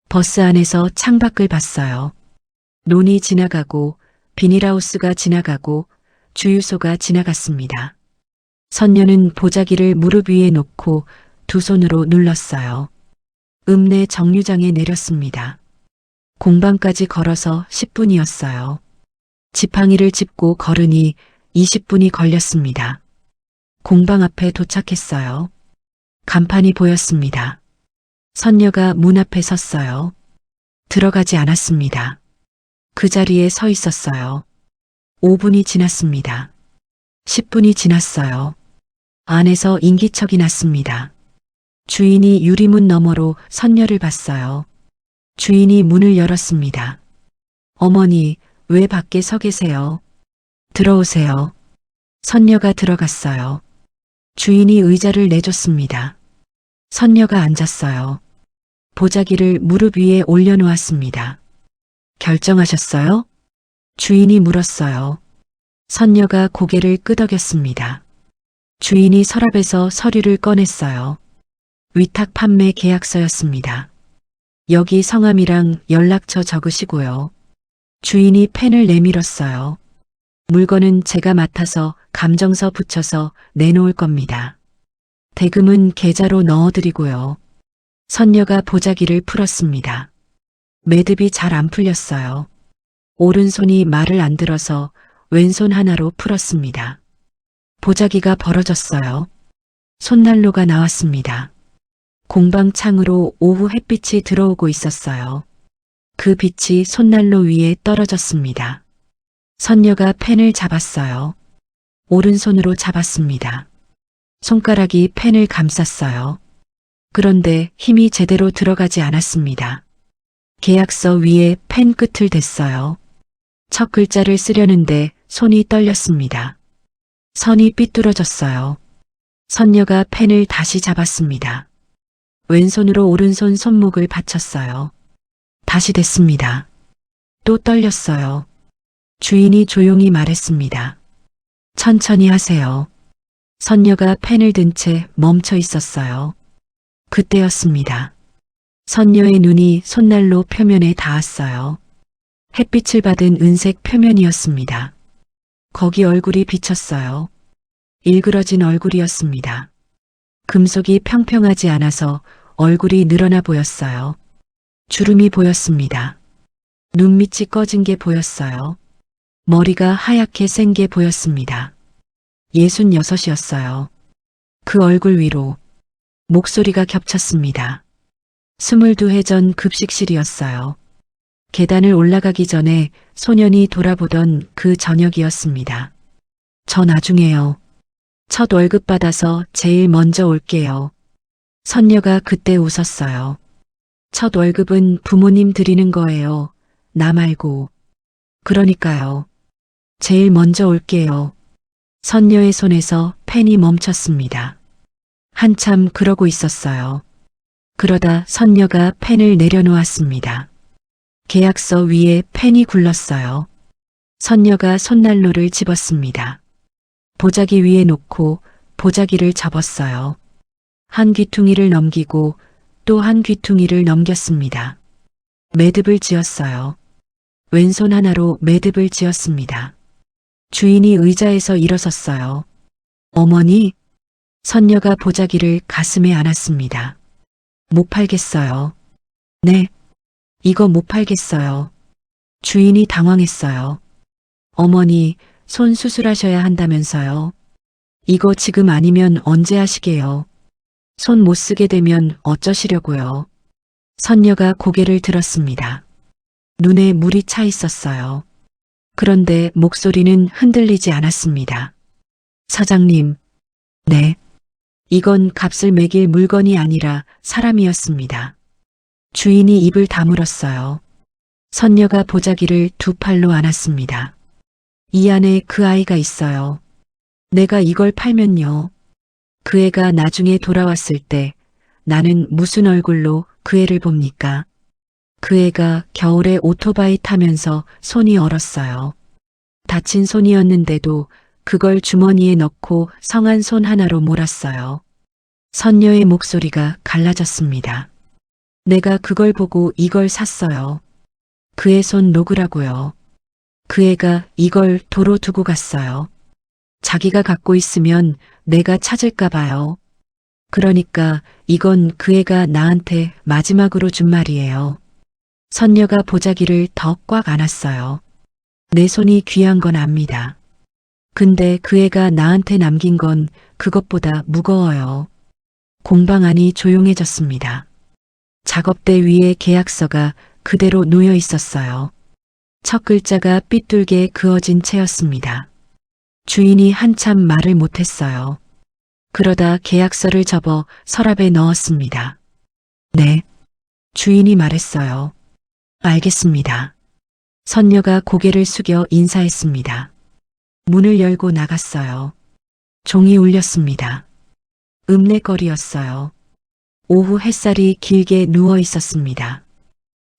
버스 안에서 창밖을 봤어요. 논이 지나가고 비닐하우스가 지나가고 주유소가 지나갔습니다. 선녀는 보자기를 무릎 위에 놓고 두 손으로 눌렀어요. 읍내 정류장에 내렸습니다. 공방까지 걸어서 10분이었어요. 지팡이를 짚고 걸으니 20분이 걸렸습니다. 공방 앞에 도착했어요. 간판이 보였습니다. 선녀가 문 앞에 섰어요. 들어가지 않았습니다. 그 자리에 서 있었어요. 5분이 지났습니다. 10분이 지났어요. 안에서 인기척이 났습니다. 주인이 유리문 너머로 선녀를 봤어요. 주인이 문을 열었습니다. 어머니, 왜 밖에 서 계세요? 들어오세요. 선녀가 들어갔어요. 주인이 의자를 내줬습니다. 선녀가 앉았어요. 보자기를 무릎 위에 올려놓았습니다. 결정하셨어요? 주인이 물었어요. 선녀가 고개를 끄덕였습니다. 주인이 서랍에서 서류를 꺼냈어요. 위탁 판매 계약서였습니다. 여기 성함이랑 연락처 적으시고요. 주인이 펜을 내밀었어요. 물건은 제가 맡아서 감정서 붙여서 내놓을 겁니다. 대금은 계좌로 넣어드리고요. 선녀가 보자기를 풀었습니다. 매듭이 잘 안 풀렸어요. 오른손이 말을 안 들어서 왼손 하나로 풀었습니다. 보자기가 벌어졌어요. 손난로가 나왔습니다. 공방 창으로 오후 햇빛이 들어오고 있었어요. 그 빛이 손난로 위에 떨어졌습니다. 선녀가 펜을 잡았어요. 오른손으로 잡았습니다. 손가락이 펜을 감쌌어요. 그런데 힘이 제대로 들어가지 않았습니다. 계약서 위에 펜 끝을 댔어요. 첫 글자를 쓰려는데 손이 떨렸습니다. 선이 삐뚤어졌어요. 선녀가 펜을 다시 잡았습니다. 왼손으로 오른손 손목을 받쳤어요. 다시 됐습니다. 또 떨렸어요. 주인이 조용히 말했습니다. 천천히 하세요. 선녀가 펜을 든 채 멈춰 있었어요. 그때였습니다. 선녀의 눈이 손난로 표면에 닿았어요. 햇빛을 받은 은색 표면이었습니다. 거기 얼굴이 비쳤어요. 일그러진 얼굴이었습니다. 금속이 평평하지 않아서 얼굴이 늘어나 보였어요. 주름이 보였습니다. 눈밑이 꺼진 게 보였어요. 머리가 하얗게 센 게 보였습니다. 66이었어요. 그 얼굴 위로 목소리가 겹쳤습니다. 22해 전 급식실이었어요. 계단을 올라가기 전에 소년이 돌아보던 그 저녁이었습니다. 저 나중에요. 첫 월급 받아서 제일 먼저 올게요. 선녀가 그때 웃었어요. 첫 월급은 부모님 드리는 거예요. 나 말고. 그러니까요. 제일 먼저 올게요. 선녀의 손에서 펜이 멈췄습니다. 한참 그러고 있었어요. 그러다 선녀가 펜을 내려놓았습니다. 계약서 위에 펜이 굴렀어요. 선녀가 손난로를 집었습니다. 보자기 위에 놓고 보자기를 접었어요. 한 귀퉁이를 넘기고 또 한 귀퉁이를 넘겼습니다. 매듭을 지었어요. 왼손 하나로 매듭을 지었습니다. 주인이 의자에서 일어섰어요. 어머니, 선녀가 보자기를 가슴에 안았습니다. 못 팔겠어요. 네, 이거 못 팔겠어요. 주인이 당황했어요. 어머니, 손 수술하셔야 한다면서요. 이거 지금 아니면 언제 하시게요? 손 못 쓰게 되면 어쩌시려고요? 선녀가 고개를 들었습니다. 눈에 물이 차 있었어요. 그런데 목소리는 흔들리지 않았습니다. 사장님, 네. 이건 값을 매길 물건이 아니라 사람이었습니다. 주인이 입을 다물었어요. 선녀가 보자기를 두 팔로 안았습니다. 이 안에 그 아이가 있어요. 내가 이걸 팔면요. 그 애가 나중에 돌아왔을 때 나는 무슨 얼굴로 그 애를 봅니까? 그 애가 겨울에 오토바이 타면서 손이 얼었어요. 다친 손이었는데도 그걸 주머니에 넣고 성한 손 하나로 몰았어요. 선녀의 목소리가 갈라졌습니다. 내가 그걸 보고 이걸 샀어요. 그의 손 녹으라고요. 그 애가 이걸 도로 두고 갔어요. 자기가 갖고 있으면 내가 찾을까 봐요. 그러니까 이건 그 애가 나한테 마지막으로 준 말이에요. 선녀가 보자기를 더 꽉 안았어요. 내 손이 귀한 건 압니다. 근데 그 애가 나한테 남긴 건 그것보다 무거워요. 공방 안이 조용해졌습니다. 작업대 위에 계약서가 그대로 놓여 있었어요. 첫 글자가 삐뚤게 그어진 채였습니다. 주인이 한참 말을 못했어요. 그러다 계약서를 접어 서랍에 넣었습니다. 네. 주인이 말했어요. 알겠습니다. 선녀가 고개를 숙여 인사했습니다. 문을 열고 나갔어요. 종이 울렸습니다. 읍내거리였어요. 오후 햇살이 길게 누워 있었습니다.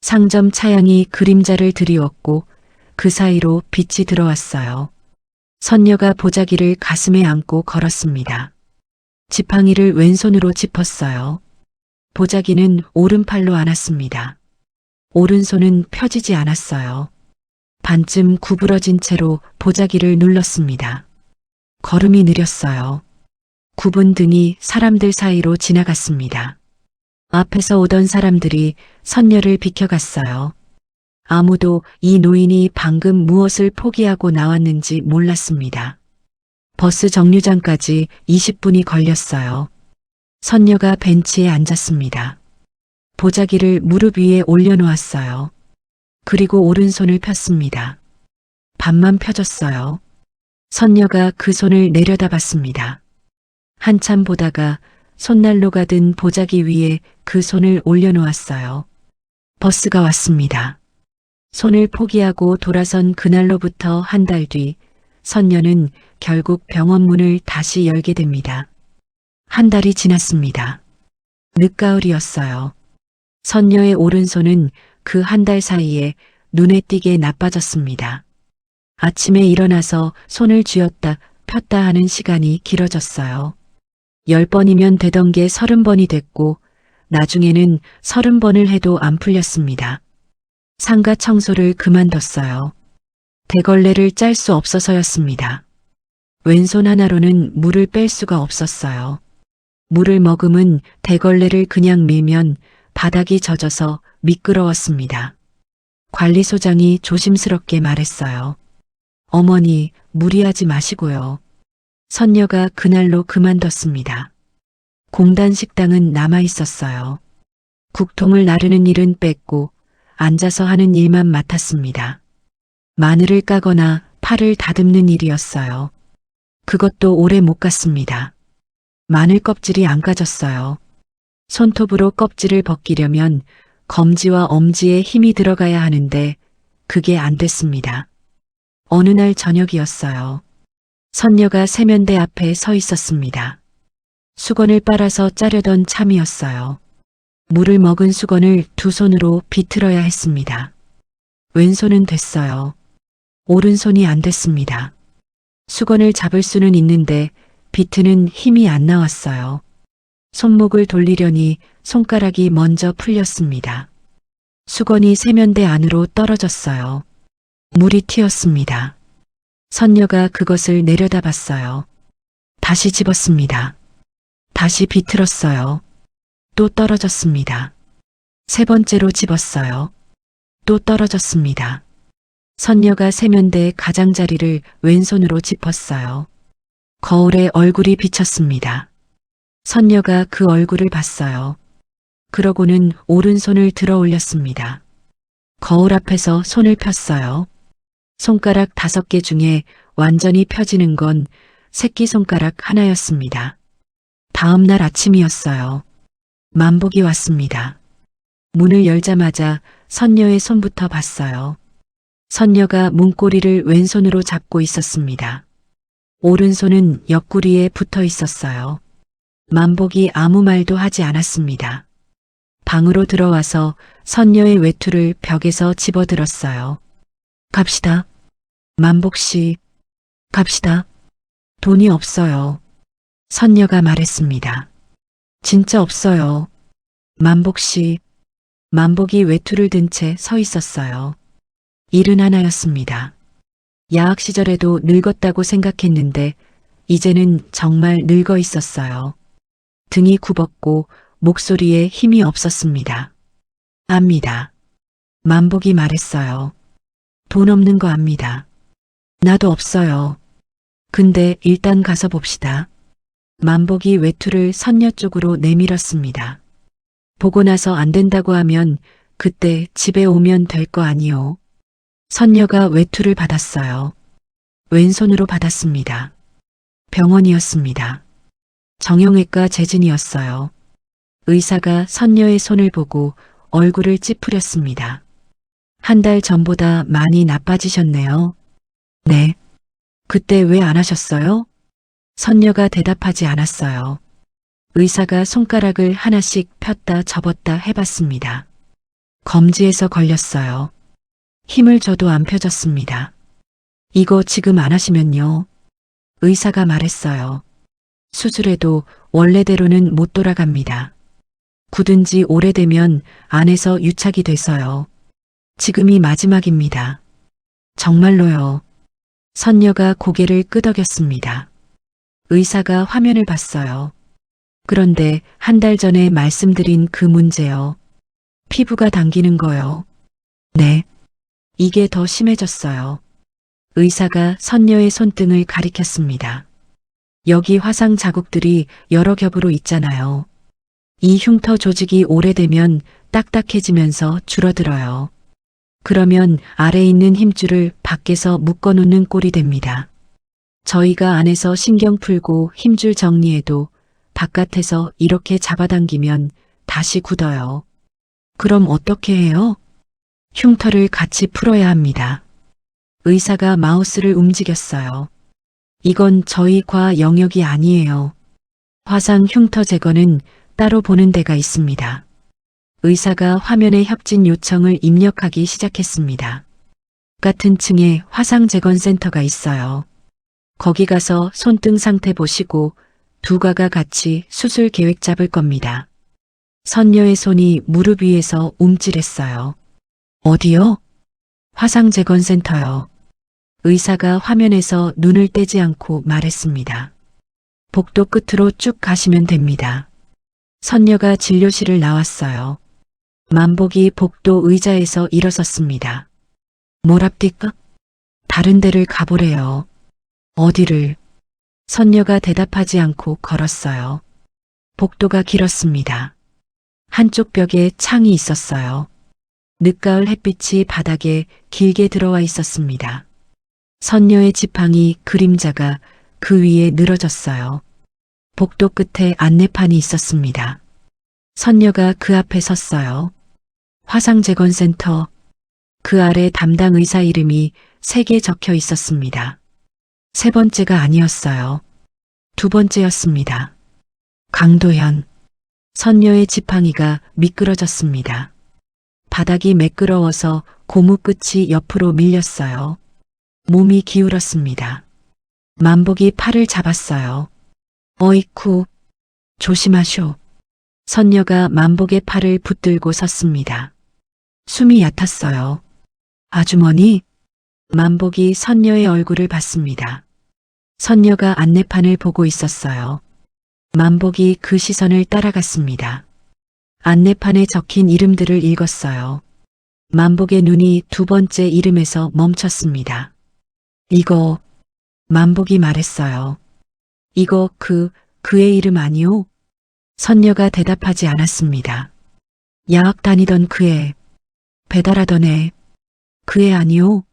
상점 차양이 그림자를 드리웠고 그 사이로 빛이 들어왔어요. 선녀가 보자기를 가슴에 안고 걸었습니다. 지팡이를 왼손으로 짚었어요. 보자기는 오른팔로 안았습니다. 오른손은 펴지지 않았어요. 반쯤 구부러진 채로 보자기를 눌렀습니다. 걸음이 느렸어요. 굽은 등이 사람들 사이로 지나갔습니다. 앞에서 오던 사람들이 선녀를 비켜갔어요. 아무도 이 노인이 방금 무엇을 포기하고 나왔는지 몰랐습니다. 버스 정류장까지 20분이 걸렸어요. 선녀가 벤치에 앉았습니다. 보자기를 무릎 위에 올려놓았어요. 그리고 오른손을 폈습니다. 반만 펴졌어요. 선녀가 그 손을 내려다봤습니다. 한참 보다가 손난로가 든 보자기 위에 그 손을 올려놓았어요. 버스가 왔습니다. 손을 포기하고 돌아선 그날로부터 한 달 뒤 선녀는 결국 병원 문을 다시 열게 됩니다. 한 달이 지났습니다. 늦가을이었어요. 선녀의 오른손은 그 한 달 사이에 눈에 띄게 나빠졌습니다. 아침에 일어나서 손을 쥐었다 폈다 하는 시간이 길어졌어요. 10번이면 되던 게 30번이 됐고 나중에는 30번을 해도 안 풀렸습니다. 상가 청소를 그만뒀어요. 대걸레를 짤 수 없어서였습니다. 왼손 하나로는 물을 뺄 수가 없었어요. 물을 머금은 대걸레를 그냥 밀면 바닥이 젖어서 미끄러웠습니다. 관리소장이 조심스럽게 말했어요. 어머니, 무리하지 마시고요. 선녀가 그날로 그만뒀습니다. 공단 식당은 남아 있었어요. 국통을 나르는 일은 뺐고 앉아서 하는 일만 맡았습니다. 마늘을 까거나 팔을 다듬는 일이었어요. 그것도 오래 못 갔습니다. 마늘 껍질이 안 까졌어요. 손톱으로 껍질을 벗기려면 검지와 엄지에 힘이 들어가야 하는데 그게 안 됐습니다. 어느 날 저녁이었어요. 선녀가 세면대 앞에 서 있었습니다. 수건을 빨아서 짜려던 참이었어요. 물을 먹은 수건을 두 손으로 비틀어야 했습니다. 왼손은 됐어요. 오른손이 안 됐습니다. 수건을 잡을 수는 있는데 비트는 힘이 안 나왔어요. 손목을 돌리려니 손가락이 먼저 풀렸습니다. 수건이 세면대 안으로 떨어졌어요. 물이 튀었습니다. 선녀가 그것을 내려다봤어요. 다시 집었습니다. 다시 비틀었어요. 또 떨어졌습니다. 세 번째로 집었어요. 또 떨어졌습니다. 선녀가 세면대 가장자리를 왼손으로 짚었어요. 거울에 얼굴이 비쳤습니다. 선녀가 그 얼굴을 봤어요. 그러고는 오른손을 들어 올렸습니다. 거울 앞에서 손을 폈어요. 손가락 5개 중에 완전히 펴지는 건 새끼손가락 하나였습니다. 다음 날 아침이었어요. 만복이 왔습니다. 문을 열자마자 선녀의 손부터 봤어요. 선녀가 문고리를 왼손으로 잡고 있었습니다. 오른손은 옆구리에 붙어 있었어요. 만복이 아무 말도 하지 않았습니다. 방으로 들어와서 선녀의 외투를 벽에서 집어들었어요. 갑시다. 만복 씨, 갑시다. 돈이 없어요. 선녀가 말했습니다. 진짜 없어요. 만복 씨, 만복이 외투를 든 채 서 있었어요. 71였습니다. 야학 시절에도 늙었다고 생각했는데 이제는 정말 늙어 있었어요. 등이 굽었고 목소리에 힘이 없었습니다. 압니다. 만복이 말했어요. 돈 없는 거 압니다. 나도 없어요. 근데 일단 가서 봅시다. 만복이 외투를 선녀 쪽으로 내밀었습니다. 보고 나서 안 된다고 하면 그때 집에 오면 될 거 아니요. 선녀가 외투를 받았어요. 왼손으로 받았습니다. 병원이었습니다. 정형외과 재진이었어요. 의사가 선녀의 손을 보고 얼굴을 찌푸렸습니다. 1달 전보다 많이 나빠지셨네요. 네. 그때 왜 안 하셨어요? 선녀가 대답하지 않았어요. 의사가 손가락을 하나씩 폈다 접었다 해봤습니다. 검지에서 걸렸어요. 힘을 줘도 안 펴졌습니다. 이거 지금 안 하시면요. 의사가 말했어요. 수술해도 원래대로는 못 돌아갑니다. 굳은 지 오래되면 안에서 유착이 돼서요. 지금이 마지막입니다. 정말로요. 선녀가 고개를 끄덕였습니다. 의사가 화면을 봤어요. 그런데 1달 전에 말씀드린 그 문제요. 피부가 당기는 거요. 네. 이게 더 심해졌어요. 의사가 선녀의 손등을 가리켰습니다. 여기 화상 자국들이 여러 겹으로 있잖아요. 이 흉터 조직이 오래되면 딱딱해지면서 줄어들어요. 그러면 아래 있는 힘줄을 밖에서 묶어놓는 꼴이 됩니다. 저희가 안에서 신경 풀고 힘줄 정리해도 바깥에서 이렇게 잡아당기면 다시 굳어요. 그럼 어떻게 해요? 흉터를 같이 풀어야 합니다. 의사가 마우스를 움직였어요. 이건 저희 과 영역이 아니에요. 화상 흉터 제거는 따로 보는 데가 있습니다. 의사가 화면에 협진 요청을 입력하기 시작했습니다. 같은 층에 화상 재건 센터가 있어요. 거기 가서 손등 상태 보시고 두 가가 같이 수술 계획 잡을 겁니다. 선녀의 손이 무릎 위에서 움찔했어요. 어디요? 화상 재건 센터요. 의사가 화면에서 눈을 떼지 않고 말했습니다. 복도 끝으로 쭉 가시면 됩니다. 선녀가 진료실을 나왔어요. 만복이 복도 의자에서 일어섰습니다. 뭐랍디까? 다른 데를 가보래요. 어디를? 선녀가 대답하지 않고 걸었어요. 복도가 길었습니다. 한쪽 벽에 창이 있었어요. 늦가을 햇빛이 바닥에 길게 들어와 있었습니다. 선녀의 지팡이 그림자가 그 위에 늘어졌어요. 복도 끝에 안내판이 있었습니다. 선녀가 그 앞에 섰어요. 화상재건센터. 그 아래 담당 의사 이름이 3개 적혀 있었습니다. 3번째가 아니었어요. 2번째였습니다. 강도현. 선녀의 지팡이가 미끄러졌습니다. 바닥이 매끄러워서 고무 끝이 옆으로 밀렸어요. 몸이 기울었습니다. 만복이 팔을 잡았어요. 어이쿠, 조심하쇼. 선녀가 만복의 팔을 붙들고 섰습니다. 숨이 얕았어요. 아주머니? 만복이 선녀의 얼굴을 봤습니다. 선녀가 안내판을 보고 있었어요. 만복이 그 시선을 따라갔습니다. 안내판에 적힌 이름들을 읽었어요. 만복의 눈이 두 번째 이름에서 멈췄습니다. 이거, 만복이 말했어요. 이거 그의 이름 아니오? 선녀가 대답하지 않았습니다. 야학 다니던 그애, 배달하던 애, 그애 아니오?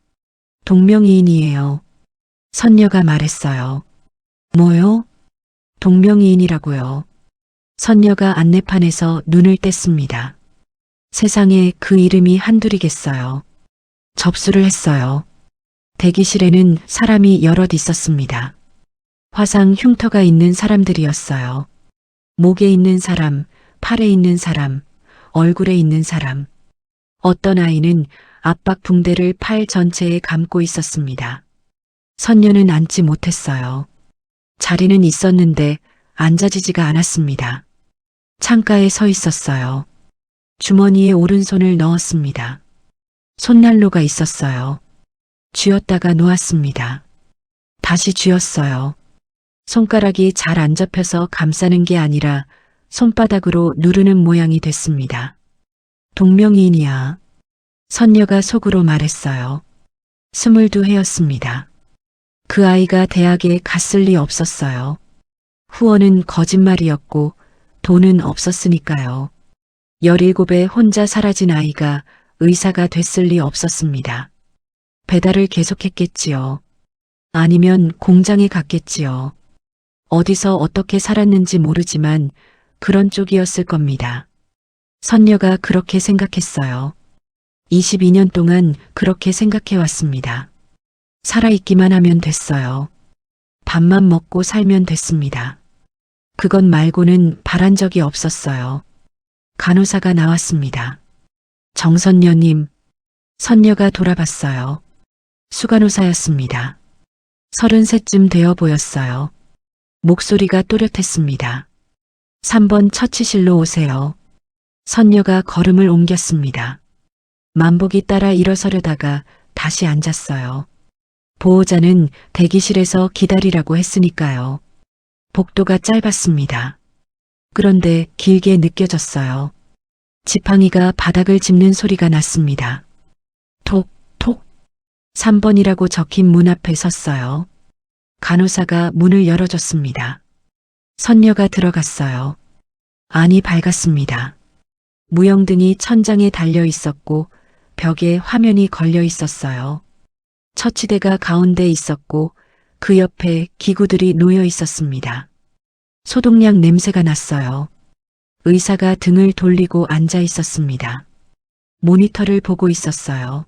동명이인이에요. 선녀가 말했어요. 뭐요? 동명이인이라고요. 선녀가 안내판에서 눈을 뗐습니다. 세상에 그 이름이 한둘이겠어요. 접수를 했어요. 대기실에는 사람이 여럿 있었습니다. 화상 흉터가 있는 사람들이었어요. 목에 있는 사람, 팔에 있는 사람, 얼굴에 있는 사람. 어떤 아이는 압박 붕대를 팔 전체에 감고 있었습니다. 선녀는 앉지 못했어요. 자리는 있었는데 앉아지지가 않았습니다. 창가에 서 있었어요. 주머니에 오른손을 넣었습니다. 손난로가 있었어요. 쥐었다가 놓았습니다. 다시 쥐었어요. 손가락이 잘 안 접혀서 감싸는 게 아니라 손바닥으로 누르는 모양이 됐습니다. 동명이인이야. 선녀가 속으로 말했어요. 22해였습니다. 그 아이가 대학에 갔을 리 없었어요. 후원은 거짓말이었고 돈은 없었으니까요. 17에 혼자 사라진 아이가 의사가 됐을 리 없었습니다. 배달을 계속했겠지요. 아니면 공장에 갔겠지요. 어디서 어떻게 살았는지 모르지만 그런 쪽이었을 겁니다. 선녀가 그렇게 생각했어요. 22년 동안 그렇게 생각해왔습니다. 살아있기만 하면 됐어요. 밥만 먹고 살면 됐습니다. 그것 말고는 바란 적이 없었어요. 간호사가 나왔습니다. 정선녀님, 선녀가 돌아봤어요. 수간호사였습니다. 33쯤 되어 보였어요. 목소리가 또렷했습니다. 3번 처치실로 오세요. 선녀가 걸음을 옮겼습니다. 만복이 따라 일어서려다가 다시 앉았어요. 보호자는 대기실에서 기다리라고 했으니까요. 복도가 짧았습니다. 그런데 길게 느껴졌어요. 지팡이가 바닥을 짚는 소리가 났습니다. 톡, 톡. 3번이라고 적힌 문 앞에 섰어요. 간호사가 문을 열어줬습니다. 선녀가 들어갔어요. 안이 밝았습니다. 무영등이 천장에 달려 있었고 벽에 화면이 걸려 있었어요. 처치대가 가운데 있었고 그 옆에 기구들이 놓여 있었습니다. 소독약 냄새가 났어요. 의사가 등을 돌리고 앉아 있었습니다. 모니터를 보고 있었어요.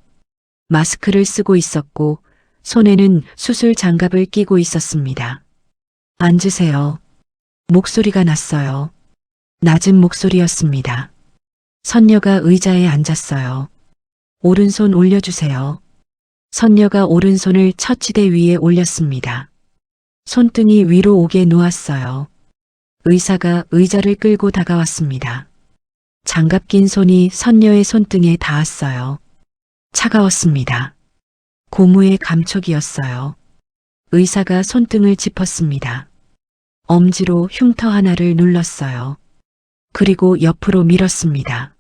마스크를 쓰고 있었고 손에는 수술 장갑을 끼고 있었습니다. 앉으세요. 목소리가 났어요. 낮은 목소리였습니다. 선녀가 의자에 앉았어요. 오른손 올려주세요. 선녀가 오른손을 처치대 위에 올렸습니다. 손등이 위로 오게 놓았어요. 의사가 의자를 끌고 다가왔습니다. 장갑 낀 손이 선녀의 손등에 닿았어요. 차가웠습니다. 고무의 감촉이었어요. 의사가 손등을 짚었습니다. 엄지로 흉터 하나를 눌렀어요. 그리고 옆으로 밀었습니다.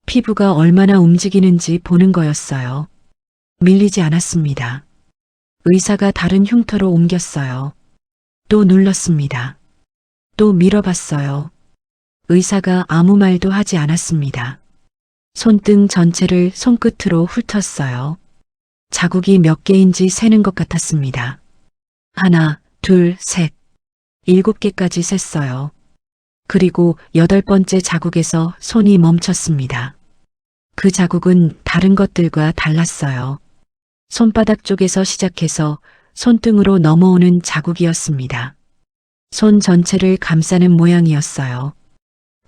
피부가 얼마나 움직이는지 보는 거였어요. 밀리지 않았습니다. 의사가 다른 흉터로 옮겼어요. 또 눌렀습니다. 또 밀어봤어요. 의사가 아무 말도 하지 않았습니다. 손등 전체를 손끝으로 훑었어요. 자국이 몇 개인지 세는 것 같았습니다. 하나, 둘, 셋, 7개까지 셌어요. 그리고 8번째 자국에서 손이 멈췄습니다. 그 자국은 다른 것들과 달랐어요. 손바닥 쪽에서 시작해서 손등으로 넘어오는 자국이었습니다. 손 전체를 감싸는 모양이었어요.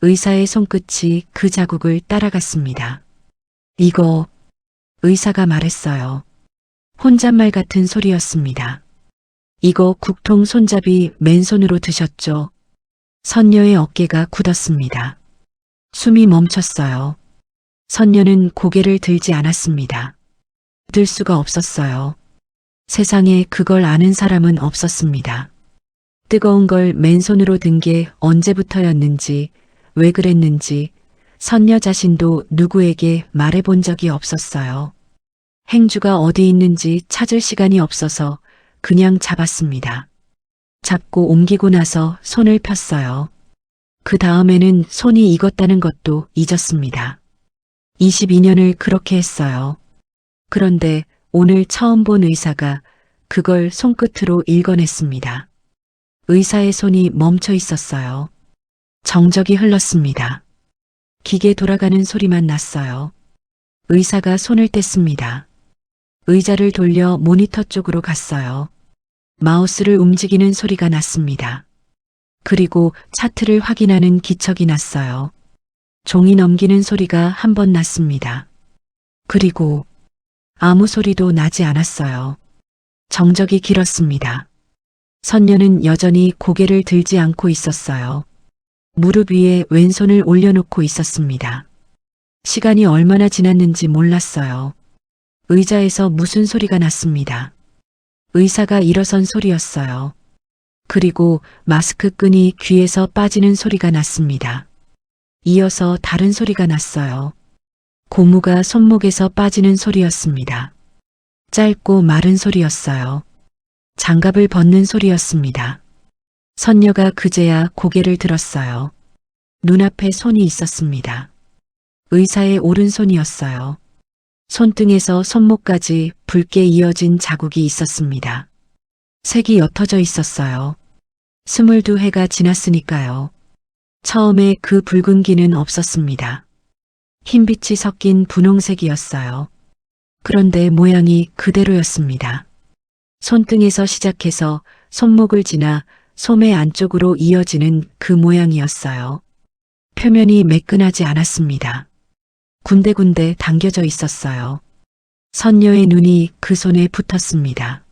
의사의 손끝이 그 자국을 따라갔습니다. 이거, 의사가 말했어요. 혼잣말 같은 소리였습니다. 이거 국통 손잡이 맨손으로 드셨죠? 선녀의 어깨가 굳었습니다. 숨이 멈췄어요. 선녀는 고개를 들지 않았습니다. 들 수가 없었어요. 세상에 그걸 아는 사람은 없었습니다. 뜨거운 걸 맨손으로 든 게 언제부터였는지, 왜 그랬는지, 선녀 자신도 누구에게 말해본 적이 없었어요. 행주가 어디 있는지 찾을 시간이 없어서 그냥 잡았습니다. 잡고 옮기고 나서 손을 폈어요. 그 다음에는 손이 익었다는 것도 잊었습니다. 22년을 그렇게 했어요. 그런데 오늘 처음 본 의사가 그걸 손끝으로 읽어냈습니다. 의사의 손이 멈춰 있었어요. 정적이 흘렀습니다. 기계 돌아가는 소리만 났어요. 의사가 손을 뗐습니다. 의자를 돌려 모니터 쪽으로 갔어요. 마우스를 움직이는 소리가 났습니다. 그리고 차트를 확인하는 기척이 났어요. 종이 넘기는 소리가 한 번 났습니다. 그리고 아무 소리도 나지 않았어요. 정적이 길었습니다. 선녀는 여전히 고개를 들지 않고 있었어요. 무릎 위에 왼손을 올려놓고 있었습니다. 시간이 얼마나 지났는지 몰랐어요. 의자에서 무슨 소리가 났습니다. 의사가 일어선 소리였어요. 그리고 마스크 끈이 귀에서 빠지는 소리가 났습니다. 이어서 다른 소리가 났어요. 고무가 손목에서 빠지는 소리였습니다. 짧고 마른 소리였어요. 장갑을 벗는 소리였습니다. 선녀가 그제야 고개를 들었어요. 눈앞에 손이 있었습니다. 의사의 오른손이었어요. 손등에서 손목까지 붉게 이어진 자국이 있었습니다. 색이 옅어져 있었어요. 22해가 지났으니까요. 처음에 그 붉은기는 없었습니다. 흰빛이 섞인 분홍색이었어요. 그런데 모양이 그대로였습니다. 손등에서 시작해서 손목을 지나 소매 안쪽으로 이어지는 그 모양이었어요. 표면이 매끈하지 않았습니다. 군데군데 당겨져 있었어요. 선녀의 눈이 그 손에 붙었습니다.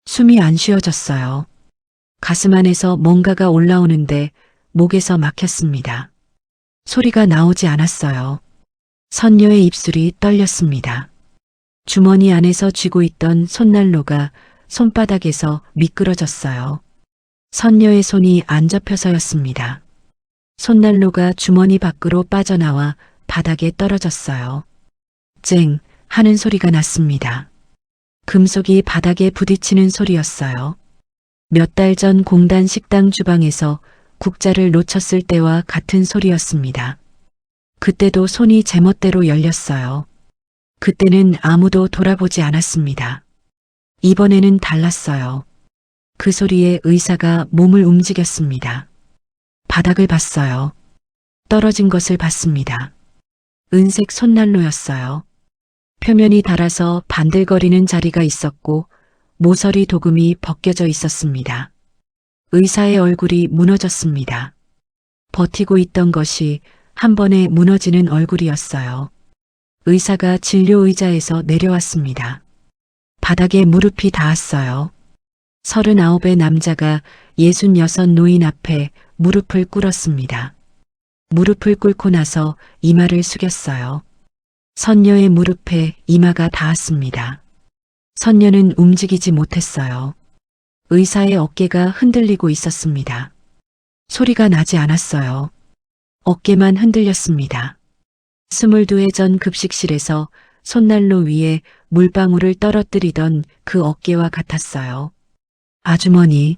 숨이 안 쉬어졌어요. 가슴 안에서 뭔가가 올라오는데 목에서 막혔습니다. 소리가 나오지 않았어요. 선녀의 입술이 떨렸습니다. 주머니 안에서 쥐고 있던 손난로가 손바닥에서 미끄러졌어요. 선녀의 손이 안 접혀서였습니다. 손난로가 주머니 밖으로 빠져나와 바닥에 떨어졌어요. 쨍 하는 소리가 났습니다. 금속이 바닥에 부딪히는 소리였어요. 몇 달 전 공단 식당 주방에서 국자를 놓쳤을 때와 같은 소리였습니다. 그때도 손이 제멋대로 열렸어요. 그때는 아무도 돌아보지 않았습니다. 이번에는 달랐어요. 그 소리에 의사가 몸을 움직였습니다. 바닥을 봤어요. 떨어진 것을 봤습니다. 은색 손난로였어요. 표면이 닳아서 반들거리는 자리가 있었고 모서리 도금이 벗겨져 있었습니다. 의사의 얼굴이 무너졌습니다. 버티고 있던 것이 한 번에 무너지는 얼굴이었어요. 의사가 진료 의자에서 내려왔습니다. 바닥에 무릎이 닿았어요. 39의 남자가 66 노인 앞에 무릎을 꿇었습니다. 무릎을 꿇고 나서 이마를 숙였어요. 선녀의 무릎에 이마가 닿았습니다. 선녀는 움직이지 못했어요. 의사의 어깨가 흔들리고 있었습니다. 소리가 나지 않았어요. 어깨만 흔들렸습니다. 22회 전 급식실에서 손난로 위에 물방울을 떨어뜨리던 그 어깨와 같았어요. 아주머니,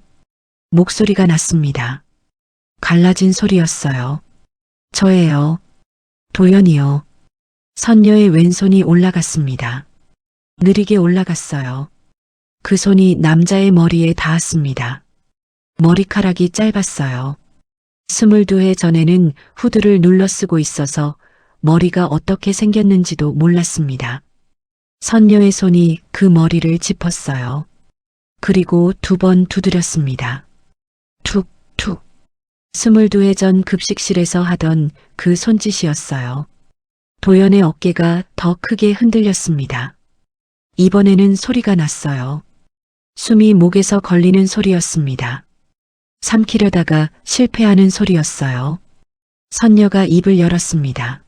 목소리가 났습니다. 갈라진 소리였어요. 저예요. 도연이요. 선녀의 왼손이 올라갔습니다. 느리게 올라갔어요. 그 손이 남자의 머리에 닿았습니다. 머리카락이 짧았어요. 22해 전에는 후드를 눌러 쓰고 있어서 머리가 어떻게 생겼는지도 몰랐습니다. 선녀의 손이 그 머리를 짚었어요. 그리고 2번 두드렸습니다. 툭툭. 22해 전 급식실에서 하던 그 손짓이었어요. 도연의 어깨가 더 크게 흔들렸습니다. 이번에는 소리가 났어요. 숨이 목에서 걸리는 소리였습니다. 삼키려다가 실패하는 소리였어요. 선녀가 입을 열었습니다.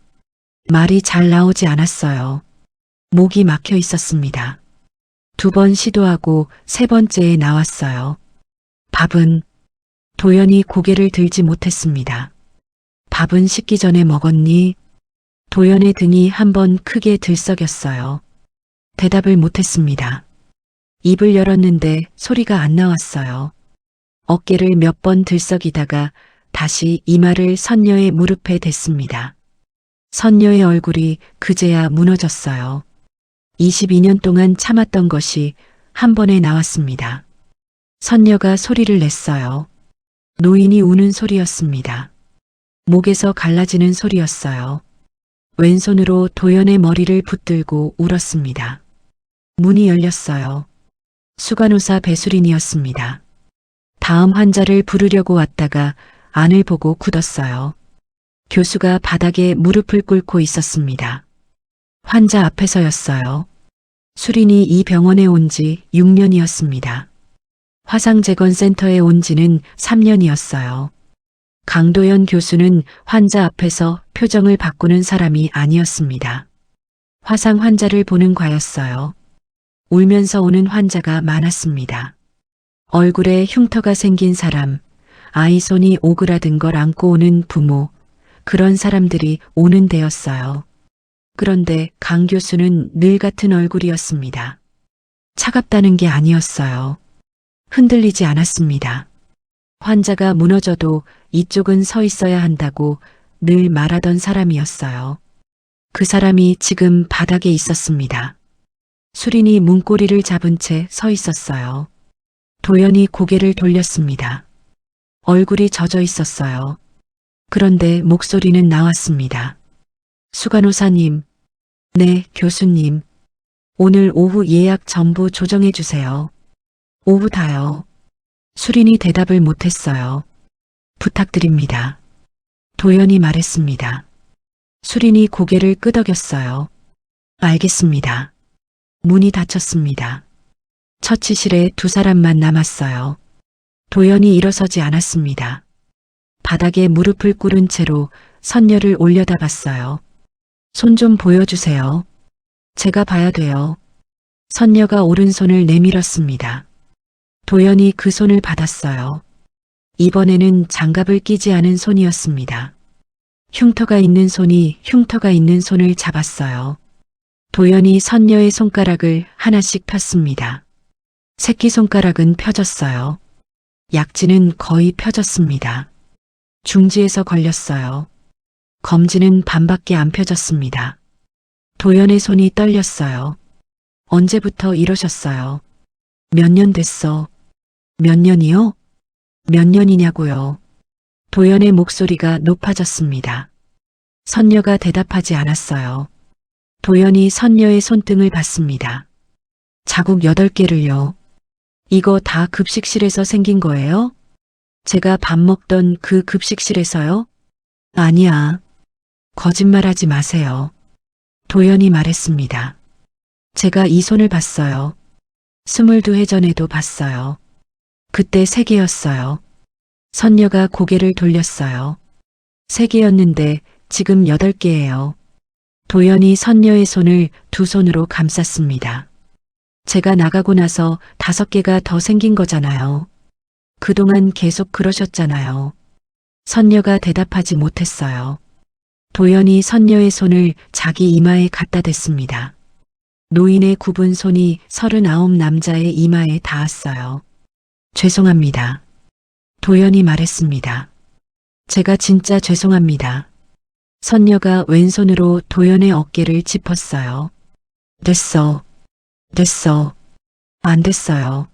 말이 잘 나오지 않았어요. 목이 막혀 있었습니다. 2번 시도하고 3번째에 나왔어요. 밥은? 도연이 고개를 들지 못했습니다. 밥은 식기 전에 먹었니? 도연의 등이 한번 크게 들썩였어요. 대답을 못했습니다. 입을 열었는데 소리가 안 나왔어요. 어깨를 몇 번 들썩이다가 다시 이마를 선녀의 무릎에 댔습니다. 선녀의 얼굴이 그제야 무너졌어요. 22년 동안 참았던 것이 한 번에 나왔습니다. 선녀가 소리를 냈어요. 노인이 우는 소리였습니다. 목에서 갈라지는 소리였어요. 왼손으로 도연의 머리를 붙들고 울었습니다. 문이 열렸어요. 수간호사 배수린이었습니다. 다음 환자를 부르려고 왔다가 안을 보고 굳었어요. 교수가 바닥에 무릎을 꿇고 있었습니다. 환자 앞에서였어요. 수린이 이 병원에 온 지 6년이었습니다. 화상재건센터에 온 지는 3년이었어요. 강도연 교수는 환자 앞에서 표정을 바꾸는 사람이 아니었습니다. 화상 환자를 보는 과였어요. 울면서 오는 환자가 많았습니다. 얼굴에 흉터가 생긴 사람, 아이 손이 오그라든 걸 안고 오는 부모, 그런 사람들이 오는 데였어요. 그런데 강 교수는 늘 같은 얼굴이었습니다. 차갑다는 게 아니었어요. 흔들리지 않았습니다. 환자가 무너져도 이쪽은 서 있어야 한다고 늘 말하던 사람이었어요. 그 사람이 지금 바닥에 있었습니다. 수린이 문고리를 잡은 채 서 있었어요. 도연이 고개를 돌렸습니다. 얼굴이 젖어 있었어요. 그런데 목소리는 나왔습니다. 수간호사님, 네, 교수님. 오늘 오후 예약 전부 조정해 주세요. 오후 다요. 수린이 대답을 못했어요. 부탁드립니다. 도연이 말했습니다. 수린이 고개를 끄덕였어요. 알겠습니다. 문이 닫혔습니다. 처치실에 두 사람만 남았어요. 도연이 일어서지 않았습니다. 바닥에 무릎을 꿇은 채로 선녀를 올려다봤어요. 손 좀 보여주세요. 제가 봐야 돼요. 선녀가 오른손을 내밀었습니다. 도연이 그 손을 받았어요. 이번에는 장갑을 끼지 않은 손이었습니다. 흉터가 있는 손이 흉터가 있는 손을 잡았어요. 도연이 선녀의 손가락을 하나씩 폈습니다. 새끼손가락은 펴졌어요. 약지는 거의 펴졌습니다. 중지에서 걸렸어요. 검지는 반밖에 안 펴졌습니다. 도연의 손이 떨렸어요. 언제부터 이러셨어요? 몇 년 됐어? 몇 년이요? 몇 년이냐고요? 도연의 목소리가 높아졌습니다. 선녀가 대답하지 않았어요. 도연이 선녀의 손등을 봤습니다. 자국 8개를요. 이거 다 급식실에서 생긴 거예요? 제가 밥 먹던 그 급식실에서요? 아니야. 거짓말하지 마세요. 도연이 말했습니다. 제가 이 손을 봤어요. 22해 전에도 봤어요. 그때 3개였어요. 선녀가 고개를 돌렸어요. 3개였는데 지금 8개예요. 도연이 선녀의 손을 두 손으로 감쌌습니다. 제가 나가고 나서 5개가 더 생긴 거잖아요. 그동안 계속 그러셨잖아요. 선녀가 대답하지 못했어요. 도연이 선녀의 손을 자기 이마에 갖다 댔습니다. 노인의 굽은 손이 39 남자의 이마에 닿았어요. 죄송합니다. 도연이 말했습니다. 제가 진짜 죄송합니다. 선녀가 왼손으로 도연의 어깨를 짚었어요. 됐어. 됐어. 안 됐어요.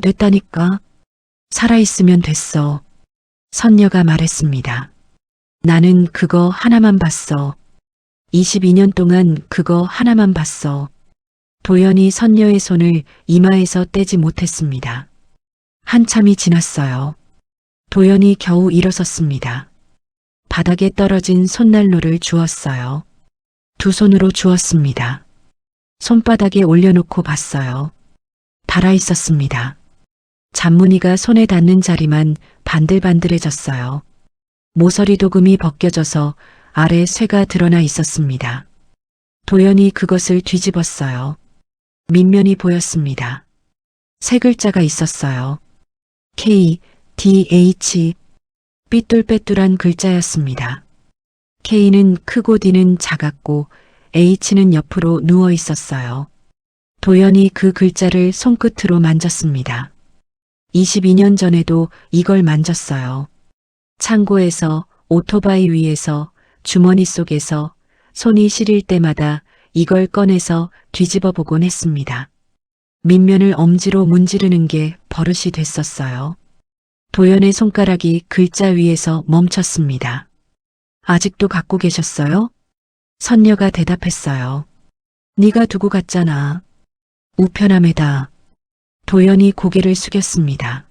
됐다니까. 살아있으면 됐어. 선녀가 말했습니다. 나는 그거 하나만 봤어. 22년 동안 그거 하나만 봤어. 도연이 선녀의 손을 이마에서 떼지 못했습니다. 한참이 지났어요. 도연이 겨우 일어섰습니다. 바닥에 떨어진 손난로를 주웠어요. 두 손으로 주웠습니다. 손바닥에 올려놓고 봤어요. 달아 있었습니다. 잔무늬가 손에 닿는 자리만 반들반들해졌어요. 모서리 도금이 벗겨져서 아래 쇠가 드러나 있었습니다. 도연이 그것을 뒤집었어요. 밑면이 보였습니다. 3글자가 있었어요. K, D, H. 삐뚤빼뚤한 글자였습니다. K는 크고 D는 작았고 H는 옆으로 누워 있었어요. 도연이 그 글자를 손끝으로 만졌습니다. 22년 전에도 이걸 만졌어요. 창고에서, 오토바이 위에서, 주머니 속에서, 손이 시릴 때마다 이걸 꺼내서 뒤집어 보곤 했습니다. 밑면을 엄지로 문지르는 게 버릇이 됐었어요. 도연의 손가락이 글자 위에서 멈췄습니다. 아직도 갖고 계셨어요? 선녀가 대답했어요. 네가 두고 갔잖아. 우편함에다. 도연이 고개를 숙였습니다.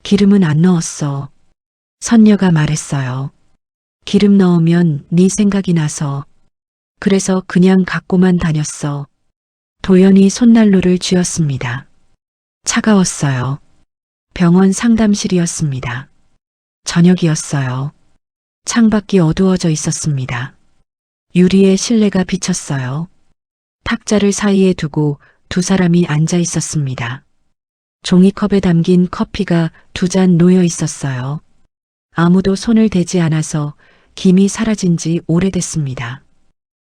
기름은 안 넣었어. 선녀가 말했어요. 기름 넣으면 네 생각이 나서. 그래서 그냥 갖고만 다녔어. 도연이 손난로를 쥐었습니다. 차가웠어요. 병원 상담실이었습니다. 저녁이었어요. 창밖이 어두워져 있었습니다. 유리에 실내가 비쳤어요. 탁자를 사이에 두고 두 사람이 앉아 있었습니다. 종이컵에 담긴 커피가 두 잔 놓여 있었어요. 아무도 손을 대지 않아서 김이 사라진 지 오래됐습니다.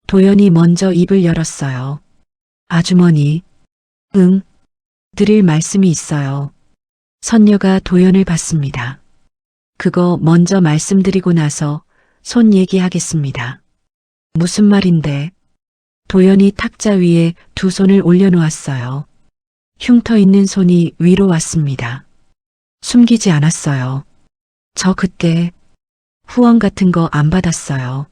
도연이 먼저 입을 열었어요. 아주머니, 응, 드릴 말씀이 있어요. 선녀가 도연을 봤습니다. 그거 먼저 말씀드리고 나서 손 얘기하겠습니다. 무슨 말인데? 도연이 탁자 위에 두 손을 올려놓았어요. 흉터 있는 손이 위로 왔습니다. 숨기지 않았어요. 저 그때 후원 같은 거 안 받았어요.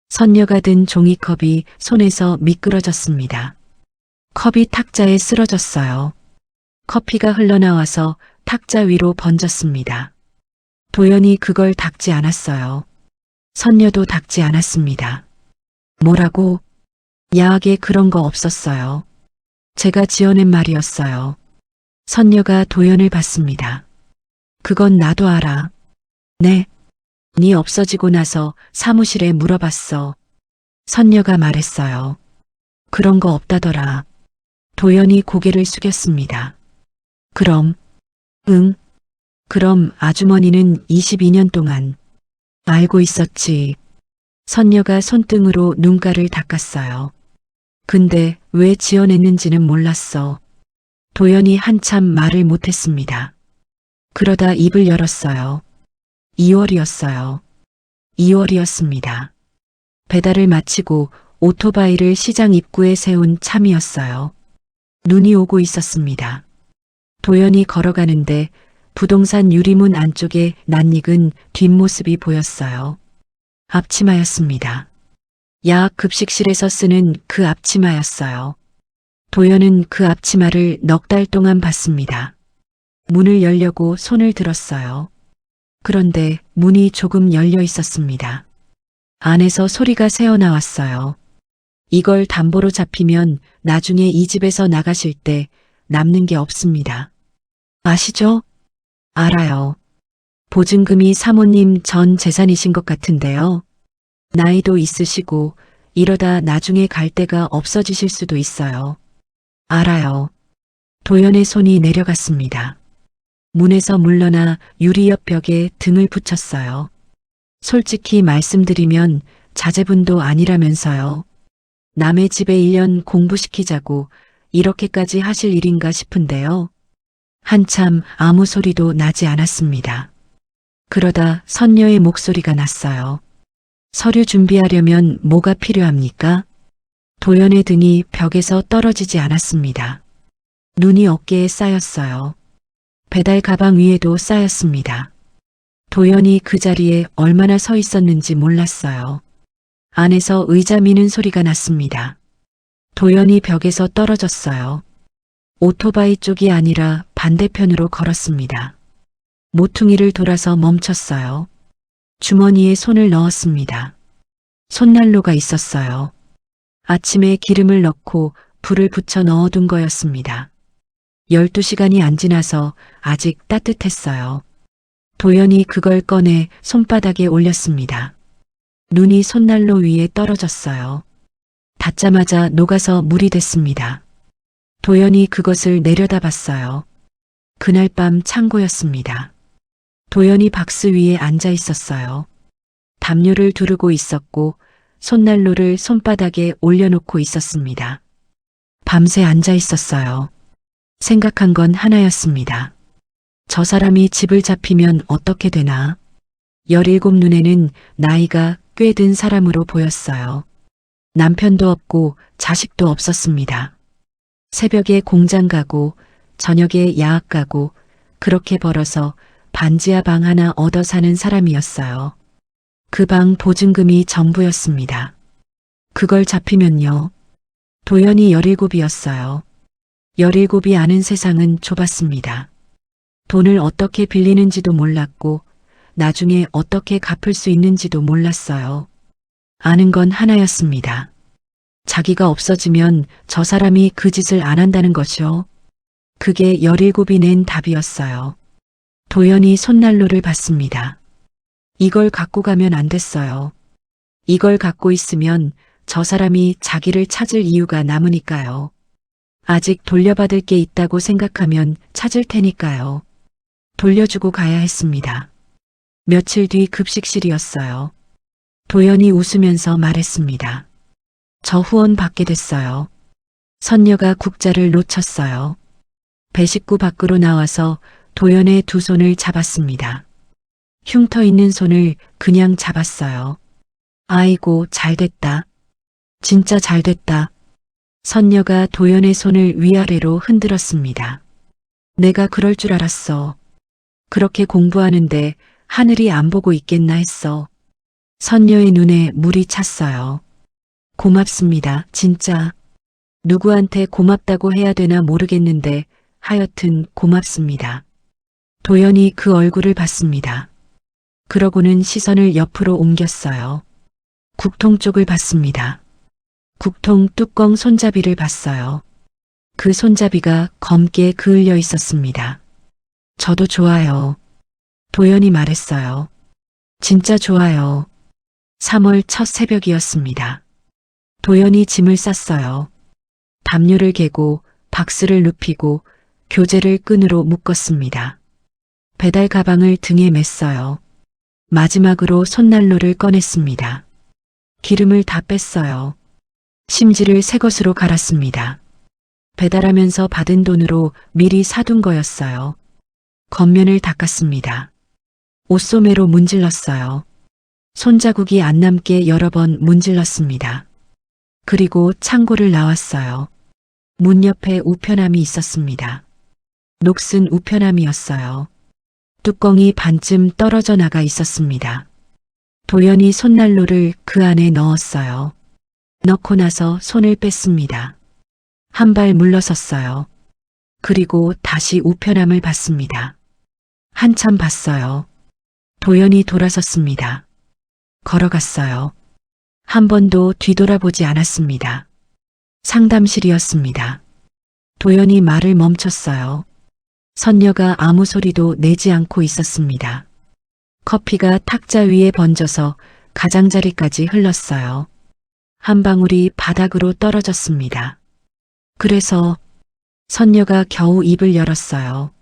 선녀가 든 종이컵이 손에서 미끄러졌습니다. 컵이 탁자에 쓰러졌어요. 커피가 흘러나와서 탁자 위로 번졌습니다. 도연이 그걸 닦지 않았어요. 선녀도 닦지 않았습니다. 뭐라고? 야하게 그런 거 없었어요. 제가 지어낸 말이었어요. 선녀가 도연을 봤습니다. 그건 나도 알아. 네. 네 없어지고 나서 사무실에 물어봤어. 선녀가 말했어요. 그런 거 없다더라. 도연이 고개를 숙였습니다. 그럼, 응. 그럼 아주머니는 22년 동안 알고 있었지. 선녀가 손등으로 눈가를 닦았어요. 근데 왜 지어냈는지는 몰랐어. 도연이 한참 말을 못했습니다. 그러다 입을 열었어요. 2월이었어요. 2월이었습니다. 배달을 마치고 오토바이를 시장 입구에 세운 참이었어요. 눈이 오고 있었습니다. 도연이 걸어가는데 부동산 유리문 안쪽에 낯익은 뒷모습이 보였어요. 앞치마였습니다. 야학 급식실에서 쓰는 그 앞치마였어요. 도연은 그 앞치마를 넉 달 동안 봤습니다. 문을 열려고 손을 들었어요. 그런데 문이 조금 열려 있었습니다. 안에서 소리가 새어나왔어요. 이걸 담보로 잡히면 나중에 이 집에서 나가실 때 남는 게 없습니다. 아시죠? 알아요. 보증금이 사모님 전 재산이신 것 같은데요. 나이도 있으시고 이러다 나중에 갈 데가 없어지실 수도 있어요. 알아요. 도연의 손이 내려갔습니다. 문에서 물러나 유리 옆 벽에 등을 붙였어요. 솔직히 말씀드리면 자제분도 아니라면서요. 남의 집에 1년 공부시키자고 이렇게까지 하실 일인가 싶은데요. 한참 아무 소리도 나지 않았습니다. 그러다 선녀의 목소리가 났어요. 서류 준비하려면 뭐가 필요합니까? 도연의 등이 벽에서 떨어지지 않았습니다. 눈이 어깨에 쌓였어요. 배달 가방 위에도 쌓였습니다. 도연이 그 자리에 얼마나 서 있었는지 몰랐어요. 안에서 의자 미는 소리가 났습니다. 도연이 벽에서 떨어졌어요. 오토바이 쪽이 아니라 반대편으로 걸었습니다. 모퉁이를 돌아서 멈췄어요. 주머니에 손을 넣었습니다. 손난로가 있었어요. 아침에 기름을 넣고 불을 붙여 넣어둔 거였습니다. 12시간이 안 지나서 아직 따뜻했어요. 도연이 그걸 꺼내 손바닥에 올렸습니다. 눈이 손난로 위에 떨어졌어요. 닿자마자 녹아서 물이 됐습니다. 도연이 그것을 내려다봤어요. 그날 밤 창고였습니다. 도연이 박스 위에 앉아 있었어요. 담요를 두르고 있었고 손난로를 손바닥에 올려놓고 있었습니다. 밤새 앉아 있었어요. 생각한 건 하나였습니다. 저 사람이 집을 잡히면 어떻게 되나? 17 눈에는 나이가 꽤 든 사람으로 보였어요. 남편도 없고 자식도 없었습니다. 새벽에 공장 가고 저녁에 야학 가고 그렇게 벌어서 반지하 방 하나 얻어 사는 사람이었어요. 그 방 보증금이 전부였습니다. 그걸 잡히면요. 도연이 17이었어요. 17이 아는 세상은 좁았습니다. 돈을 어떻게 빌리는지도 몰랐고 나중에 어떻게 갚을 수 있는지도 몰랐어요. 아는 건 하나였습니다. 자기가 없어지면 저 사람이 그 짓을 안 한다는 것이요. 그게 17이 낸 답이었어요. 도연이 손난로를 받습니다. 이걸 갖고 가면 안 됐어요. 이걸 갖고 있으면 저 사람이 자기를 찾을 이유가 남으니까요. 아직 돌려받을 게 있다고 생각하면 찾을 테니까요. 돌려주고 가야 했습니다. 며칠 뒤 급식실이었어요. 도연이 웃으면서 말했습니다. 저 후원 받게 됐어요. 선녀가 국자를 놓쳤어요. 배식구 밖으로 나와서 도연의 두 손을 잡았습니다. 흉터 있는 손을 그냥 잡았어요. 아이고, 잘됐다. 진짜 잘됐다. 선녀가 도연의 손을 위아래로 흔들었습니다. 내가 그럴 줄 알았어. 그렇게 공부하는데 하늘이 안 보고 있겠나 했어. 선녀의 눈에 물이 찼어요. 고맙습니다, 진짜. 누구한테 고맙다고 해야 되나 모르겠는데 하여튼 고맙습니다. 도연이 그 얼굴을 봤습니다. 그러고는 시선을 옆으로 옮겼어요. 국통 쪽을 봤습니다. 국통 뚜껑 손잡이를 봤어요. 그 손잡이가 검게 그을려 있었습니다. 저도 좋아요. 도연이 말했어요. 진짜 좋아요. 3월 첫 새벽이었습니다. 도연이 짐을 쌌어요. 담요를 개고 박스를 눕히고 교재를 끈으로 묶었습니다. 배달 가방을 등에 맸어요. 마지막으로 손난로를 꺼냈습니다. 기름을 다 뺐어요. 심지를 새 것으로 갈았습니다. 배달하면서 받은 돈으로 미리 사둔 거였어요. 겉면을 닦았습니다. 옷소매로 문질렀어요. 손자국이 안 남게 여러 번 문질렀습니다. 그리고 창고를 나왔어요. 문 옆에 우편함이 있었습니다. 녹슨 우편함이었어요. 뚜껑이 반쯤 떨어져 나가 있었습니다. 도연이 손난로를 그 안에 넣었어요. 넣고 나서 손을 뺐습니다. 한 발 물러섰어요. 그리고 다시 우편함을 봤습니다. 한참 봤어요. 도연이 돌아섰습니다. 걸어갔어요. 한 번도 뒤돌아보지 않았습니다. 상담실이었습니다. 도연이 말을 멈췄어요. 선녀가 아무 소리도 내지 않고 있었습니다. 커피가 탁자 위에 번져서 가장자리까지 흘렀어요. 한 방울이 바닥으로 떨어졌습니다. 그래서 선녀가 겨우 입을 열었어요.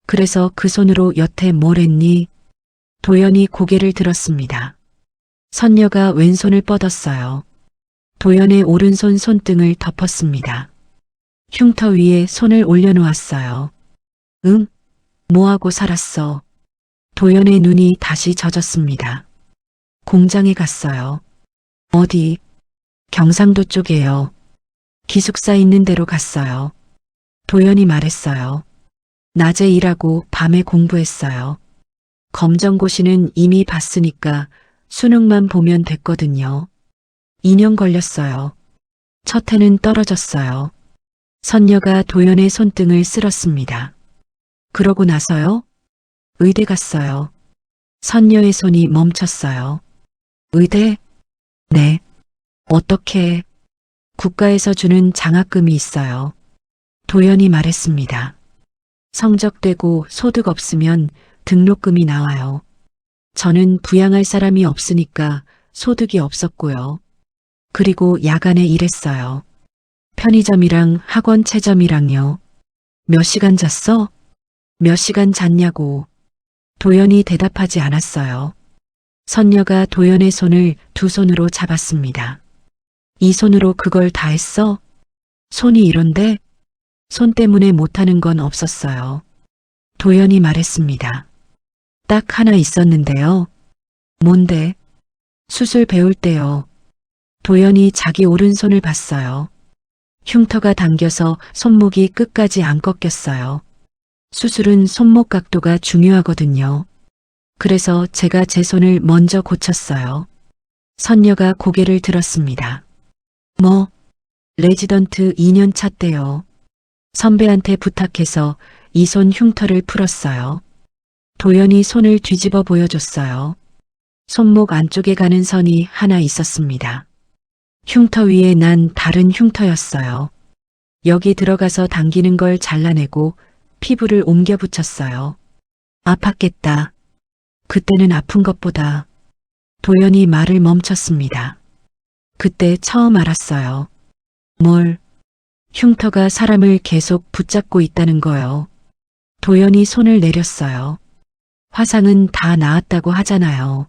그래서 그 손으로 여태 뭘 했니? 도연이 고개를 들었습니다. 선녀가 왼손을 뻗었어요. 도연의 오른손 손등을 덮었습니다. 흉터 위에 손을 올려놓았어요. 응? 뭐하고 살았어? 도연의 눈이 다시 젖었습니다. 공장에 갔어요. 어디? 경상도 쪽에요. 기숙사 있는 데로 갔어요. 도연이 말했어요. 낮에 일하고 밤에 공부했어요. 검정고시는 이미 봤으니까 수능만 보면 됐거든요. 2년 걸렸어요. 첫 해는 떨어졌어요. 선녀가 도연의 손등을 쓸었습니다. 그러고 나서요? 의대 갔어요. 선녀의 손이 멈췄어요. 의대? 네. 어떻게? 국가에서 주는 장학금이 있어요. 도연이 말했습니다. 성적되고 소득 없으면 등록금이 나와요. 저는 부양할 사람이 없으니까 소득이 없었고요. 그리고 야간에 일했어요. 편의점이랑 학원 체점이랑요. 몇 시간 잤어? 몇 시간 잤냐고. 도연이 대답하지 않았어요. 선녀가 도연의 손을 두 손으로 잡았습니다. 이 손으로 그걸 다 했어? 손이 이런데? 손 때문에 못하는 건 없었어요. 도연이 말했습니다. 딱 하나 있었는데요. 뭔데? 수술 배울 때요. 도연이 자기 오른손을 봤어요. 흉터가 당겨서 손목이 끝까지 안 꺾였어요. 수술은 손목 각도가 중요하거든요. 그래서 제가 제 손을 먼저 고쳤어요. 선녀가 고개를 들었습니다. 뭐? 레지던트 2년 차 때요. 선배한테 부탁해서 이 손 흉터를 풀었어요. 도연이 손을 뒤집어 보여줬어요. 손목 안쪽에 가는 선이 하나 있었습니다. 흉터 위에 난 다른 흉터였어요. 여기 들어가서 당기는 걸 잘라내고 피부를 옮겨 붙였어요. 아팠겠다. 그때는 아픈 것보다 도연이 말을 멈췄습니다. 그때 처음 알았어요. 뭘? 흉터가 사람을 계속 붙잡고 있다는 거요. 도연이 손을 내렸어요. 화상은 다 나았다고 하잖아요.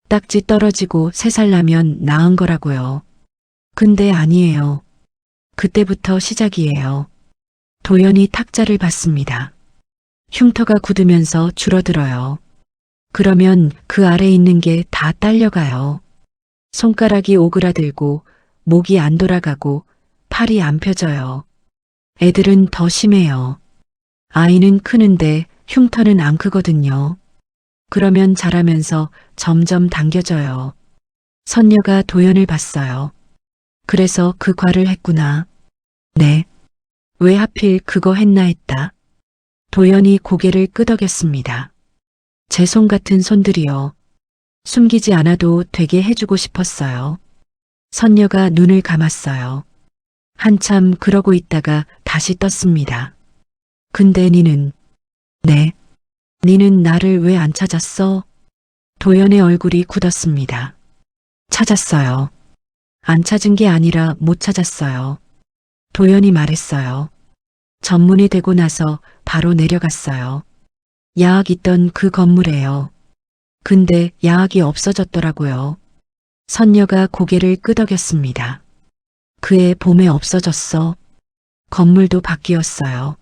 딱지 떨어지고 3살 나면 나은 거라고요. 근데 아니에요. 그때부터 시작이에요. 도연이 탁자를 받습니다. 흉터가 굳으면서 줄어들어요. 그러면 그 아래 있는 게 다 딸려가요. 손가락이 오그라들고 목이 안 돌아가고 팔이 안 펴져요. 애들은 더 심해요. 아이는 크는데 흉터는 안 크거든요. 그러면 자라면서 점점 당겨져요. 선녀가 도연을 봤어요. 그래서 그 과를 했구나. 네. 왜 하필 그거 했나 했다. 도연이 고개를 끄덕였습니다. 제 손 같은 손들이요. 숨기지 않아도 되게 해주고 싶었어요. 선녀가 눈을 감았어요. 한참 그러고 있다가 다시 떴습니다. 근데 니는, 네. 니는 나를 왜 안 찾았어? 도연의 얼굴이 굳었습니다. 찾았어요. 안 찾은 게 아니라 못 찾았어요. 도연이 말했어요. 전문이 되고 나서 바로 내려갔어요. 야학 있던 그 건물에요. 근데 야학이 없어졌더라고요. 선녀가 고개를 끄덕였습니다. 그해 봄에 없어졌어. 건물도 바뀌었어요.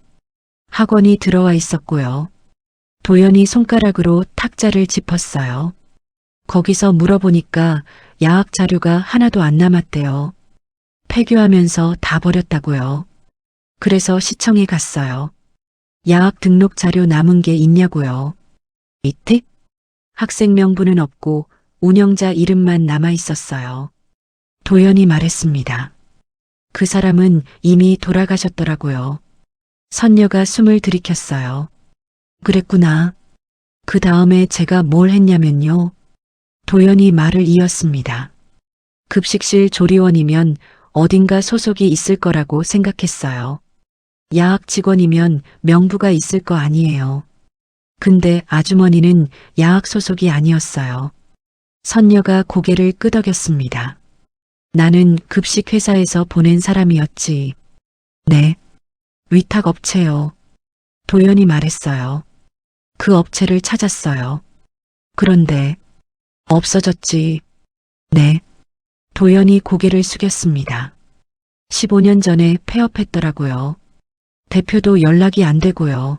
학원이 들어와 있었고요. 도연이 손가락으로 탁자를 짚었어요. 거기서 물어보니까 야학 자료가 하나도 안 남았대요. 폐교하면서 다 버렸다고요. 그래서 시청에 갔어요. 야학 등록 자료 남은 게 있냐고요. 이틱? 학생 명부는 없고 운영자 이름만 남아 있었어요. 도연이 말했습니다. 그 사람은 이미 돌아가셨더라고요. 선녀가 숨을 들이켰어요. 그랬구나. 그 다음에 제가 뭘 했냐면요. 도연이 말을 이었습니다. 급식실 조리원이면 어딘가 소속이 있을 거라고 생각했어요. 야학 직원이면 명부가 있을 거 아니에요. 근데 아주머니는 야학 소속이 아니었어요. 선녀가 고개를 끄덕였습니다. 나는 급식 회사에서 보낸 사람이었지. 네. 위탁 업체요. 도연이 말했어요. 그 업체를 찾았어요. 그런데 없어졌지. 네. 도연이 고개를 숙였습니다. 15년 전에 폐업했더라고요. 대표도 연락이 안 되고요.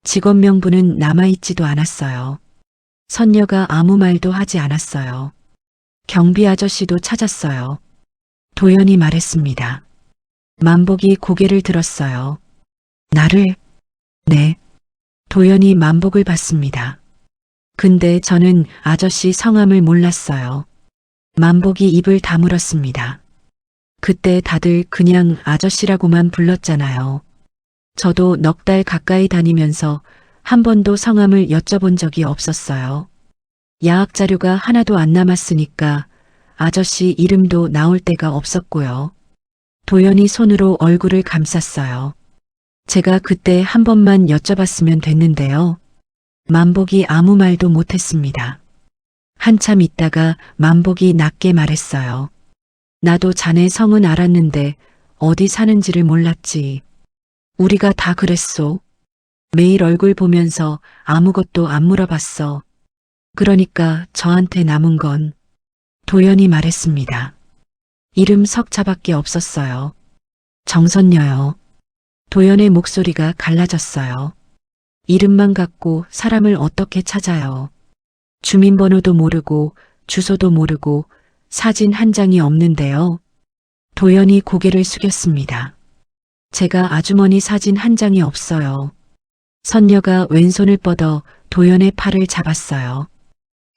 직원 명부는 남아있지도 않았어요. 선녀가 아무 말도 하지 않았어요. 경비 아저씨도 찾았어요. 도연이 말했습니다. 만복이 고개를 들었어요. 나를? 네. 도연이 만복을 봤습니다. 근데 저는 아저씨 성함을 몰랐어요. 만복이 입을 다물었습니다. 그때 다들 그냥 아저씨라고만 불렀잖아요. 저도 넉 달 가까이 다니면서 한 번도 성함을 여쭤본 적이 없었어요. 야학 자료가 하나도 안 남았으니까 아저씨 이름도 나올 데가 없었고요. 도연이 손으로 얼굴을 감쌌어요. 제가 그때 한 번만 여쭤봤으면 됐는데요. 만복이 아무 말도 못했습니다. 한참 있다가 만복이 낮게 말했어요. 나도 자네 성은 알았는데 어디 사는지를 몰랐지. 우리가 다 그랬소. 매일 얼굴 보면서 아무것도 안 물어봤어. 그러니까 저한테 남은 건 도연이 말했습니다. 이름 석자밖에 없었어요. 정선녀요. 도연의 목소리가 갈라졌어요. 이름만 갖고 사람을 어떻게 찾아요. 주민번호도 모르고 주소도 모르고 사진 한 장이 없는데요. 도연이 고개를 숙였습니다. 제가 아주머니 사진 한 장이 없어요. 선녀가 왼손을 뻗어 도연의 팔을 잡았어요.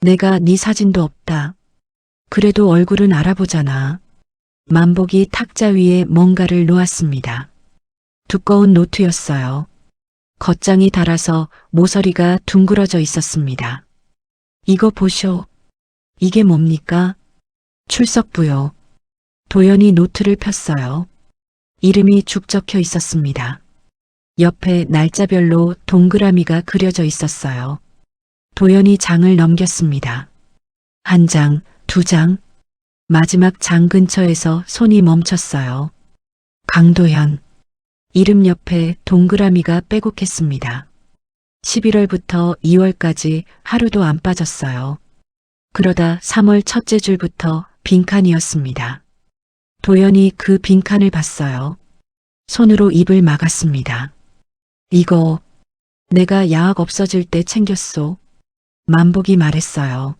내가 네 사진도 없다. 그래도 얼굴은 알아보잖아. 만복이 탁자 위에 뭔가를 놓았습니다. 두꺼운 노트였어요. 겉장이 닳아서 모서리가 둥그러져 있었습니다. 이거 보쇼. 이게 뭡니까? 출석부요. 도연이 노트를 폈어요. 이름이 죽 적혀 있었습니다. 옆에 날짜별로 동그라미가 그려져 있었어요. 도연이 장을 넘겼습니다. 한 장, 두 장. 마지막 장 근처에서 손이 멈췄어요. 강도현. 이름 옆에 동그라미가 빼곡했습니다. 11월부터 2월까지 하루도 안 빠졌어요. 그러다 3월 첫째 줄부터 빈칸이었습니다. 도연이 그 빈칸을 봤어요. 손으로 입을 막았습니다. 이거 내가 야학 없어질 때 챙겼소. 만복이 말했어요.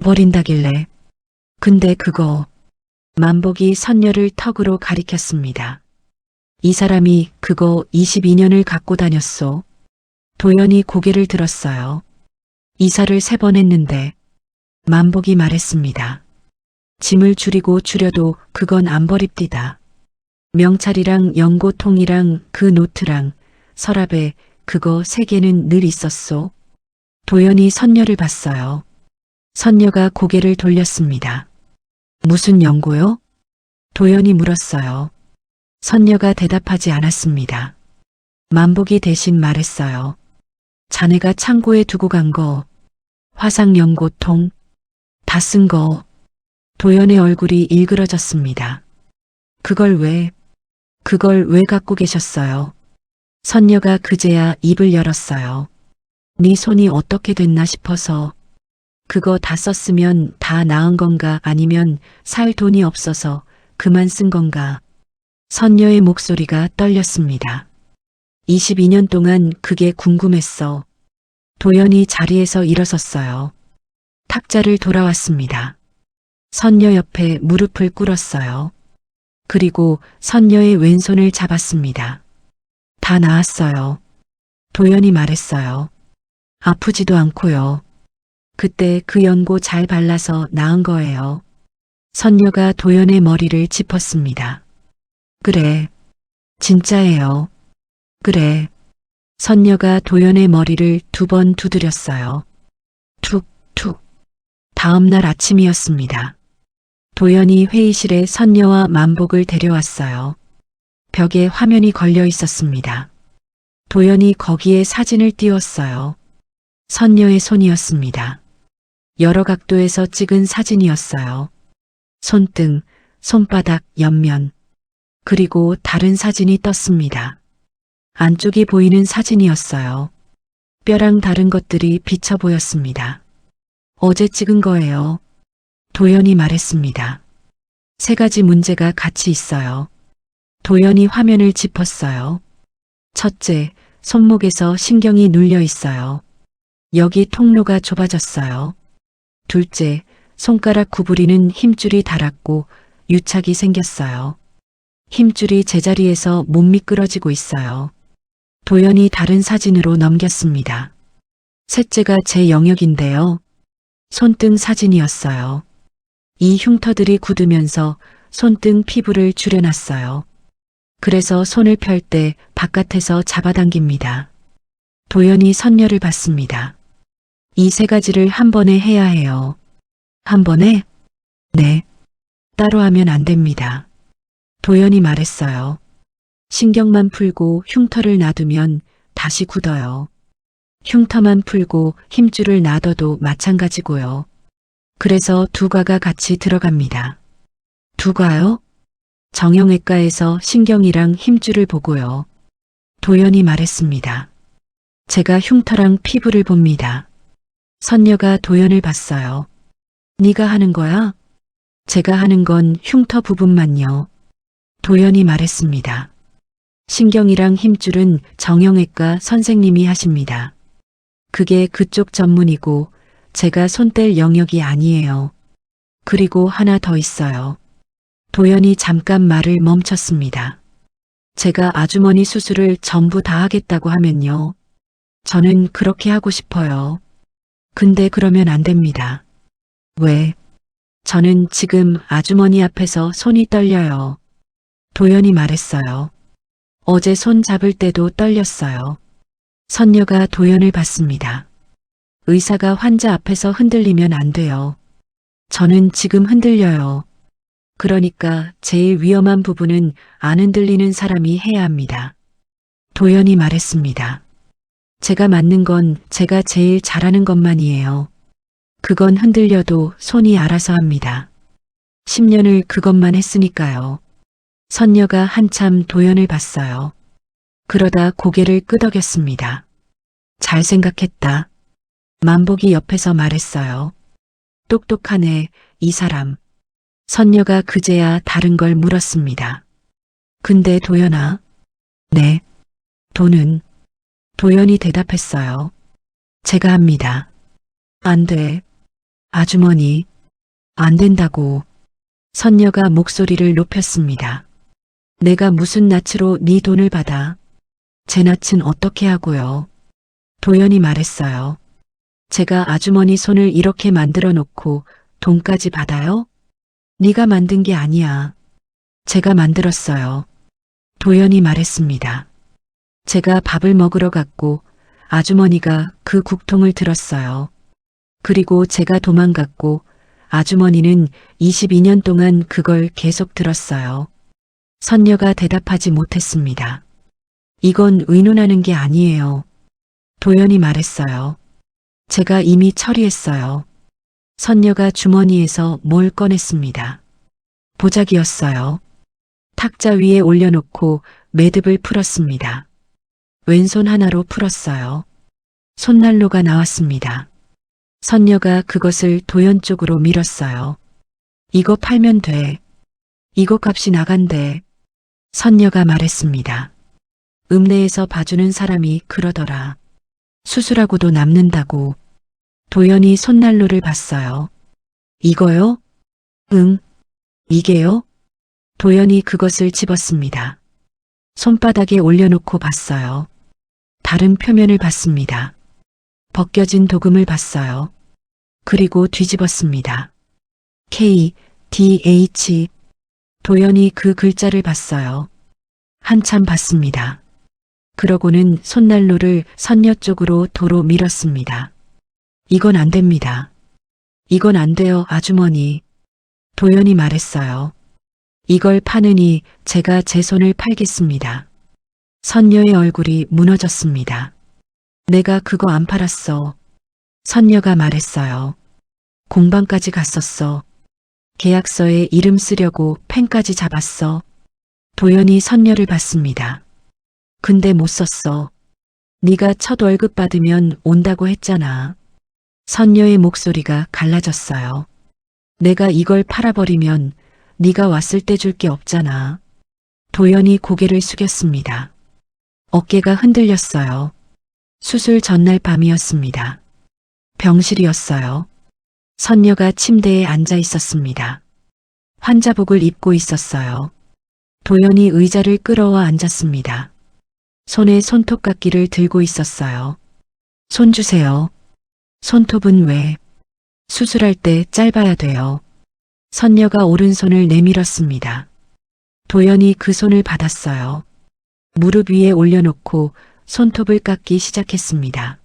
버린다길래. 근데 그거. 만복이 선녀를 턱으로 가리켰습니다. 이 사람이 그거 22년을 갖고 다녔소. 도연이 고개를 들었어요. 이사를 3번 했는데 만복이 말했습니다. 짐을 줄이고 줄여도 그건 안 버립디다. 명찰이랑 연고통이랑 그 노트랑 서랍에 그거 3개는 늘 있었소. 도연이 선녀를 봤어요. 선녀가 고개를 돌렸습니다. 무슨 연고요? 도연이 물었어요. 선녀가 대답하지 않았습니다. 만복이 대신 말했어요. 자네가 창고에 두고 간 거, 화상 연고통, 다 쓴 거. 도연의 얼굴이 일그러졌습니다. 그걸 왜 갖고 계셨어요? 선녀가 그제야 입을 열었어요. 네 손이 어떻게 됐나 싶어서. 그거 다 썼으면 다 나은 건가 아니면 살 돈이 없어서 그만 쓴 건가. 선녀의 목소리가 떨렸습니다. 22년 동안 그게 궁금했어. 도연이 자리에서 일어섰어요. 탁자를 돌아왔습니다. 선녀 옆에 무릎을 꿇었어요. 그리고 선녀의 왼손을 잡았습니다. 다 나았어요. 도연이 말했어요. 아프지도 않고요. 그때 그 연고 잘 발라서 나은 거예요. 선녀가 도연의 머리를 짚었습니다. 그래. 진짜예요. 그래. 선녀가 도연의 머리를 2번 두드렸어요. 툭, 툭. 다음 날 아침이었습니다. 도연이 회의실에 선녀와 만복을 데려왔어요. 벽에 화면이 걸려 있었습니다. 도연이 거기에 사진을 띄웠어요. 선녀의 손이었습니다. 여러 각도에서 찍은 사진이었어요. 손등, 손바닥, 옆면, 그리고 다른 사진이 떴습니다. 안쪽이 보이는 사진이었어요. 뼈랑 다른 것들이 비쳐 보였습니다. 어제 찍은 거예요. 도연이 말했습니다. 3가지 문제가 같이 있어요. 도연이 화면을 짚었어요. 첫째, 손목에서 신경이 눌려 있어요. 여기 통로가 좁아졌어요. 둘째, 손가락 구부리는 힘줄이 닳았고 유착이 생겼어요. 힘줄이 제자리에서 못 미끄러지고 있어요. 도연이 다른 사진으로 넘겼습니다. 셋째가 제 영역인데요. 손등 사진이었어요. 이 흉터들이 굳으면서 손등 피부를 줄여놨어요. 그래서 손을 펼 때 바깥에서 잡아당깁니다. 도연이 선녀를 봤습니다. 이 3가지를 한 번에 해야 해요. 한 번에? 네. 따로 하면 안 됩니다. 도연이 말했어요. 신경만 풀고 흉터를 놔두면 다시 굳어요. 흉터만 풀고 힘줄을 놔둬도 마찬가지고요. 그래서 2과가 같이 들어갑니다. 2과요? 정형외과에서 신경이랑 힘줄을 보고요. 도연이 말했습니다. 제가 흉터랑 피부를 봅니다. 선녀가 도연을 봤어요. 네가 하는 거야? 제가 하는 건 흉터 부분만요. 도연이 말했습니다. 신경이랑 힘줄은 정형외과 선생님이 하십니다. 그게 그쪽 전문이고 제가 손 뗄 영역이 아니에요. 그리고 하나 더 있어요. 도연이 잠깐 말을 멈췄습니다. 제가 아주머니 수술을 전부 다 하겠다고 하면요. 저는 그렇게 하고 싶어요. 근데 그러면 안 됩니다. 왜? 저는 지금 아주머니 앞에서 손이 떨려요. 도연이 말했어요. 어제 손 잡을 때도 떨렸어요. 선녀가 도연을 봤습니다. 의사가 환자 앞에서 흔들리면 안 돼요. 저는 지금 흔들려요. 그러니까 제일 위험한 부분은 안 흔들리는 사람이 해야 합니다. 도연이 말했습니다. 제가 맞는 건 제가 제일 잘하는 것만이에요. 그건 흔들려도 손이 알아서 합니다. 10년을 그것만 했으니까요. 선녀가 한참 도연을 봤어요. 그러다 고개를 끄덕였습니다. 잘 생각했다. 만복이 옆에서 말했어요. 똑똑하네, 이 사람. 선녀가 그제야 다른 걸 물었습니다. 근데 도연아? 네. 돈은? 도연이 대답했어요. 제가 합니다. 안 돼. 아주머니. 안 된다고. 선녀가 목소리를 높였습니다. 내가 무슨 낯으로 네 돈을 받아? 제 낯은 어떻게 하고요? 도연이 말했어요. 제가 아주머니 손을 이렇게 만들어 놓고 돈까지 받아요? 네가 만든 게 아니야. 제가 만들었어요. 도연이 말했습니다. 제가 밥을 먹으러 갔고 아주머니가 그 국통을 들었어요. 그리고 제가 도망갔고 아주머니는 22년 동안 그걸 계속 들었어요. 선녀가 대답하지 못했습니다. 이건 의논하는 게 아니에요. 도연이 말했어요. 제가 이미 처리했어요. 선녀가 주머니에서 뭘 꺼냈습니다. 보자기였어요. 탁자 위에 올려놓고 매듭을 풀었습니다. 왼손 하나로 풀었어요. 손난로가 나왔습니다. 선녀가 그것을 도연 쪽으로 밀었어요. 이거 팔면 돼. 이거 값이 나간대. 선녀가 말했습니다. 읍내에서 봐주는 사람이 그러더라. 수술하고도 남는다고. 도연이 손난로를 봤어요. 이거요? 응. 이게요? 도연이 그것을 집었습니다. 손바닥에 올려놓고 봤어요. 다른 표면을 봤습니다. 벗겨진 도금을 봤어요. 그리고 뒤집었습니다. K, D, H. 도연이 그 글자를 봤어요. 한참 봤습니다. 그러고는 손난로를 선녀 쪽으로 도로 밀었습니다. 이건 안 됩니다. 이건 안 돼요, 아주머니. 도연이 말했어요. 이걸 파느니 제가 제 손을 팔겠습니다. 선녀의 얼굴이 무너졌습니다. 내가 그거 안 팔았어. 선녀가 말했어요. 공방까지 갔었어. 계약서에 이름 쓰려고 펜까지 잡았어. 도연이 선녀를 봤습니다. 근데 못 썼어. 네가 첫 월급 받으면 온다고 했잖아. 선녀의 목소리가 갈라졌어요. 내가 이걸 팔아버리면 네가 왔을 때 줄 게 없잖아. 도연이 고개를 숙였습니다. 어깨가 흔들렸어요. 수술 전날 밤이었습니다. 병실이었어요. 선녀가 침대에 앉아 있었습니다. 환자복을 입고 있었어요. 도연이 의자를 끌어와 앉았습니다. 손에 손톱깎이를 들고 있었어요. 손 주세요. 손톱은 왜? 수술할 때 짧아야 돼요. 선녀가 오른손을 내밀었습니다. 도연이 그 손을 받았어요. 무릎 위에 올려놓고 손톱을 깎기 시작했습니다.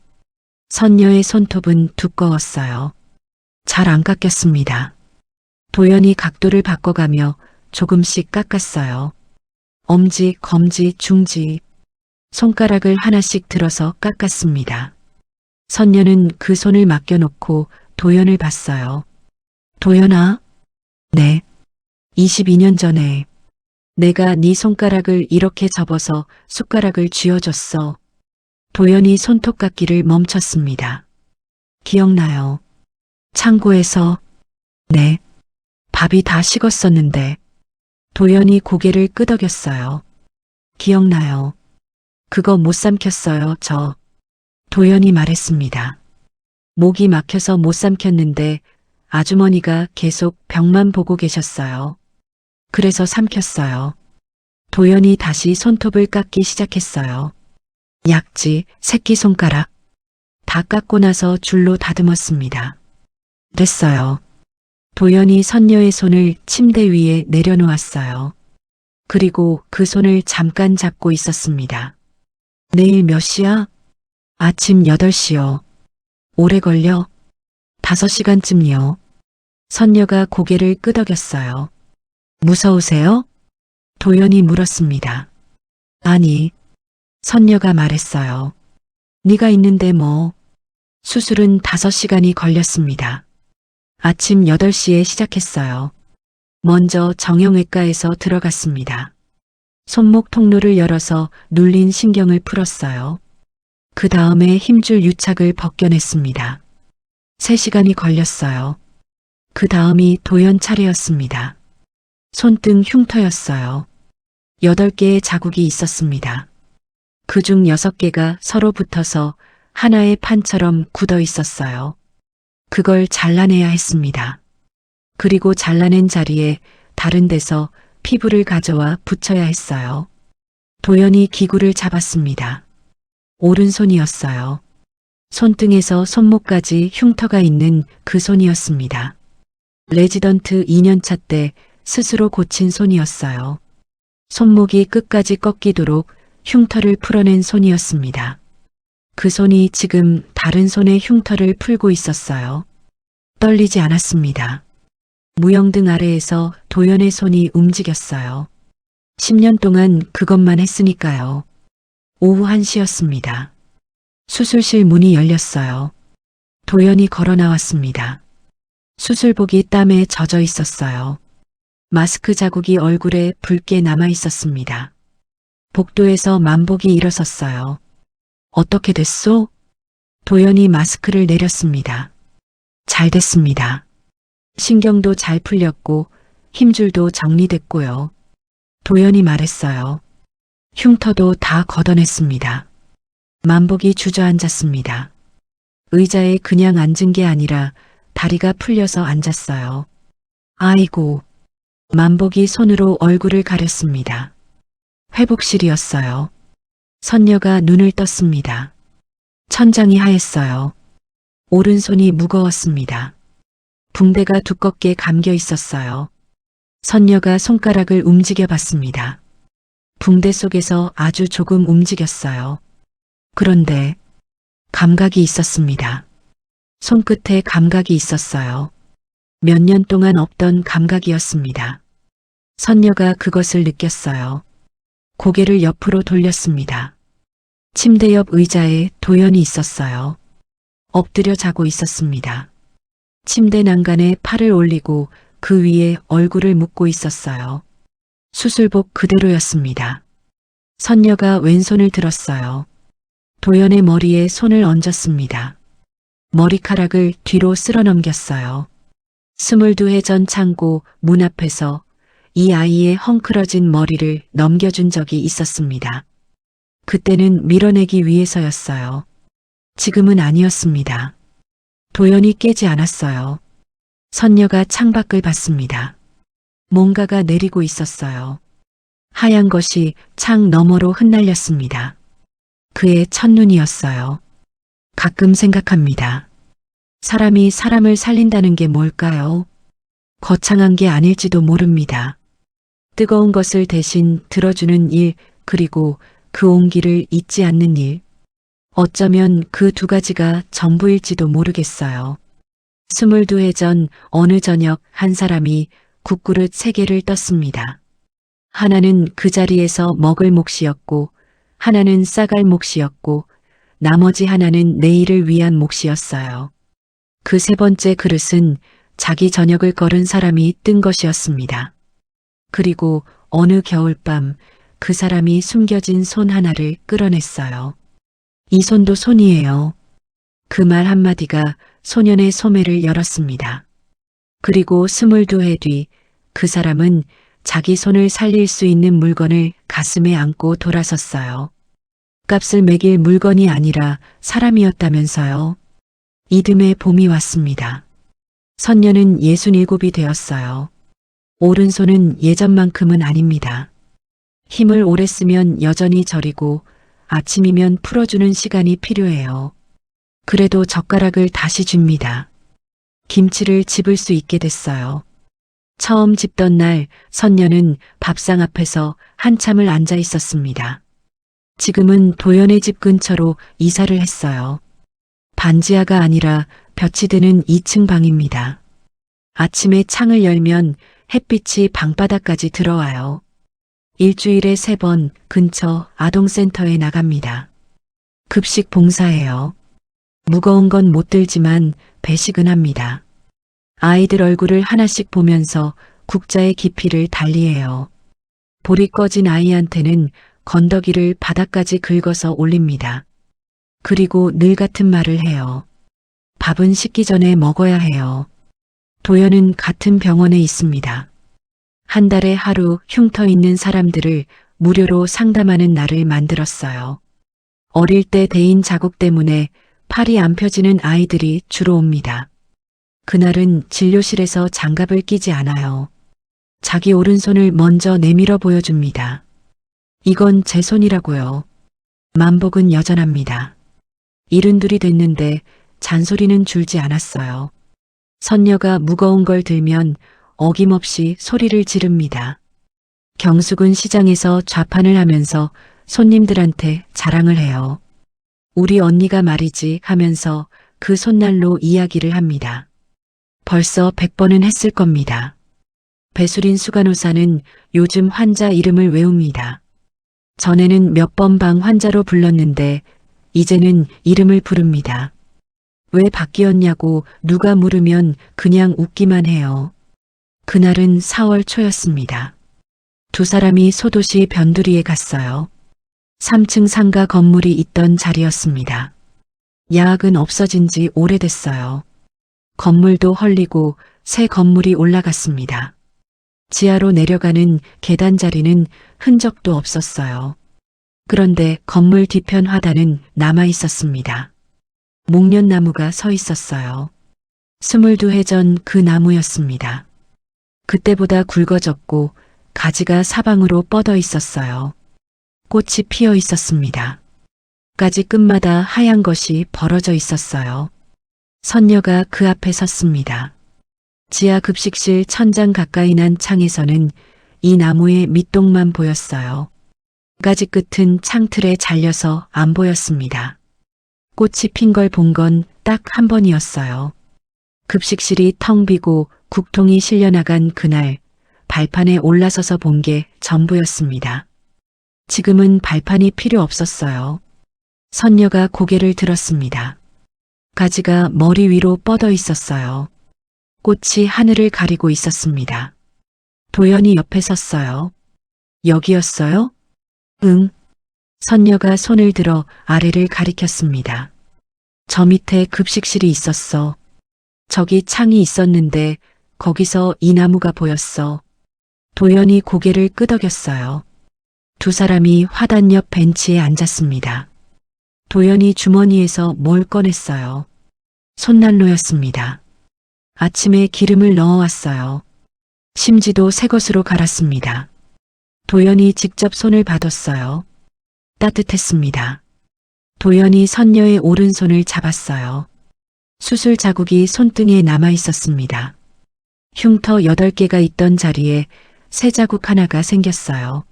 선녀의 손톱은 두꺼웠어요. 잘 안 깎였습니다. 도연이 각도를 바꿔가며 조금씩 깎았어요. 엄지, 검지, 중지. 손가락을 하나씩 들어서 깎았습니다. 선녀는 그 손을 맡겨놓고 도연을 봤어요. 도연아? 네. 22년 전에 내가 네 손가락을 이렇게 접어서 숟가락을 쥐어줬어. 도연이 손톱깎이를 멈췄습니다. 기억나요. 창고에서, 네, 밥이 다 식었었는데, 도연이 고개를 끄덕였어요. 기억나요. 그거 못 삼켰어요, 저. 도연이 말했습니다. 목이 막혀서 못 삼켰는데 아주머니가 계속 벽만 보고 계셨어요. 그래서 삼켰어요. 도연이 다시 손톱을 깎기 시작했어요. 약지, 새끼손가락. 다 깎고 나서 줄로 다듬었습니다. 됐어요. 도연이 선녀의 손을 침대 위에 내려놓았어요. 그리고 그 손을 잠깐 잡고 있었습니다. 내일 몇 시야? 아침 8시요. 오래 걸려? 5시간쯤요. 선녀가 고개를 끄덕였어요. 무서우세요? 도연이 물었습니다. 아니, 선녀가 말했어요. 네가 있는데 뭐. 수술은 5시간이 걸렸습니다. 아침 8시에 시작했어요. 먼저 정형외과에서 들어갔습니다. 손목 통로를 열어서 눌린 신경을 풀었어요. 그 다음에 힘줄 유착을 벗겨냈습니다. 3시간이 걸렸어요. 그 다음이 도연 차례였습니다. 손등 흉터였어요. 8개의 자국이 있었습니다. 그중 6개가 서로 붙어서 하나의 판처럼 굳어 있었어요. 그걸 잘라내야 했습니다. 그리고 잘라낸 자리에 다른 데서 피부를 가져와 붙여야 했어요. 도연이 기구를 잡았습니다. 오른손이었어요. 손등에서 손목까지 흉터가 있는 그 손이었습니다. 레지던트 2년차 때 스스로 고친 손이었어요. 손목이 끝까지 꺾이도록 흉터를 풀어낸 손이었습니다. 그 손이 지금 다른 손의 흉터를 풀고 있었어요. 떨리지 않았습니다. 무영등 아래에서 도연의 손이 움직였어요. 10년 동안 그것만 했으니까요. 오후 1시였습니다. 수술실 문이 열렸어요. 도연이 걸어 나왔습니다. 수술복이 땀에 젖어 있었어요. 마스크 자국이 얼굴에 붉게 남아 있었습니다. 복도에서 만복이 일어섰어요. 어떻게 됐소? 도연이 마스크를 내렸습니다. 잘 됐습니다. 신경도 잘 풀렸고 힘줄도 정리됐고요. 도연이 말했어요. 흉터도 다 걷어냈습니다. 만복이 주저앉았습니다. 의자에 그냥 앉은 게 아니라 다리가 풀려서 앉았어요. 아이고. 만복이 손으로 얼굴을 가렸습니다. 회복실이었어요. 선녀가 눈을 떴습니다. 천장이 하였어요. 오른손이 무거웠습니다. 붕대가 두껍게 감겨 있었어요. 선녀가 손가락을 움직여 봤습니다. 붕대 속에서 아주 조금 움직였어요. 그런데 감각이 있었습니다. 손끝에 감각이 있었어요. 몇 년 동안 없던 감각이었습니다. 선녀가 그것을 느꼈어요. 고개를 옆으로 돌렸습니다. 침대 옆 의자에 도연이 있었어요. 엎드려 자고 있었습니다. 침대 난간에 팔을 올리고 그 위에 얼굴을 묻고 있었어요. 수술복 그대로였습니다. 선녀가 왼손을 들었어요. 도연의 머리에 손을 얹었습니다. 머리카락을 뒤로 쓸어 넘겼어요. 22회 전 창고 문 앞에서 이 아이의 헝클어진 머리를 넘겨준 적이 있었습니다. 그때는 밀어내기 위해서였어요. 지금은 아니었습니다. 도연이 깨지 않았어요. 선녀가 창밖을 봤습니다. 뭔가가 내리고 있었어요. 하얀 것이 창 너머로 흩날렸습니다. 그의 첫눈이었어요. 가끔 생각합니다. 사람이 사람을 살린다는 게 뭘까요? 거창한 게 아닐지도 모릅니다. 뜨거운 것을 대신 들어주는 일, 그리고 그 온기를 잊지 않는 일. 어쩌면 그 두 가지가 전부일지도 모르겠어요. 22해 전 어느 저녁 한 사람이 국그릇 3개를 떴습니다. 하나는 그 자리에서 먹을 몫이었고, 하나는 싸갈 몫이었고, 나머지 하나는 내일을 위한 몫이었어요. 그 3번째 그릇은 자기 저녁을 걸은 사람이 뜬 것이었습니다. 그리고 어느 겨울밤 그 사람이 숨겨진 손 하나를 끌어냈어요. 이 손도 손이에요. 그 말 한마디가 소년의 소매를 열었습니다. 그리고 22해 뒤 그 사람은 자기 손을 살릴 수 있는 물건을 가슴에 안고 돌아섰어요. 값을 매길 물건이 아니라 사람이었다면서요. 이듬해 봄이 왔습니다. 선녀는 67이 되었어요. 오른손은 예전만큼은 아닙니다. 힘을 오래 쓰면 여전히 저리고 아침이면 풀어주는 시간이 필요해요. 그래도 젓가락을 다시 줍니다. 김치를 집을 수 있게 됐어요. 처음 집던 날 선녀는 밥상 앞에서 한참을 앉아 있었습니다. 지금은 도연의 집 근처로 이사를 했어요. 반지하가 아니라 볕이 드는 2층 방입니다. 아침에 창을 열면 햇빛이 방바닥까지 들어와요. 일주일에 3번 근처 아동센터에 나갑니다. 급식 봉사해요. 무거운 건 못 들지만 배식은 합니다. 아이들 얼굴을 하나씩 보면서 국자의 깊이를 달리해요. 불이 꺼진 아이한테는 건더기를 바닥까지 긁어서 올립니다. 그리고 늘 같은 말을 해요. 밥은 식기 전에 먹어야 해요. 도연은 같은 병원에 있습니다. 한 달에 하루 흉터 있는 사람들을 무료로 상담하는 날을 만들었어요. 어릴 때 대인 자국 때문에 팔이 안 펴지는 아이들이 주로 옵니다. 그날은 진료실에서 장갑을 끼지 않아요. 자기 오른손을 먼저 내밀어 보여줍니다. 이건 제 손이라고요. 만복은 여전합니다. 72이 됐는데 잔소리는 줄지 않았어요. 선녀가 무거운 걸 들면 어김없이 소리를 지릅니다. 경숙은 시장에서 좌판을 하면서 손님들한테 자랑을 해요. 우리 언니가 말이지 하면서 그 손날로 이야기를 합니다. 벌써 100번은 했을 겁니다. 배수린 수간호사는 요즘 환자 이름을 외웁니다. 전에는 몇 번 방 환자로 불렀는데 이제는 이름을 부릅니다. 왜 바뀌었냐고 누가 물으면 그냥 웃기만 해요. 그날은 4월 초였습니다. 두 사람이 소도시 변두리에 갔어요. 3층 상가 건물이 있던 자리였습니다. 야학은 없어진 지 오래됐어요. 건물도 헐리고 새 건물이 올라갔습니다. 지하로 내려가는 계단 자리는 흔적도 없었어요. 그런데 건물 뒤편 화단은 남아 있었습니다. 목련나무가 서 있었어요. 22해 전 그 나무였습니다. 그때보다 굵어졌고 가지가 사방으로 뻗어 있었어요. 꽃이 피어 있었습니다. 가지 끝마다 하얀 것이 벌어져 있었어요. 선녀가 그 앞에 섰습니다. 지하 급식실 천장 가까이 난 창에서는 이 나무의 밑동만 보였어요. 가지 끝은 창틀에 잘려서 안 보였습니다. 꽃이 핀 걸 본 건 딱 한 번이었어요. 급식실이 텅 비고 국통이 실려나간 그날 발판에 올라서서 본 게 전부였습니다. 지금은 발판이 필요 없었어요. 선녀가 고개를 들었습니다. 가지가 머리 위로 뻗어 있었어요. 꽃이 하늘을 가리고 있었습니다. 도연이 옆에 섰어요. 여기였어요? 응. 선녀가 손을 들어 아래를 가리켰습니다. 저 밑에 급식실이 있었어. 저기 창이 있었는데 거기서 이 나무가 보였어. 도연이 고개를 끄덕였어요. 두 사람이 화단 옆 벤치에 앉았습니다. 도연이 주머니에서 뭘 꺼냈어요. 손난로였습니다. 아침에 기름을 넣어왔어요. 심지도 새 것으로 갈았습니다. 도연이 직접 손을 받았어요. 따뜻했습니다. 도연이 선녀의 오른손을 잡았어요. 수술 자국이 손등에 남아 있었습니다. 흉터 8개가 있던 자리에 새 자국 하나가 생겼어요.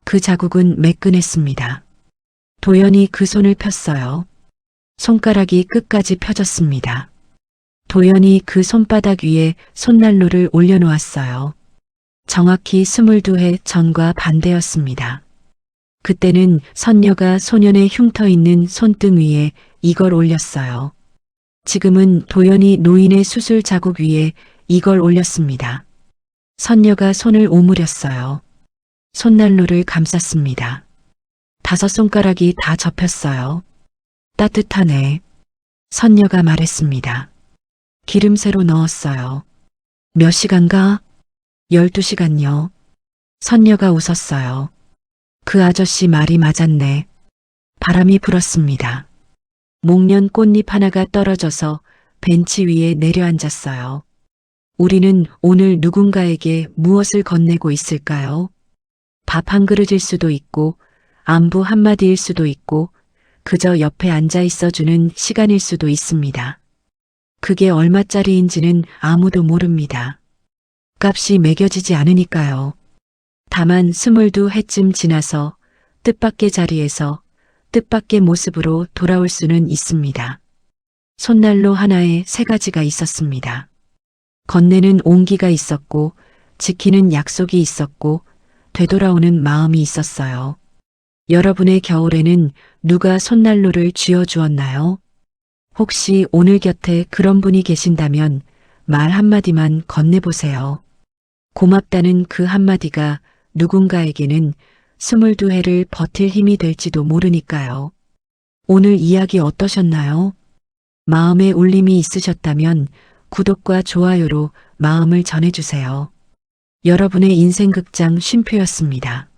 그 자국은 매끈했습니다. 도연이 그 손을 폈어요. 손가락이 끝까지 펴졌습니다. 도연이 그 손바닥 위에 손난로를 올려놓았어요. 정확히 22해 전과 반대였습니다. 그때는 선녀가 소년의 흉터 있는 손등 위에 이걸 올렸어요. 지금은 도연이 노인의 수술 자국 위에 이걸 올렸습니다. 선녀가 손을 오므렸어요. 손난로를 감쌌습니다. 5 손가락이 다 접혔어요. 따뜻하네. 선녀가 말했습니다. 기름새로 넣었어요. 몇 시간가? 12시간요. 선녀가 웃었어요. 그 아저씨 말이 맞았네. 바람이 불었습니다. 목련 꽃잎 하나가 떨어져서 벤치 위에 내려앉았어요. 우리는 오늘 누군가에게 무엇을 건네고 있을까요? 밥 한 그릇일 수도 있고, 안부 한마디일 수도 있고, 그저 옆에 앉아 있어주는 시간일 수도 있습니다. 그게 얼마짜리인지는 아무도 모릅니다. 값이 매겨지지 않으니까요. 다만 22해쯤 지나서 뜻밖의 자리에서 뜻밖의 모습으로 돌아올 수는 있습니다. 손난로 하나에 3가지가 있었습니다. 건네는 온기가 있었고, 지키는 약속이 있었고, 되돌아오는 마음이 있었어요. 여러분의 겨울에는 누가 손난로를 쥐어주었나요? 혹시 오늘 곁에 그런 분이 계신다면 말 한마디만 건네보세요. 고맙다는 그 한마디가 누군가에게는 22해를 버틸 힘이 될지도 모르니까요. 오늘 이야기 어떠셨나요? 마음에 울림이 있으셨다면 구독과 좋아요로 마음을 전해주세요. 여러분의 인생극장 쉼표였습니다.